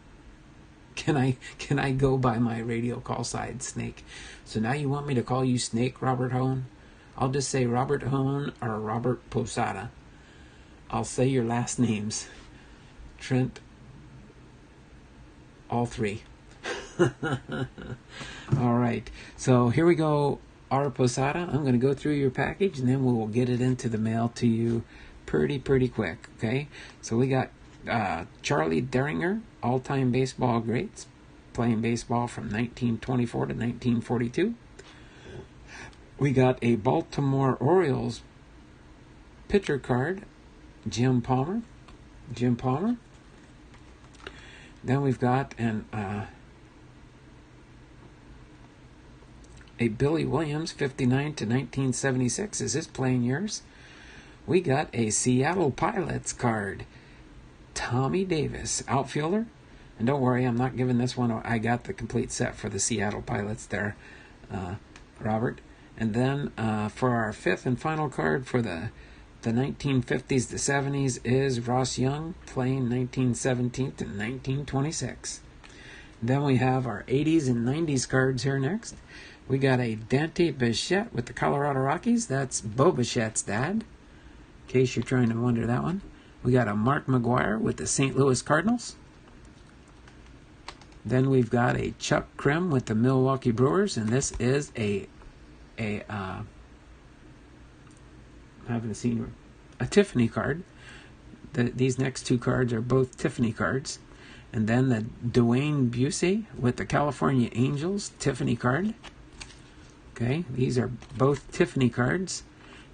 Can I go by my radio call sign Snake? So now you want me to call you Snake, Robert Hone? I'll just say Robert Hone or Robert Posada. I'll say your last names. Trent. All 3. All right. So here we go, R. Posada. I'm going to go through your package and then we will get it into the mail to you pretty quick. Okay. So we got Charlie Deringer, all-time baseball greats, playing baseball from 1924 to 1942. We got a Baltimore Orioles pitcher card, Jim Palmer. Then we've got a Billy Williams, 59 to 1976 is his playing years. We got a Seattle Pilots card, Tommy Davis, outfielder. And don't worry, I'm not giving this one. I got the complete set for the Seattle Pilots there, Robert. And then for our fifth and final card for the 1950s to 70s is Ross Young, playing 1917 to 1926. Then we have our 80s and 90s cards here next. We got a Dante Bichette with the Colorado Rockies. That's Bo Bichette's dad, in case you're trying to wonder that one. We got a Mark McGuire with the St. Louis Cardinals. Then we've got a Chuck Krim with the Milwaukee Brewers, and this is a Tiffany card. These next two cards are both Tiffany cards. And then the Dwayne Busey with the California Angels, Tiffany card. Okay, these are both Tiffany cards.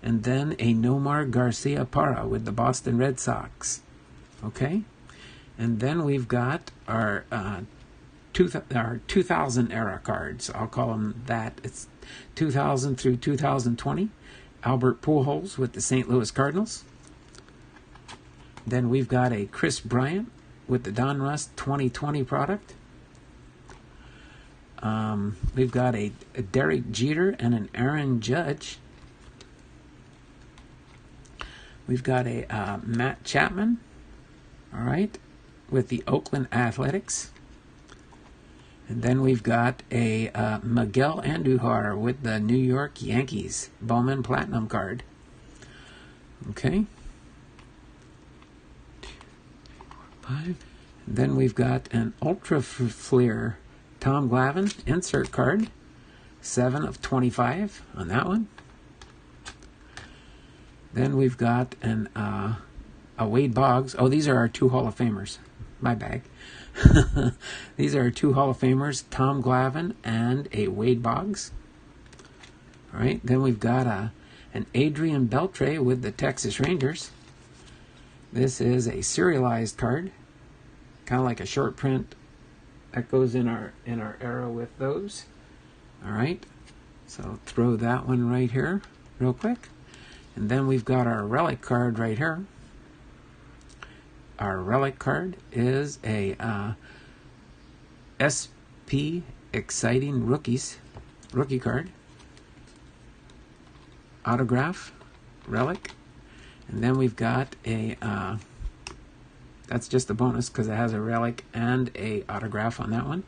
And then a Nomar Garcia Parra with the Boston Red Sox. Okay, and then we've got our 2000 era cards. I'll call them that. It's 2000 through 2020. Albert Pujols with the St. Louis Cardinals. Then we've got a Chris Bryant with the Donruss 2020 product. We've got a Derek Jeter and an Aaron Judge. We've got a Matt Chapman, all right, with the Oakland Athletics. And then we've got a Miguel Andujar with the New York Yankees, Bowman Platinum card. Okay. 5. Then we've got an Ultra Fleer Tom Glavine insert card, 7 of 25 on that one. Then we've got a Wade Boggs. Oh, these are our two Hall of Famers. My bag. These are our two Hall of Famers, Tom Glavine and a Wade Boggs. All right. Then we've got an Adrian Beltre with the Texas Rangers. This is a serialized card, kind of like a short print that goes in our era with those. All right. So throw that one right here real quick. And then we've got our relic card right here. Our relic card is a SP Exciting rookie card. Autograph, relic. And then we've got a, that's just a bonus because it has a relic and a autograph on that one.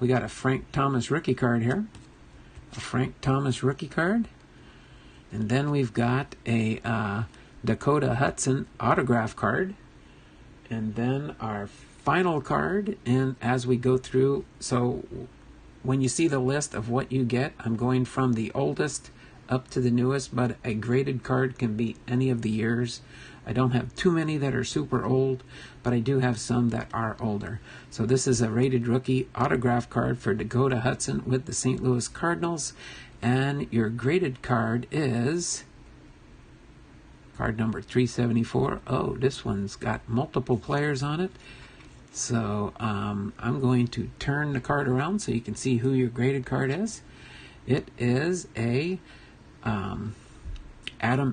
We got a Frank Thomas rookie card here. A Frank Thomas rookie card. And then we've got a Dakota Hudson autograph card. And then our final card, and as we go through, so when you see the list of what you get, I'm going from the oldest up to the newest, but a graded card can be any of the years. I don't have too many that are super old, but I do have some that are older. So this is a rated rookie autograph card for Dakota Hudson with the St. Louis Cardinals, and your graded card is card number 374. Oh, this one's got multiple players on it. So I'm going to turn the card around so you can see who your graded card is. It is a Adam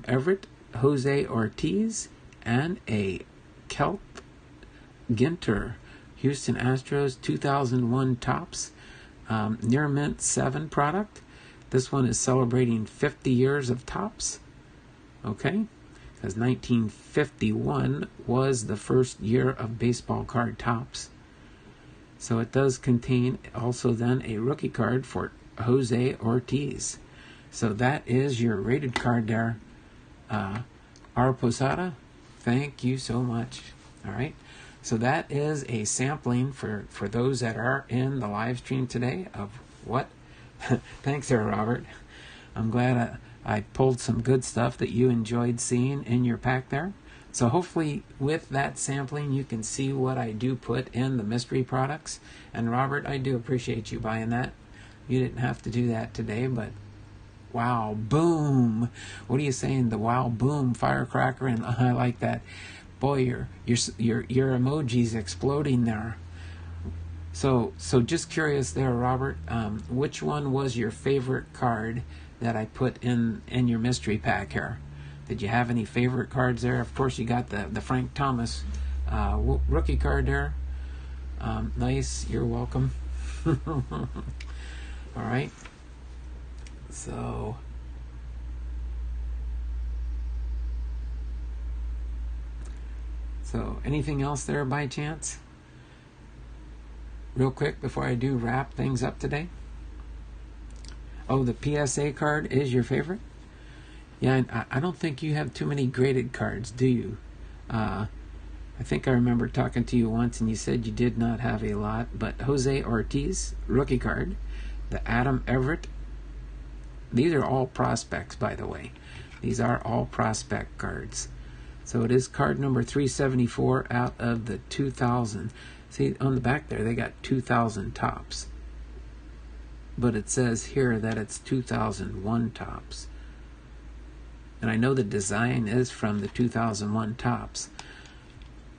Everett, Jose Ortiz, and a Kelp Ginter, Houston Astros 2001 Topps Near Mint 7 product. This one is celebrating 50 years of Topps. Okay? Because 1951 was the first year of baseball card Topps. So it does contain also then a rookie card for Jose Ortiz. So that is your rated card there. R. Posada, thank you so much. All right. So that is a sampling for those that are in the live stream today of what. Thanks there, Robert. I'm glad I pulled some good stuff that you enjoyed seeing in your pack there. So hopefully with that sampling you can see what I do put in the mystery products. And Robert, I do appreciate you buying that. You didn't have to do that today, but wow, boom. What are you saying? The wow, boom, firecracker, and I like that. Boy, your emoji's exploding there. So just curious there, Robert. Which one was your favorite card that I put in your mystery pack here? Did you have any favorite cards there? Of course, you got the Frank Thomas rookie card there. Nice. You're welcome. All right. So anything else there by chance? Real quick before I do wrap things up today. Oh, the PSA card is your favorite? Yeah, I don't think you have too many graded cards, do you? I think I remember talking to you once and you said you did not have a lot, but Jose Ortiz, rookie card, the Adam Everett, these are all prospects, by the way. These are all prospect cards. So it is card number 374 out of the 2000. See, on the back there, they got 2000 tops. But it says here that it's 2001 tops. And I know the design is from the 2001 tops.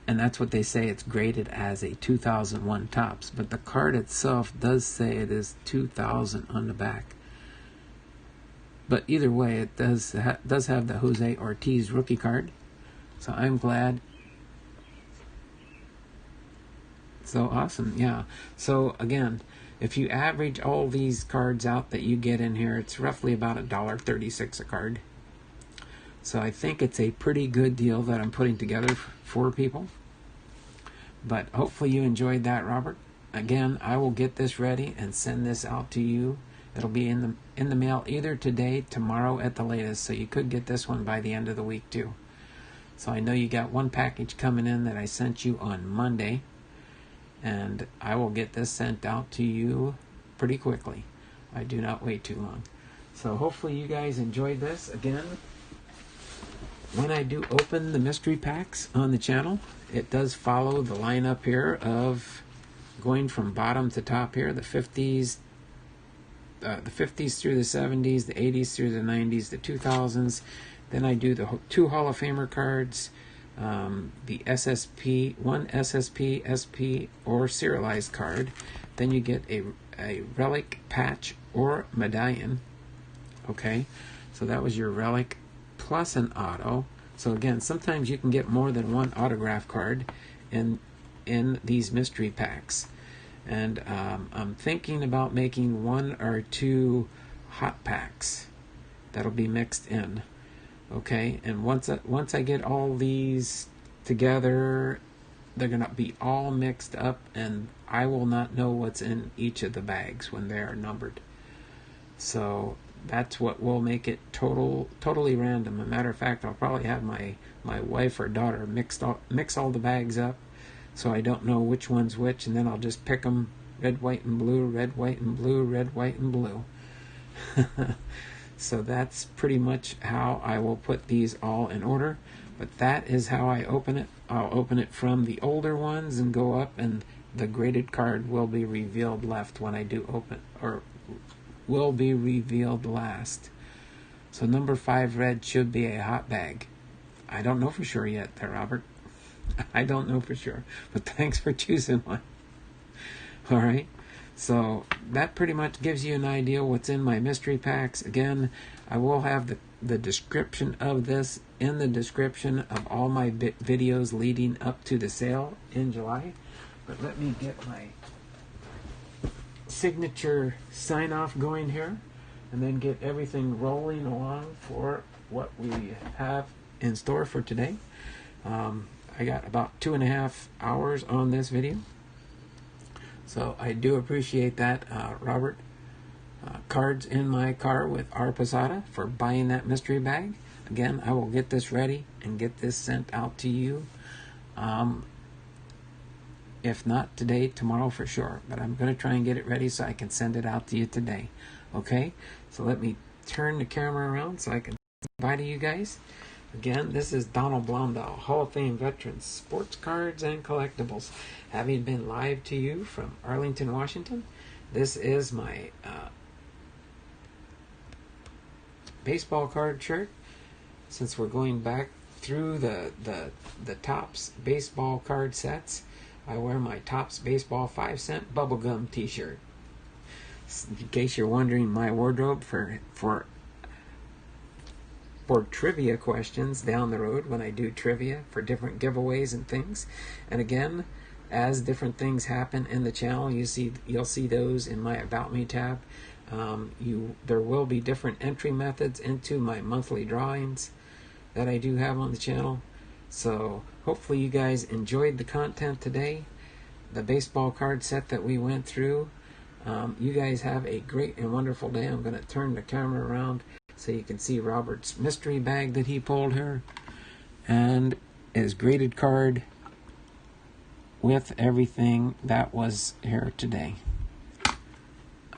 And that's what they say, it's graded as a 2001 tops. But the card itself does say it is 2000 on the back. But either way, it does have the Jose Ortiz rookie card. So I'm glad. So awesome, yeah. So again, if you average all these cards out that you get in here, it's roughly about $1.36 a card. So I think it's a pretty good deal that I'm putting together for people. But hopefully you enjoyed that, Robert. Again, I will get this ready and send this out to you. It'll be in the mail either today, tomorrow at the latest. So you could get this one by the end of the week too. So I know you got one package coming in that I sent you on Monday. And I will get this sent out to you pretty quickly. I do not wait too long. So hopefully you guys enjoyed this. Again, when I do open the mystery packs on the channel, it does follow the lineup here of going from bottom to top here, the 50s through the 70s, the 80s through the 90s, the 2000s. Then I do the 2 Hall of Famer cards, the SSP, one SSP, SP, or serialized card. Then you get a relic patch or medallion. Okay, so that was your relic plus an auto. So again, sometimes you can get more than one autograph card in these mystery packs. And I'm thinking about making 1 or 2 hot packs that'll be mixed in. Okay, and once I get all these together, they're gonna be all mixed up, and I will not know what's in each of the bags when they are numbered. So that's what will make it totally random. As a matter of fact, I'll probably have my wife or daughter mix all the bags up, so I don't know which one's which, and then I'll just pick them red, white, and blue, red, white, and blue, red, white, and blue. So that's pretty much how I will put these all in order. But that is how I open it. I'll open it from the older ones and go up, and the graded card will be revealed left when I do open, or will be revealed last. So number 5 red should be a hot bag. I don't know for sure yet there, Robert. I don't know for sure. But thanks for choosing one. All right. So that pretty much gives you an idea what's in my mystery packs. Again, I will have the description of this in the description of all my videos leading up to the sale in July. But let me get my signature sign-off going here and then get everything rolling along for what we have in store for today. I got about 2.5 hours on this video. So I do appreciate that, Robert. Cards in my car with R. Posada for buying that mystery bag. Again, I will get this ready and get this sent out to you. If not today, tomorrow for sure. But I'm going to try and get it ready so I can send it out to you today. Okay? So let me turn the camera around so I can say bye to you guys. Again, this is Donald Blondell, Hall of Fame veteran, sports cards and collectibles. Having been live to you from Arlington, Washington, this is my baseball card shirt. Since we're going back through the TOPPS baseball card sets, I wear my TOPPS baseball 5-cent bubblegum t-shirt. In case you're wondering, my wardrobe for trivia questions down the road when I do trivia for different giveaways and things. And again, as different things happen in the channel, you'll see those in my About Me tab. There will be different entry methods into my monthly drawings that I do have on the channel. So hopefully you guys enjoyed the content today, the baseball card set that we went through. You guys have a great and wonderful day. I'm going to turn the camera around so you can see Robert's mystery bag that he pulled here, and his graded card with everything that was here today.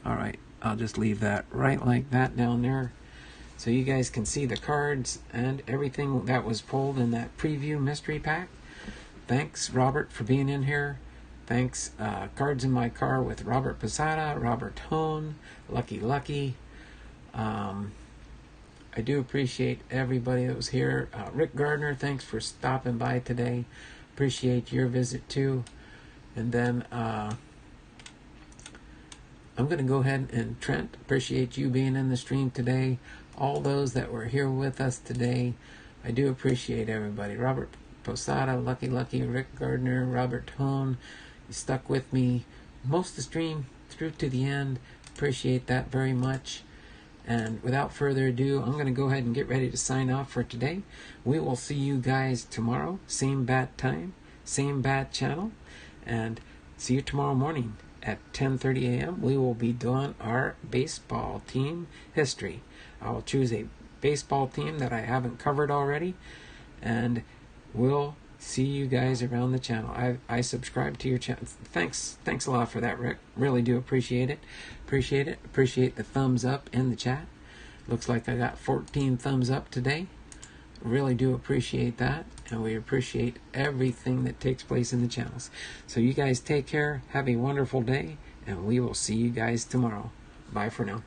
Alright, I'll just leave that right like that down there so you guys can see the cards and everything that was pulled in that preview mystery pack. Thanks, Robert, for being in here. Thanks, Cards in My Car with Robert Posada, Robert Hone, Lucky. I do appreciate everybody that was here. Rick Gardner, thanks for stopping by today. Appreciate your visit too. And then I'm going to go ahead and Trent, appreciate you being in the stream today. All those that were here with us today, I do appreciate everybody. Robert Posada, Lucky, Rick Gardner, Robert Hone, you stuck with me most of the stream through to the end. Appreciate that very much. And without further ado, I'm going to go ahead and get ready to sign off for today. We will see you guys tomorrow, same bat time, same bat channel, and see you tomorrow morning at 10:30 a.m. We will be doing our baseball team history. I will choose a baseball team that I haven't covered already, and we'll see you guys around the channel. I subscribe to your channel. Thanks a lot for that, Rick. Really do appreciate it. Appreciate the thumbs up in the chat. Looks like I got 14 thumbs up today. Really do appreciate that, and we appreciate everything that takes place in the channels. So you guys take care, have a wonderful day, and we will see you guys tomorrow. Bye for now.